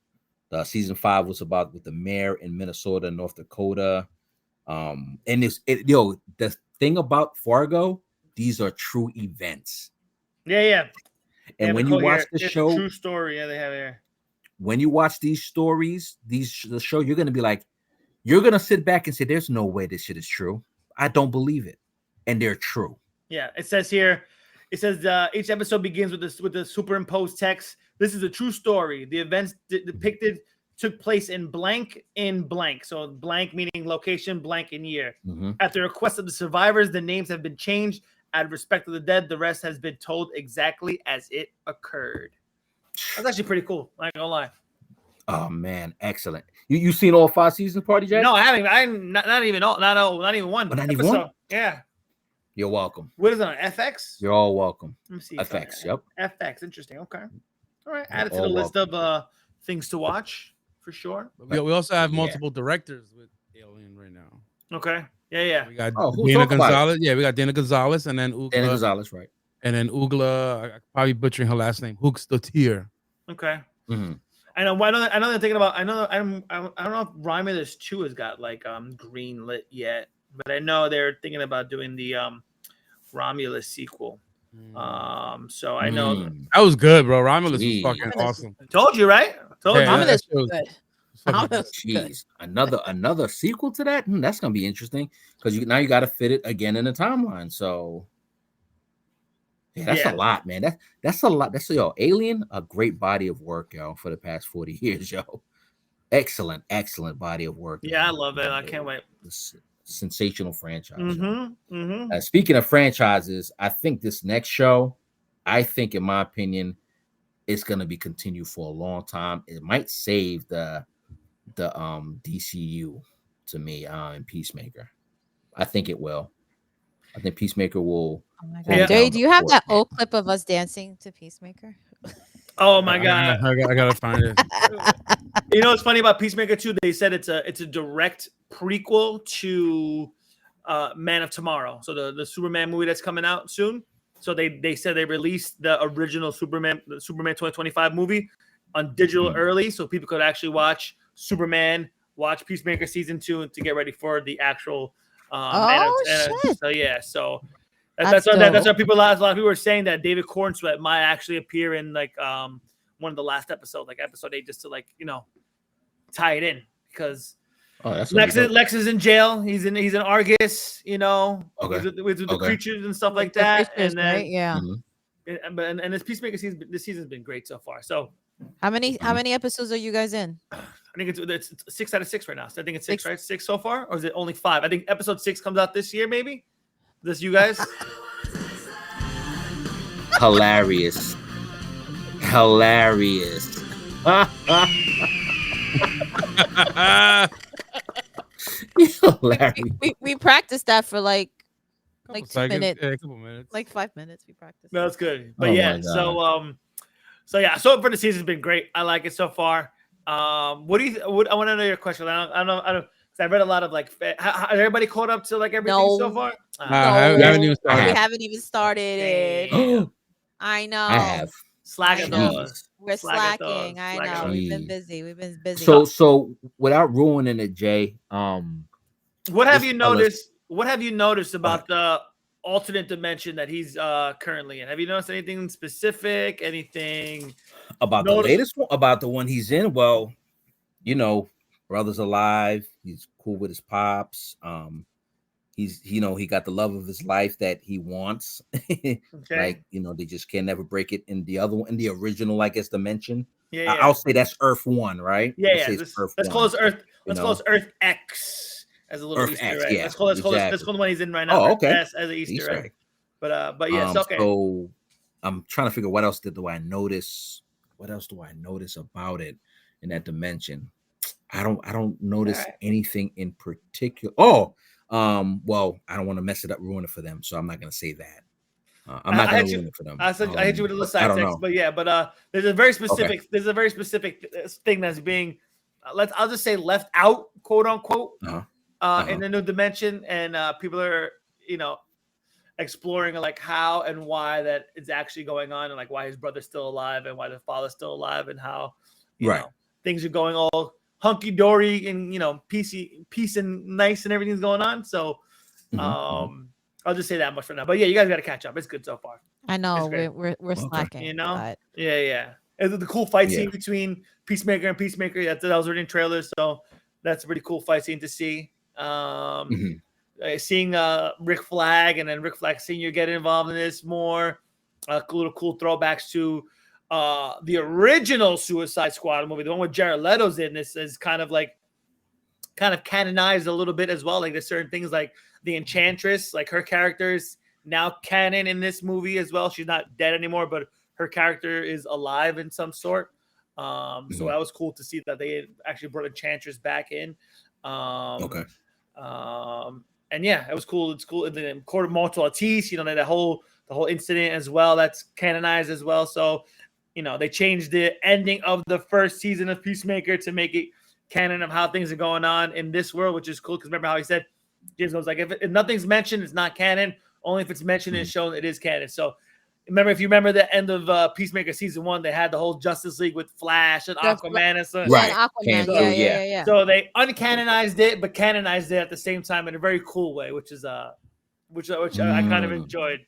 The season 5 was about with the mayor in Minnesota, North Dakota. And the thing about Fargo, these are true events. Yeah. And when you watch the show, true story. Yeah, they have here. When you watch these stories, the show, you're gonna be like, you're gonna sit back and say, "There's no way this shit is true. I don't believe it," and they're true. Yeah, it says here. It says each episode begins with the superimposed text. This is a true story. The events depicted took place in blank. So blank meaning location, blank in year. Mm-hmm. At the request of the survivors, the names have been changed. Out of respect of the dead, the rest has been told exactly as it occurred. That's actually pretty cool. I ain't gonna lie. Oh man, excellent. You seen all 5 seasons, Party Jack? No, I haven't. I'm not even one. But not even one? Yeah. You're welcome. What is it on FX? You're all welcome. Let me see. FX. Yep. FX. Interesting. Okay. All right. Add it to the list of things to watch for sure. We also have multiple directors with Alien right now. Okay. Yeah. We got Dana Gonzalez. Yeah, we got Dana Gonzalez and then Ugla. Dana Gonzalez, right? And then Ugla, I'm probably butchering her last name, Hooks Dotier. Okay. Mm-hmm. I know they're thinking about. I don't know if Romulus 2 has got like green lit yet, but I know they're thinking about doing the Romulus sequel. So I know that was good, bro. Romulus was fucking awesome. Told you, right? Romulus was good. Jeez, another sequel to that? That's gonna be interesting because now you got to fit it again in the timeline. So yeah, that's a lot, man. That's a lot. That's Alien, a great body of work, yo, for the past 40 years, yo. Excellent body of work. Yeah, I love it. I can't wait. Sensational franchise. Speaking of franchises, I think this next show, in my opinion, it's gonna be continued for a long time. It might save the DCU to me in Peacemaker. I think it will. I think Peacemaker will. Oh my God. Jerry, do you have that old clip of us dancing to Peacemaker? Oh my God. I gotta find it. You know what's funny about Peacemaker 2? They said it's a direct prequel to Man of Tomorrow. So the Superman movie that's coming out soon. So they said they released the original Superman 2025 movie on digital early, so people could actually watch Superman, watch Peacemaker season 2, and to get ready for the actual. Shit. So yeah, that's why a lot of people are saying that David Cornsweet might actually appear in like one of the last episodes, like episode 8, just to tie it in because. Lex is in jail. He's in Argus, with the creatures and stuff like that. And then, right? Yeah. And this Peacemaker season, this season's been great so far. So How many episodes are you guys in? I think it's 6 out of 6 right now. So I think it's 6, right? 6 so far, or is it only 5? I think episode 6 comes out this year, maybe. This you guys? Hilarious. We practiced that for like 2 minutes. Yeah, a couple minutes. Like 5 minutes we practiced. No, that's good. But so yeah, so for the season's been great. I like it so far. What do you? What I want to know your question. I don't. Cause I read a lot of like. Has everybody caught up to like everything so far? No, I haven't even started. We haven't even started. I know. I have. Slacking. We're slacking. I know. We've been busy. So without ruining it, Jay. What have you noticed? What have you noticed about the alternate dimension that he's currently in? Have you noticed anything specific? Anything about the latest one? About the one he's in? Well, you know, brother's alive. He's cool with his pops. He's he got the love of his life that he wants. Like, they just can never break it in the other one, in the original, I guess, dimension. Yeah. I'll say that's Earth 1, right? Yeah. Let's call this Earth. Let's call this Earth X as a little Easter egg. Yeah, let's call the one he's in right now. Oh, okay. As an Easter egg. But yes, okay. So I'm trying to figure what else do I notice? What else do I notice about it in that dimension? I don't notice anything in particular. Well, I don't want to mess it up, ruin it for them, so I'm not going to say that. I'm not going to ruin it for them. I hit you with a little side text, but yeah, there's a very specific thing that's being I'll just say left out, quote unquote, in the new dimension, and people are exploring like how and why that is actually going on, and like why his brother's still alive and why the father's still alive, and how you know things are going all hunky dory and peace and nice and everything's going on. So I'll just say that much for now. But yeah, you guys got to catch up. It's good so far. I know we're slacking. But... Yeah. And the cool fight scene between Peacemaker and Peacemaker. That was already in trailers, so that's a pretty cool fight scene to see. Seeing Rick Flag and then Rick Flag Sr. get involved in this more. Little cool throwbacks to the original Suicide Squad movie, the one with Jared Leto's in. This is kind of canonized a little bit as well. Like there's certain things like the Enchantress, like her character's now canon in this movie as well. She's not dead anymore, but her character is alive in some sort. So that was cool to see that they actually brought Enchantress back in. And yeah, it was cool. It's cool. And then Court of Martial Artis, the whole incident as well. That's canonized as well. So, they changed the ending of the first season of Peacemaker to make it canon of how things are going on in this world, which is cool. Because remember how he said, James was like, if nothing's mentioned, it's not canon. Only if it's mentioned and shown, it is canon. So if you remember the end of Peacemaker season 1, they had the whole Justice League with Flash and Aquaman and stuff. Right. Aquaman. Yeah. So they uncanonized it, but canonized it at the same time in a very cool way, which I kind of enjoyed,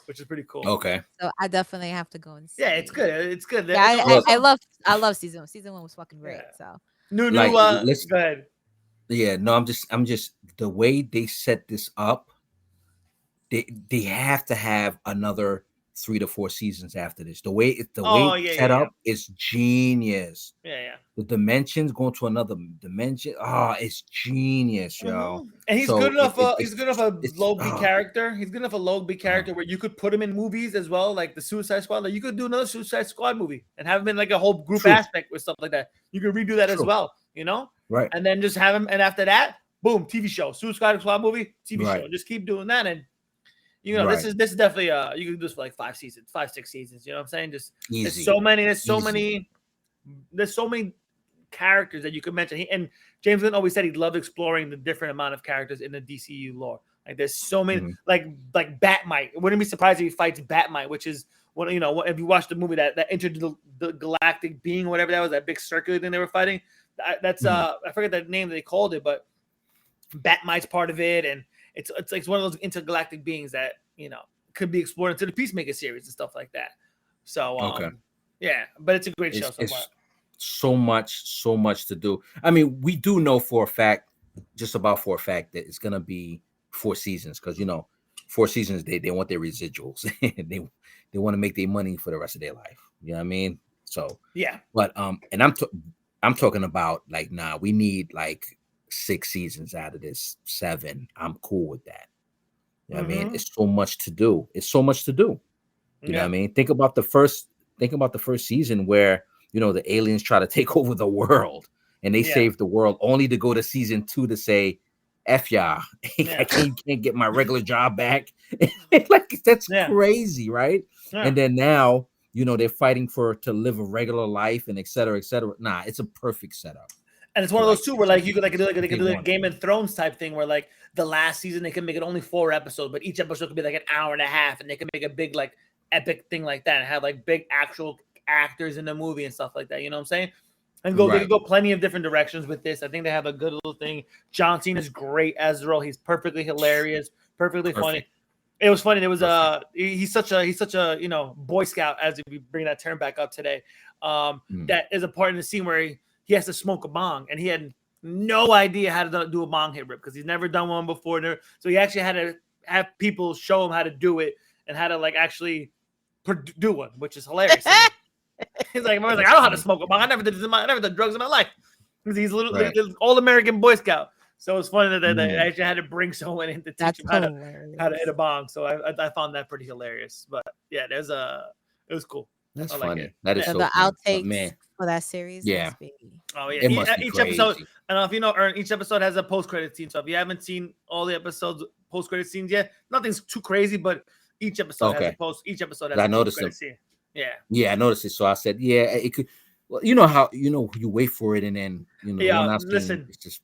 which is pretty cool. Okay. So I definitely have to go and see. Yeah, it's good. It's good. Yeah, I love season 1. Season 1 was fucking great. So go ahead. Yeah, no, I'm just the way they set this up. They have to have another 3 to 4 seasons after this. The way it's set up is genius. Yeah. The dimensions going to another dimension. It's genius, yo. And he's good enough. He's good enough a low B character. He's good enough a low B character where you could put him in movies as well, like the Suicide Squad. Like you could do another Suicide Squad movie and have him in like a whole group aspect with stuff like that. You could redo that as well, Right. And then just have him, and after that, boom, TV show, Suicide Squad movie, TV show. Just keep doing that, and this is definitely you can do this for like 5, 6 seasons. You know what I'm saying? Just there's so many characters that you could mention. And James Gunn always said he loved exploring the different amount of characters in the DCU lore. Like there's so many, like Batmite. Wouldn't be surprised if he fights Batmite, which is if you watch the movie that entered the galactic being, whatever that was, that big circular thing they were fighting. That's I forget the name that they called it, but Batmite's part of it, and it's like one of those intergalactic beings that could be explored into the Peacemaker series and stuff like that. So yeah, but it's a great show so far. So much to do. I mean, we do know for a fact that it's gonna be 4 seasons, because 4 seasons they want their residuals. they want to make their money for the rest of their life. You know what I mean? So yeah, but and I'm talking about like, nah, we need like 6 seasons out of this 7. I'm cool with that. You know what I mean? It's so much to do. It's so much to do. You know what I mean? Think about the first season where, you know, the aliens try to take over the world and they save the world, only to go to season 2 to say, F y'all, I can't get my regular job back. Like, that's crazy, right? And then now, you know, they're fighting to live a regular life and et cetera, et cetera. Nah, it's a perfect setup. And it's one of those too where like you could like they could do like a Game of Thrones type thing where like the last season they can make it only 4 episodes, but each episode could be like an hour and a half, and they can make a big like epic thing like that and have like big actual actors in the movie and stuff like that. You know what I'm saying? And they could go plenty of different directions with this. I think they have a good little thing. John Cena is great as the role. He's perfectly hilarious, perfectly funny. It was funny. There was he's such a you know, Boy Scout, as if we bring that term back up today. That is a part in the scene where he has to smoke a bong, and he had no idea how to do a bong hit rip because he's never done one before. So he actually had to have people show him how to do it and how to like actually do one, which is hilarious. He's like, I know how to smoke a bong. I never did drugs in my life. He's literally all American Boy Scout. So it's funny that they actually had to bring someone in to teach him how to hit a bong. So I found that pretty hilarious. But yeah, it was cool. That's funny. That is so the cool. outtakes for that series. Yeah. Oh yeah. It must be each crazy. episode. I don't know if you know, Ern, each episode has a post-credit scene. So if you haven't seen all the episodes post-credit scenes yet, nothing's too crazy, but each episode has a post-credit scene. Yeah. Yeah, I noticed it. So I said, yeah, it could. Well, you know how you wait for it, and then listen, it's just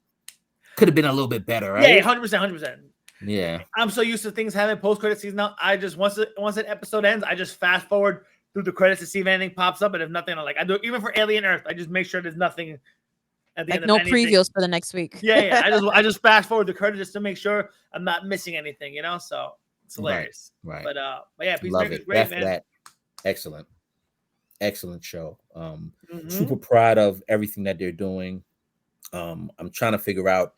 could have been a little bit better, right? Yeah, 100%. Yeah. I'm so used to things having post-credit scenes now. I just once an episode ends, I just fast forward through the credits to see if anything pops up, and if nothing, I do it even for Alien Earth. I just make sure there's nothing at the end. No previews for the next week. Yeah. I just fast forward the credits just to make sure I'm not missing anything, you know. So it's hilarious. Right. But yeah, Peacemaker's great, man. Excellent show. Super proud of everything that they're doing. I'm trying to figure out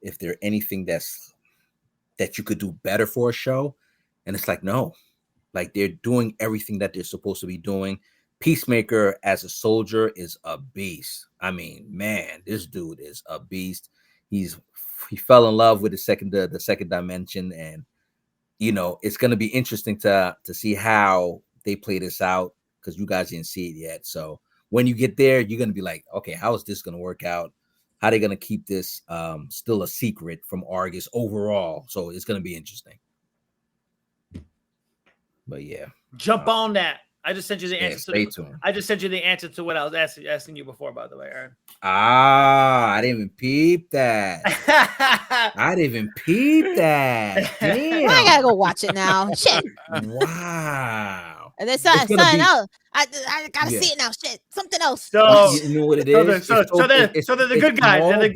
if there's anything that you could do better for a show, and it's like, no, like they're doing everything that they're supposed to be doing. Peacemaker as a soldier is a beast. I mean, man, this dude is a beast. He fell in love with the second dimension, and you know, it's going to be interesting to see how they play this out, because you guys didn't see it yet. So when you get there, you're going to be like, okay, how is this going to work out? How are they going to keep this still a secret from Argus overall? So it's going to be interesting. But yeah, jump on that. I just sent you the answer. Stay tuned. I just sent you the answer to what I was asking you before, by the way, Aaron. I didn't even peep that. Damn. I gotta go watch it now. Shit. Wow. And then something else. I gotta see it now. Shit. Something else. So you know what it is? So they're the good guys. They're the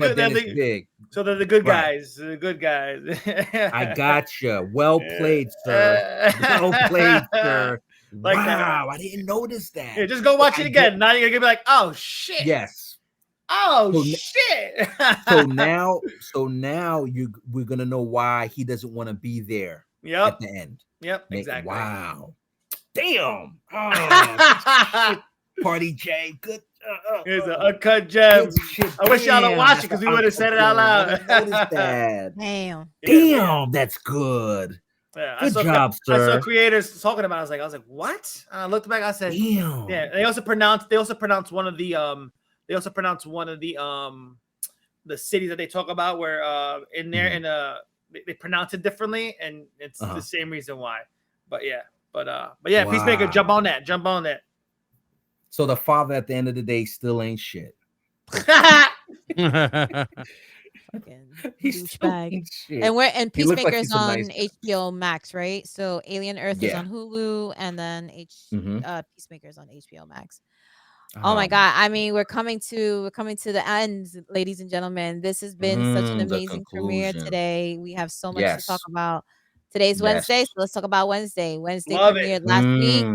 good guys. Right. The good guys. I gotcha. Well played, sir. Well played, sir. Like wow, I didn't notice that. Yeah, just go watch it again. Now you're gonna be like, oh shit. Yes. Oh shit. so now we're gonna know why he doesn't want to be there at the end. Yep, exactly. Wow. Damn. Oh, Party J. Good. Here's an uncut gem. I wish y'all had watched it because we would have said it out loud. Damn, that's good. Yeah, good job, sir. I saw creators talking about it. I was like, what? I looked back. I said, damn. Yeah. They also pronounce one of the the cities that they talk about where in there they pronounce it differently, and it's the same reason why. But yeah. Wow. Peacemaker, jump on that. So the father at the end of the day still ain't shit. He's douchebag. And Peacemaker's on HBO Max, right? So Alien Earth is on Hulu, and then Peacemaker's on HBO Max. Oh my god! I mean, we're coming to the end, ladies and gentlemen. This has been such an amazing premiere today. We have so much to talk about. Today's Wednesday, so let's talk about Wednesday. Wednesday premiered last week.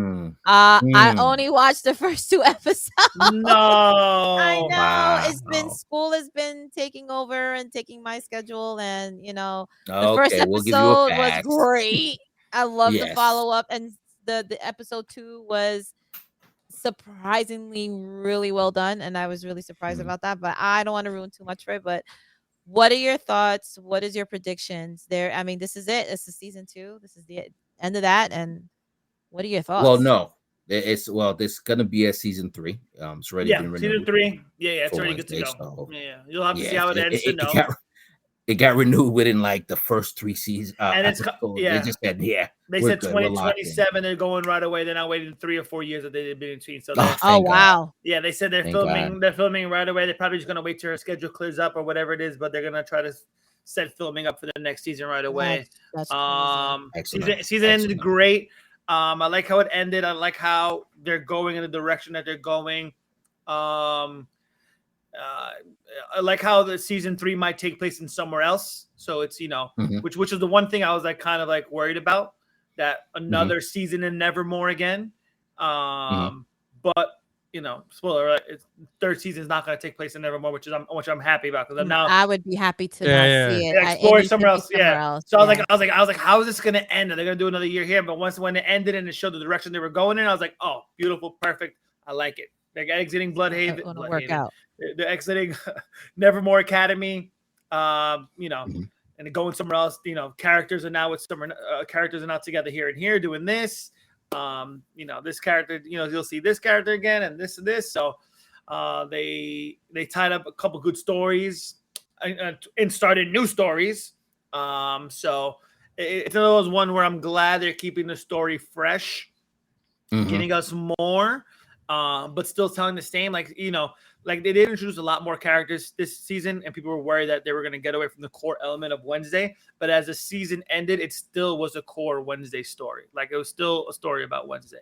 I only watched the first 2 episodes. No, I know. Wow. School has been taking over and taking my schedule, and the first episode was great. I love the follow up, and the episode 2 was surprisingly really well done, and I was really surprised about that. But I don't want to ruin too much for it. But what are your thoughts? What is your predictions? There, I mean, this is it. This is season 2. This is the end of that. And what are your Well, thoughts? no, there's gonna be a season 3. It's already been renewed. Season 3. Yeah, it's already Wednesday, good to go. so, Yeah, you'll have to see how it ends to know. It got renewed within like the first 3 seasons. And it's they just said, they said 2027. They're going right away. They're not waiting 3 or 4 years that they did in between. So oh wow, yeah, they said they're filming. They're filming right away. They're probably just gonna wait till her schedule clears up or whatever it is. But they're gonna try to set filming up for the next season right away. That's season ended great. I like how it ended. I like how they're going in the direction that they're going. I like how the season 3 might take place in somewhere else. So it's, which is the one thing I was like kind of like worried about, that another season in Nevermore again. But spoiler, right? Third season is not going to take place in Nevermore, which I'm happy about, because now I would be happy to not see it. Explore somewhere else. So I was like, how is this going to end? Are they going to do another year here? But when it ended and it showed the direction they were going in, I was like, oh, beautiful, perfect. I like it. They're exiting Bloodhaven. Out. They're exiting Nevermore Academy. And going somewhere else. Characters are now with characters are now together here and here doing this. This character, you'll see this character again and this and this. So they tied up a couple good stories and started new stories. So it's another one where I'm glad they're keeping the story fresh, getting us more, but still telling the same. Like they did introduce a lot more characters this season, and people were worried that they were going to get away from the core element of Wednesday. But as the season ended, it still was a core Wednesday story. Like it was still a story about Wednesday.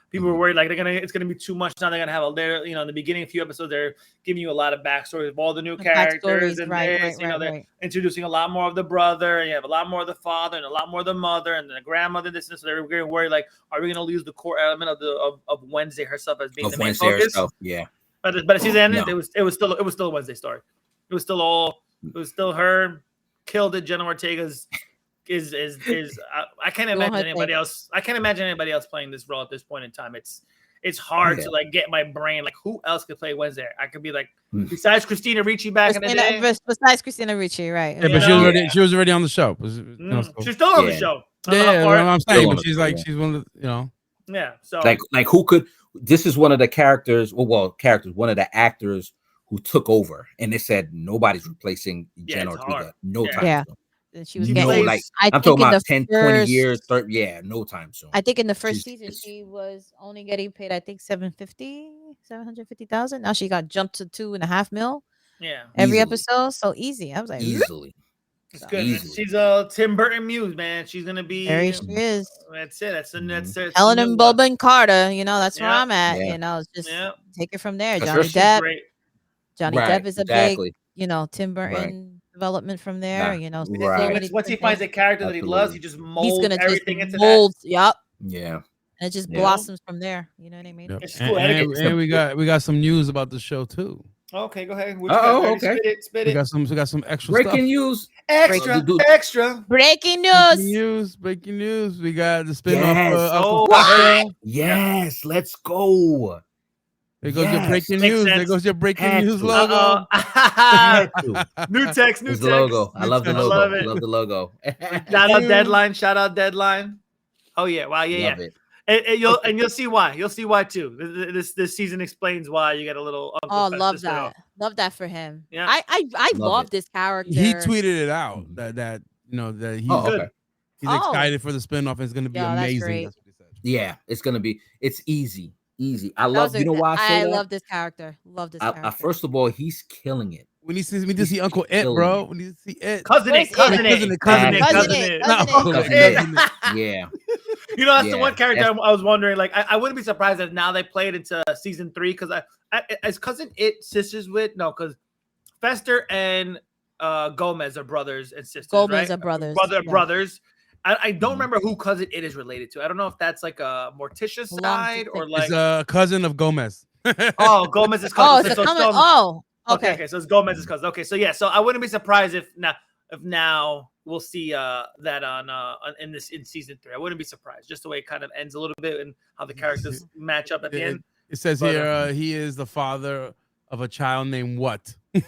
People were worried like it's gonna be too much now. They're gonna have in the beginning, a few episodes, they're giving you a lot of backstories of all the new characters, and they're introducing a lot more of the brother, and you have a lot more of the father, and a lot more of the mother, and the grandmother. This, so they're getting worried like, are we gonna lose the core element of Wednesday herself as being the main focus? Herself, yeah. But the season ended. It was still a Wednesday story. It was still her. Killed it. Jenna Ortega's is I can't imagine anybody else. I can't imagine anybody else playing this role at this point in time. It's hard to like get my brain like, who else could play Wednesday? I could be like, besides Christina Ricci back in the day. Besides Christina Ricci, right? Yeah, but she was already on the show. She's still on the show. Yeah, I'm saying, but she's one of the, Yeah. So like who could? This is one of the characters. One of the actors who took over, and they said nobody's replacing Jen Ortega. No time. Yeah. She was getting like I'm talking about 10, 20 years, 30, no time soon. I think in the first season she was only getting paid, I think 750,000. Now she got jumped to $2.5 million. Yeah, every episode, so easy. I was like, easily. It's good. Easily. She's a Tim Burton muse, man. She's gonna be. There she is. That's it. That's Helen and Boban Carter. That's where I'm at. It's just take it from there. Johnny Depp. Johnny Depp is a big, Tim Burton. Development from there, once he finds a character that he loves, he just molds everything into that. Yeah, and it just blossoms from there. You know what I mean? Yep. And we got some news about the show too. Okay, go ahead. Okay. Spit it. We got some extra breaking news. Extra. Breaking news. We got the spin-off. Yes, let's go. There goes your breaking news. There goes your breaking news logo. New text. Logo. I love the logo. I love the logo. Shout out Deadline. Oh yeah, wow, yeah. And you'll see why. You'll see why too. This season explains why. You get a little. Love that for him. Yeah, I love this character. He tweeted it out that he's excited for the spinoff. And it's going to be amazing. That's what he said. Yeah, it's going to be. It's easy. I love. Why I love this character. First of all, he's killing it. We need to see Uncle Ed, bro. We need to see Ed. Cousin Ed. Yeah. That's the one character I was wondering. Like, I wouldn't be surprised if now they play it into season 3 because as Cousin It sisters with because Fester and Gomez are brothers and sisters. Gomez are brothers. Brothers. I don't remember who Cousin It is related to. I don't know if that's like a Morticia side or like. It's a cousin of Gomez. Gomez is cousin. Okay. So it's Gomez's cousin. Okay, so yeah, so I wouldn't be surprised if now we'll see that in season 3. I wouldn't be surprised. Just the way it kind of ends a little bit and how the characters match up at the end. It says here he is the father of a child named what? And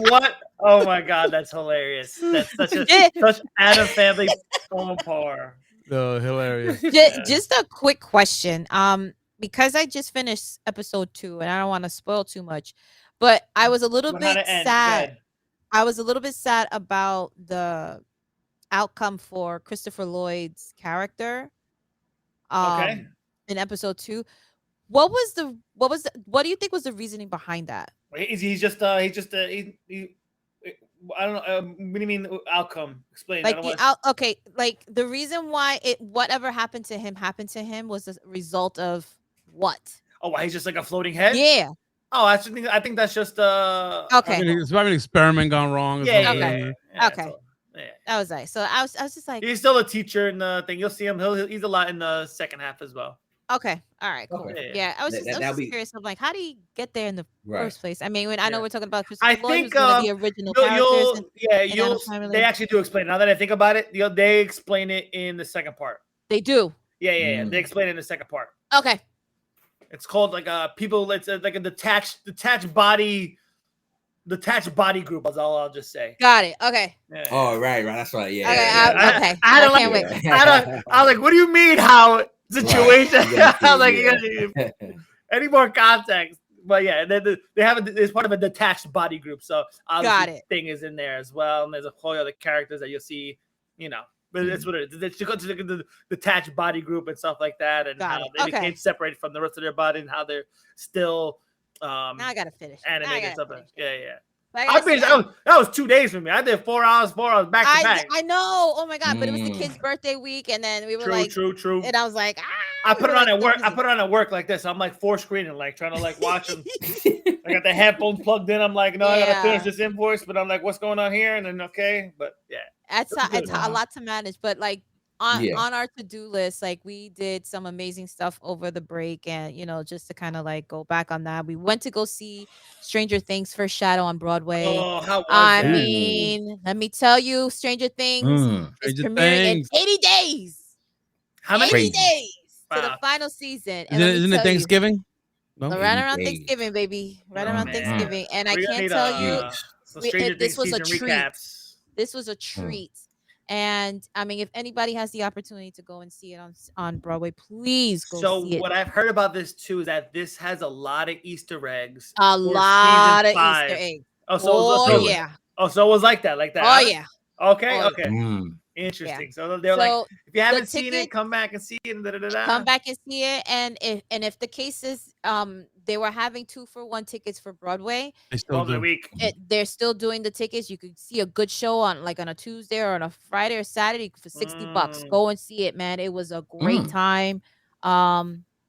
what? Oh my god, that's hilarious. That's such Adam family phone par. No, hilarious. Just a quick question. Because I just finished episode 2 and I don't want to spoil too much, but I was a little bit sad. I was a little bit sad about the outcome for Christopher Lloyd's character. In episode 2. What do you think was the reasoning behind that? He's just I don't know. What do you mean outcome? Explain. Like okay, like the reason why whatever happened to him was a result of what? Oh, why he's just like a floating head? Yeah. Oh, I think that's just okay. I mean, it's probably an experiment gone wrong. Yeah. Okay. That was nice. So I was just like, he's still a teacher in the thing. You'll see him. He's a lot in the second half as well. Okay. All right. Cool. Okay. Yeah. I was just curious. I'm like, how do you get there in the first place? I mean, I know we're talking about Christopher Lloyd, who's one of the original characters. They actually do explain it. Now that I think about it, they explain it in the second part. They do. Yeah. They explain it in the second part. Okay. It's called like people. It's like a detached body group. Is all I'll just say. Got it. Okay. Yeah. Oh right. That's right. Yeah. Okay. I can't wait. I was like, what do you mean? How situation? Right. I was like, any more context? But yeah, they have it's part of a detached body group. So obviously, thing is in there as well, and there's a whole other characters that you'll see. But that's what it is. They go to the detached body group and stuff like that, and how they became separated from the rest of their body, and how they're still. Now I gotta finish. Animated stuff. Yeah. That was 2 days for me. I did 4 hours back to back. I know. Oh my god! But it was the kid's birthday week, and then we were true. And I was like, I put it on at work. I put it on at work like this. I'm like 4 screening, like trying to like watch them. I got the headphones plugged in. I'm like, no, I gotta finish this invoice, but I'm like, what's going on here? And then but yeah, it's a lot to manage. But like on our to-do list, like we did some amazing stuff over the break, and just to kind of like go back on that, we went to go see Stranger Things first shadow on Broadway. Oh, how was that? Mean, let me tell you, Stranger Things is premiering in 80 days. How many 80 days to the final season? Isn't it Thanksgiving? No? Right around Thanksgiving, baby. Right around Thanksgiving. And I can't tell you, this was a treat. This was a treat. And I mean, if anybody has the opportunity to go and see it on Broadway, please go see it. So what I've heard about this too is that this has a lot of Easter eggs. A lot of Easter eggs. Yeah. Oh, so it was like that. Oh yeah. Okay. Interesting. Yeah. So they're like, if you haven't seen it, come back and see it. Come back and see it. And if the case is they were having 2-for-1 tickets for Broadway. They're still doing the tickets. You could see a good show on a Tuesday or on a Friday or Saturday for $60. Go and see it, man. It was a great time.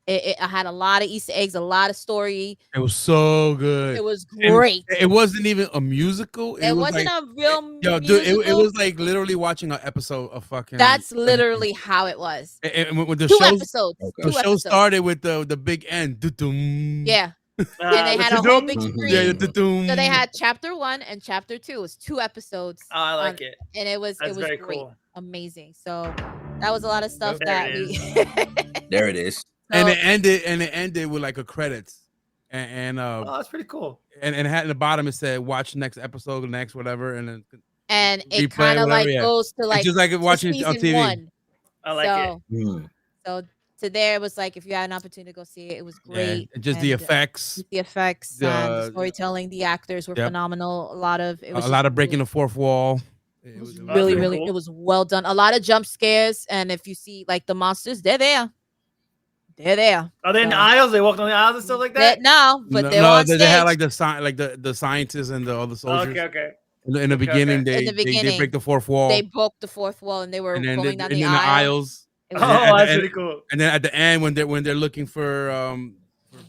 It had a lot of Easter eggs, a lot of story. It was so good. It was great. It wasn't even a musical. It wasn't a real musical. Dude, it was like literally watching an episode of fucking. That's literally how it was. And when the 2 episodes. The show started with the big end. Yeah. And they had a whole big screen. Yeah, so they had chapter 1 and chapter 2. It was 2 episodes. Oh, I like it. And it was very great. Cool. Amazing. So that was a lot of stuff we There it is. And it ended with like a credits. And that's pretty cool. And it had in the bottom it said watch next episode, next whatever, and it kind of like goes to like it's just like watching on TV. 1. I like it. So to there it was like if you had an opportunity to go see it, it was great. Yeah, just the effects. The storytelling, the actors were phenomenal. A lot of breaking the fourth wall. It was really cool. It was well done. A lot of jump scares, and if you see like the monsters, they're there. They're there. Are they in the aisles? They walked on the aisles and stuff like that? They had like the scientists and all the soldiers. Okay. In the beginning, they break the fourth wall. They broke the fourth wall and they were going down the aisles. That's pretty cool. And then at the end, when they're looking for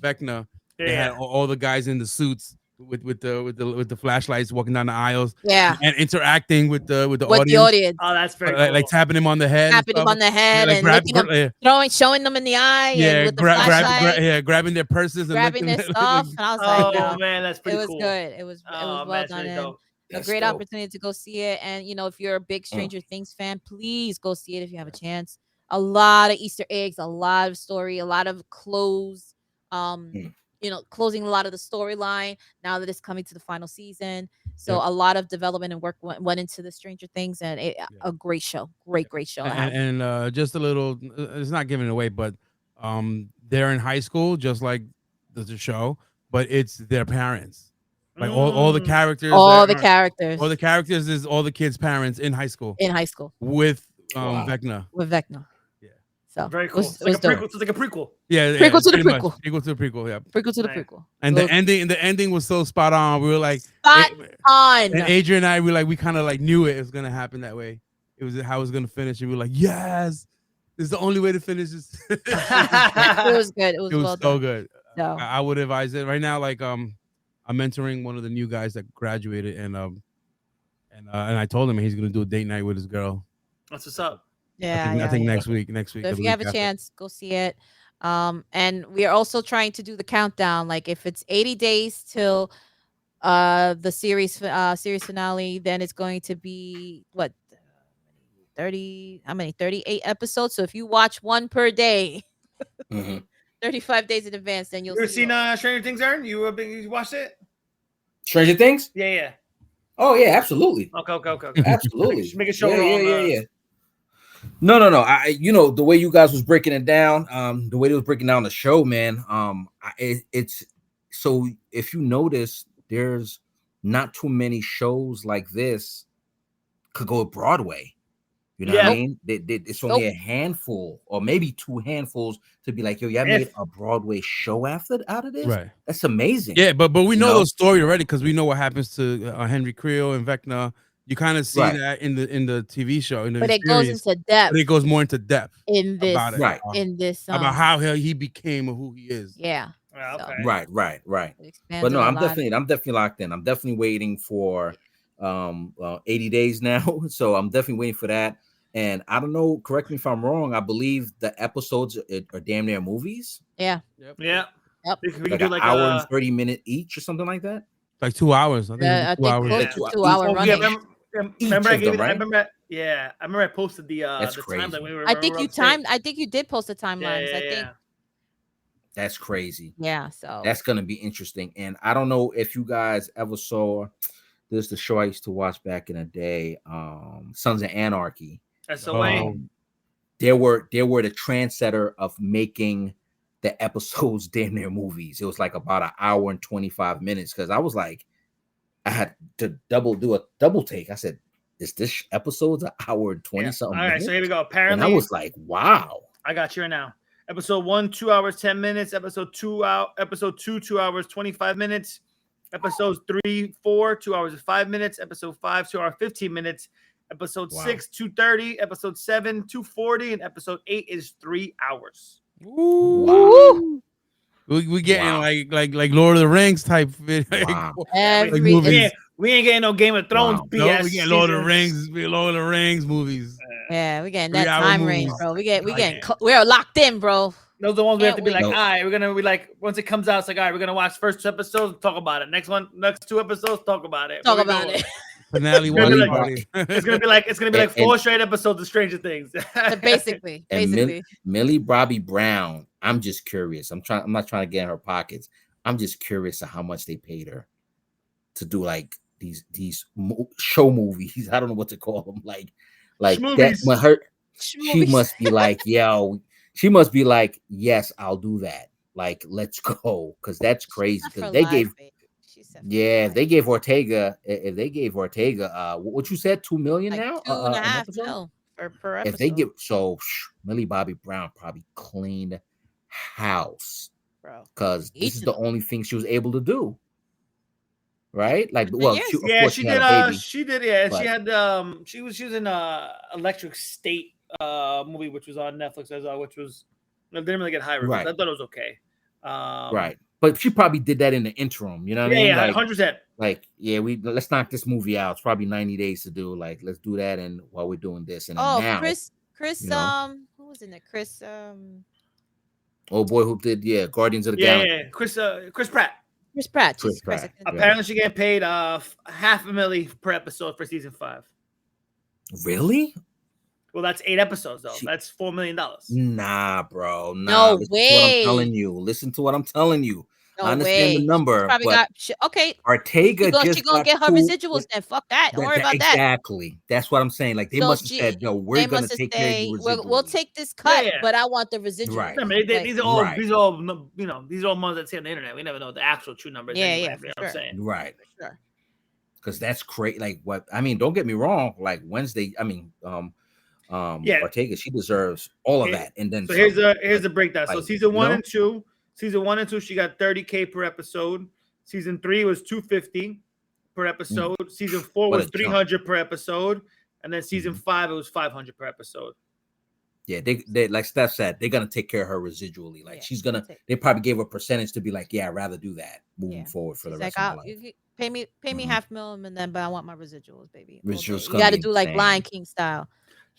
Vecna, they had all the guys in the suits with the flashlights walking down the aisles, and interacting with the audience. Oh, that's very cool. Like tapping him on the head, showing them in the eye, grabbing their purses, grabbing their stuff. And I was like, man, that's pretty cool. It was good. It was well done. a great opportunity to go see it. And if you're a big Stranger Things fan, please go see it if you have a chance. A lot of Easter eggs, a lot of story, a lot of close, closing a lot of the storyline now that it's coming to the final season. So a lot of development and work went into the Stranger Things, and a great show, great show. And just a little, it's not giving it away, but they're in high school, just like the show, but it's their parents. Like all the characters, all the characters is all the kids' parents in high school. With Vecna. With Vecna. Yeah. So very cool. It's like a prequel. It's like a prequel. Yeah. Prequel to the prequel. Prequel to the prequel. Yeah. Prequel to the prequel. And the ending was so spot on. We were like spot on. And Adrian and I we kind of like knew it was gonna happen that way. It was how it was gonna finish, and we were like, yes, this is the only way to finish this. It was good. It was well so done. good. No. I would advise it right now. Like I'm mentoring one of the new guys that graduated, and I told him he's gonna do a date night with his girl. That's what's up. Yeah, I think next week. So if you have a chance, go see it. And we are also trying to do the countdown. Like if it's 80 days till the series finale, then it's going to be what 38 episodes. So if you watch one per day, 35 days in advance, then you'll see. You ever seen Stranger Things, Aaron? You watched it? Stranger Things? Yeah. Oh yeah, absolutely. Okay. Absolutely. Just make it show. Yeah. No. I the way you guys was breaking it down, the way they was breaking down the show, man. It's so if you notice, there's not too many shows like this could go Broadway. You know what I mean? It's only a handful, or maybe two handfuls, to be like, yo, y'all made a Broadway show out of this. Right. That's amazing. Yeah, but we know the story already because we know what happens to Henry Creel and Vecna. You kind of see that in the TV show. But it goes into depth. But it goes more into depth in this. About it. Right. In this. About how he became who he is. Yeah. Okay. Right. But no, I'm definitely locked in. I'm definitely waiting for 80 days now. So I'm definitely waiting for that. And I don't know, correct me if I'm wrong, I believe the episodes are damn near movies. Yeah. Yep. We can do like an hour and 30 minutes each or something like that. Like 2 hours. I think, I think close to 2 hour running. Remember I posted the timeline. I think you did post the timelines. I think that's crazy. Yeah, so that's gonna be interesting. And I don't know if you guys ever saw this, the show I used to watch back in the day, Sons of Anarchy. SOA. They were the trendsetter of making the episodes damn near movies. It was like about an hour and 25 minutes because I was like, I had to do a double take. I said, "Is this episode's an hour and 20 something?" All right, so here we go. Apparently, and I was like, "Wow!" I got you right now. Episode 1, 2 hours 10 minutes. Episode 2, 2 hours 25 minutes. Episodes 3, 4, 2 hours and 5 minutes. Episode 5, 2 hours 15 minutes. Episode 6, 2:30. Episode 7, 2:40, and episode 8 is 3 hours. Wow. We getting like Lord of the Rings type video. Wow. We ain't getting no Game of Thrones BS. No, we getting Lord of the Rings movies. Yeah, we getting that time range, bro. We're locked in, bro. Those are the ones we have to be like, all right, we're gonna be like, once it comes out, it's like, all right, we're gonna watch first 2 episodes, talk about it. Next 2 episodes, talk about it. Finale it's gonna be like 4 straight episodes of Stranger Things. basically. Millie Bobby Brown. I'm just curious. I'm not trying to get in her pockets. I'm just curious of how much they paid her to do like these show movies. I don't know what to call them. Like that. She must be like, yo. She must be like, yes, I'll do that. Like, let's go, because that's crazy. Because they gave Ortega. If they gave Ortega, what you said, 2 million like now, 2.5 mil per episode. If they give, Millie Bobby Brown probably cleaned house, bro, because this is the only thing she was able to do. Right? Like, well, she did. Yeah, but she was in Electric State movie, which was on Netflix as well, which was didn't really get high reviews. Right. I thought it was okay. Right. But she probably did that in the interim, you know what I mean? Yeah, like, 100%. Like, let's knock this movie out. It's probably 90 days to do. Like, let's do that, and while we're doing this, and now, Chris, who was in it? Chris, oh boy, who did Guardians of the Galaxy? Chris Pratt. Chris Pratt. Chris Jesus Christ. Pratt. Apparently, she getting paid $500,000 per episode for season 5. Really? Well, that's 8 episodes though. That's $4 million. Nah, bro. Nah. No Listen to what I'm way. telling you. Listen to what I'm telling you. No I understand way. the number, Probably but okay. Ortega She gonna get her residuals then. Fuck that. Don't worry about that. Exactly. That's what I'm saying. Like they So must have said, no, we're gonna take care of you we'll residually. take this cut, Yeah. but I want the residuals. Right. I mean, Like, these are all Right. these are all you know, these are all ones that say on the internet. We never know the actual true numbers. Yeah, anyway, yeah, you know for what I'm sure. saying? Right. Sure. Because that's great. Like what I mean, don't get me wrong. Like Wednesday, I mean, Yeah. Ortega, she deserves all of that. And then So some. here's the breakdown. So like, season 1 you know? and 2, season 1 and 2, she got $30K per episode. Season 3 was $250 per episode. Season 4 What was a jump. $300 per episode, and then season 5 it was $500 per episode. Yeah, they like Steph said, they're gonna take care of her residually. Like she's gonna, they probably gave her a percentage to be like, yeah, I'd rather do that moving forward for the rest of my life. You pay me $500,000, and then but I want my residuals, baby. Residuals You got to be do like insane. Lion King style.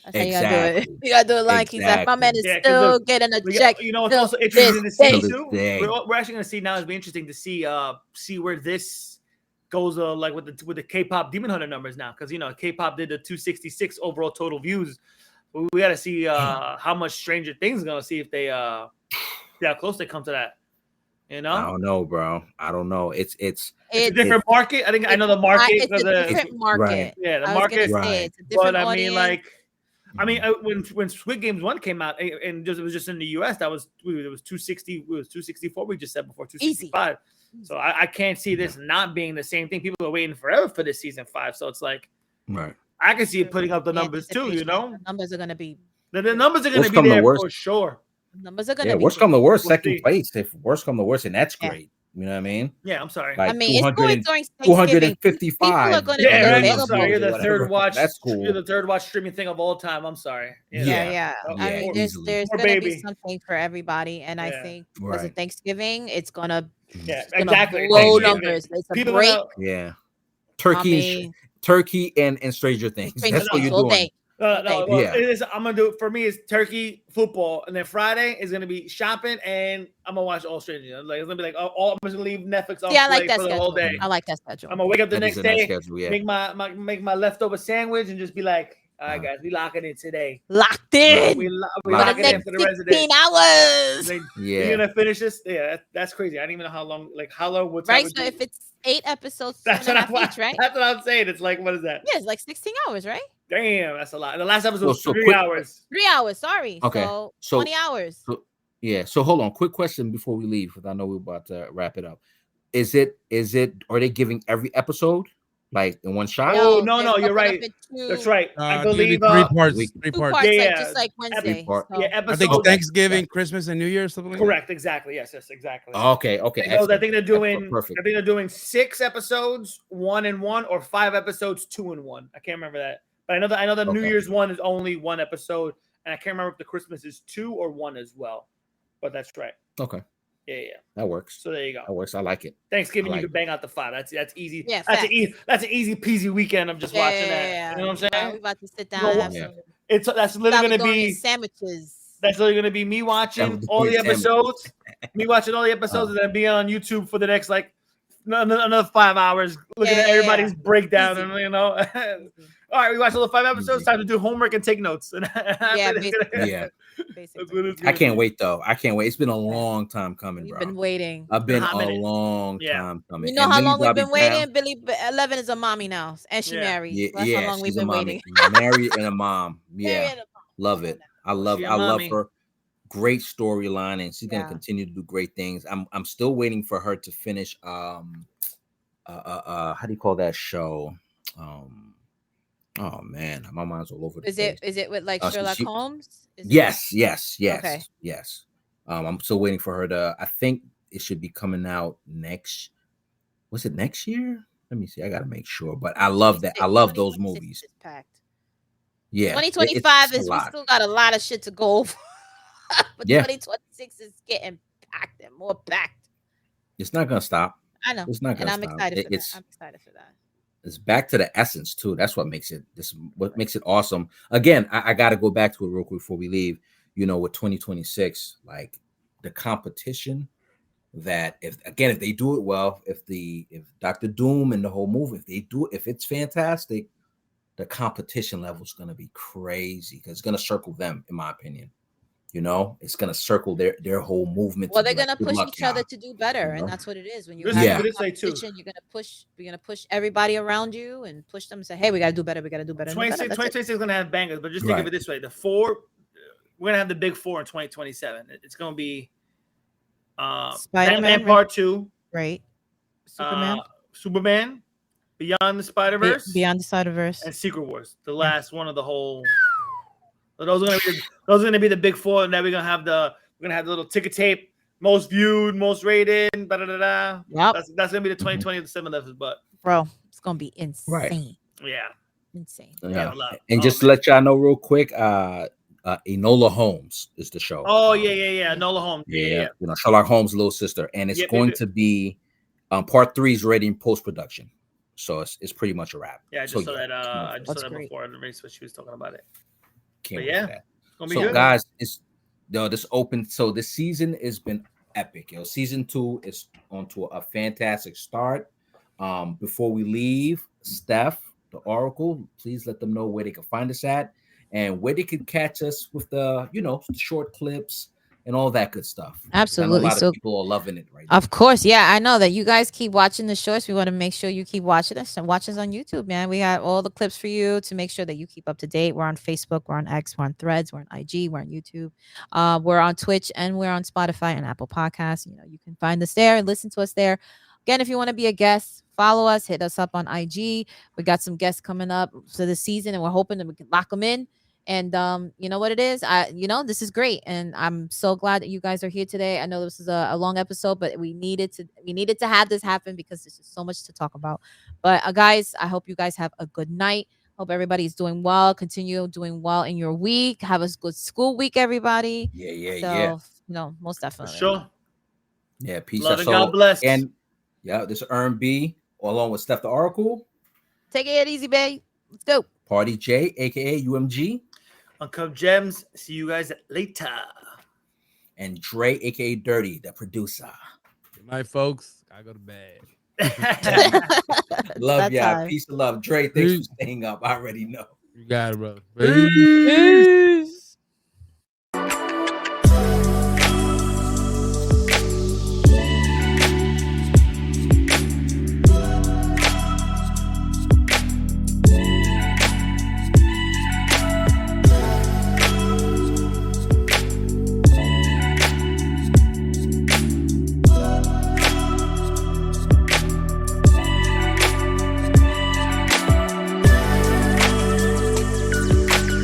That's how you gotta do Exactly. it. You gotta do it Lion King style. My man is Yeah, 'cause still look, getting a check. You know what's till also interesting to see this too? day. We're actually gonna see now. It'll be interesting to see where this goes. Like with the K-pop Demon Hunter numbers now, because you know K-pop did the 266 overall total views. We got to see how much Stranger Things is gonna see if they see how close they come to that. You know, I don't know, bro. I don't know. It's a different market. I think I know the market. It's a different market. Right. Yeah, the I was market. gonna say, it's a different But I audience. mean, like, when Squid Games 1 came out, and it was just in the US, it was 260. It was 264. We just said before 265. So I can't see this not being the same thing. People are waiting forever for this season 5. So it's like, right. I can see it putting up the numbers too. You know, the numbers are gonna be the numbers are gonna Worst be come to there worst. for sure. the numbers are gonna Yeah, be worst big. come to worst, We'll second see. place. If worst come to worst, and that's Yeah. great. You know what I mean? Yeah, I'm sorry. Like I mean, it's going during Thanksgiving. 255. People are gonna be Yeah, right. I'm available. sorry. You're the Whatever. third watch. That's cool. You're the third watch streaming thing of all time. I'm sorry. You know? Yeah. I Yeah, mean, easily. there's Poor gonna be baby. something for everybody, and I Yeah. think Right. because of Thanksgiving, it's gonna Yeah, it's gonna exactly. blow Thanksgiving. numbers. It's a People break. gonna- Yeah. I Turkey and Stranger Things. Stranger That's what you're Things all doing. day. No, well, Yeah. it is, I'm gonna do it for me. It's turkey, football, and then Friday is gonna be shopping, and I'm gonna watch all Stranger. Like it's gonna be like, all I'm just gonna leave Netflix on Yeah, I play like that for the schedule. whole day. I like that schedule. I'm gonna wake up the That next is a nice day, schedule, yeah. make my leftover sandwich, and just be like, all right, guys, we locking in today. Locked in We for the locking in next for the rest of the day. 16 hours. Like, Yeah. You're gonna finish this? Yeah, that's crazy. I don't even know how long. Like how long? What time? Right. would So you- if it's 8 episodes, that's 2.5 what each, right? That's what I'm saying. It's like, what is that? Yeah, it's like 16 hours, right? Damn, that's a lot. The last episode was So 3 quick- hours. 3 hours. Sorry. Okay, So so- 20 hours. Yeah. So hold on. Quick question before we leave, because I know we're about to wrap it up. Is it are they giving every episode like in one shot? Oh, no, they're you're broken up right. into That's right. I It's gonna be believe three parts. week- Three Two parts. parts, Yeah, like, just like Wednesday. part. So- yeah, I episode. think Okay. Thanksgiving, Christmas, and New Year, something like Correct. Exactly. Yes. Exactly. Okay. I Excellent. think they're doing. Perfect. I think they're doing 6 episodes, 1 and 1, or 5 episodes, 2 and 1. I can't remember that, but I know the New Okay. Year's one is only 1 episode, and I can't remember if the Christmas is 2 or 1 as well. But that's right. Okay. Yeah. That works. So there you go. That works. I like it. Thanksgiving, I like you can bang out the 5. That's easy. Yeah, that's facts. an easy peasy weekend of just watching that. You know what I'm saying? We're about to sit down. Go- and have Yeah. some. That's literally gonna be sandwiches. That's literally gonna be me watching That all would the be episodes, me watching all the episodes, and then being on YouTube for the next like another 5 hours, looking at everybody's breakdown, Easy. and you know. All right, we watched all the 5 episodes. Time to do homework and take notes. Yeah, basically. Yeah. Basically. I can't wait though. I can't wait. It's been a long time coming, We've bro. been waiting. I've been Hot a minute. long Yeah. time coming. You know And how Millie long we've Bobby been Brown- waiting? Billy 11 is a mommy now, and she Yeah. married. Yeah, That's how long we've she's a been mommy. waiting. Married and a mom. Yeah, Married and a mom. love it. I love She a I love mommy. her. Great storyline, and she's gonna Yeah. continue to do great things. I'm still waiting for her to finish. How do you call that show? Oh man, my mind's all over the Is place. it with like Sherlock Holmes? Is it- Yes. Okay. Yes. I'm still waiting for her to. I think it should be coming out next. Was it next year? Let me see. I gotta make sure. But I love that. I love those 2026 movies. is packed. Yeah. 2025 it's is a we lot. still got a lot of shit to go over. But Yeah. 2026 is getting packed and more packed. It's not gonna stop. I know. It's not And gonna I'm stop. excited for It's that. I'm excited for that. it's back to the essence too. That's what makes it what makes it awesome. Again, I got to go back to it real quick before we leave. You know, with 2026, like the competition that if they do it well, if Dr. Doom and the whole movie, if it's fantastic, the competition level is going to be crazy because it's going to circle them, in my opinion. You know, it's going to circle their whole movement. Well, they're going to push each other to do better, and that's what it is. When you have competition, you're going to push everybody around you and push them and say, "Hey, we got to do better. We got to do better." 2026 is going to have bangers, but just think of it this way: we're going to have the big four in 2027. It's going to be Spider-Man Part 2, right? Superman, Beyond the Spider-Verse, and Secret Wars, the last one of the whole. Those are going to be the big four, and then we're going to have the little ticker tape, most viewed, most rated, Yep. That's going to be the 2027 levels, but bro, it's going to be insane. Right. Yeah, insane. Yeah. And just to let y'all know real quick, Enola Holmes is the show. Oh yeah. Enola Holmes. Yeah. You know, Sherlock Holmes' little sister, and it's going to be part 3 is ready in post production, so it's pretty much a wrap. Yeah, I just saw that. I just saw that before in the race, but she was talking about it. Can't wait for that. It's gonna be so good. Guys, this open. So this season has been epic. Season 2 is onto a fantastic start. Before we leave, Steph, the Oracle, please let them know where they can find us at and where they can catch us with the short clips and all that good stuff. Absolutely. A lot of people are loving it right now. Of course. Yeah, I know that you guys keep watching the shorts. We want to make sure you keep watching us and watch us on YouTube, man. We got all the clips for you to make sure that you keep up to date. We're on Facebook, we're on X, we're on Threads, we're on IG, we're on YouTube. We're on Twitch, and we're on Spotify and Apple Podcasts. You can find us there and listen to us there. Again, if you want to be a guest, follow us, hit us up on IG. We got some guests coming up for the season, and we're hoping that we can lock them in. And you know what it is? This is great, and I'm so glad that you guys are here today. I know this is a long episode, but we needed to have this happen because there's just so much to talk about. But guys, I hope you guys have a good night. Hope everybody's doing well. Continue doing well in your week. Have a good school week, everybody. Yeah. For Most definitely. sure. Yeah, peace. Love and God bless. And this is Earn B along with Steph the Oracle. Take it easy, babe. Let's go. Party J, aka UMG. Uncut Gems. See you guys later. And Dre, aka Dirty, the producer. Good night, folks. I go to bed. Love ya. Peace and love. Dre, thanks for staying up. I already know. You got it, bro. Peace.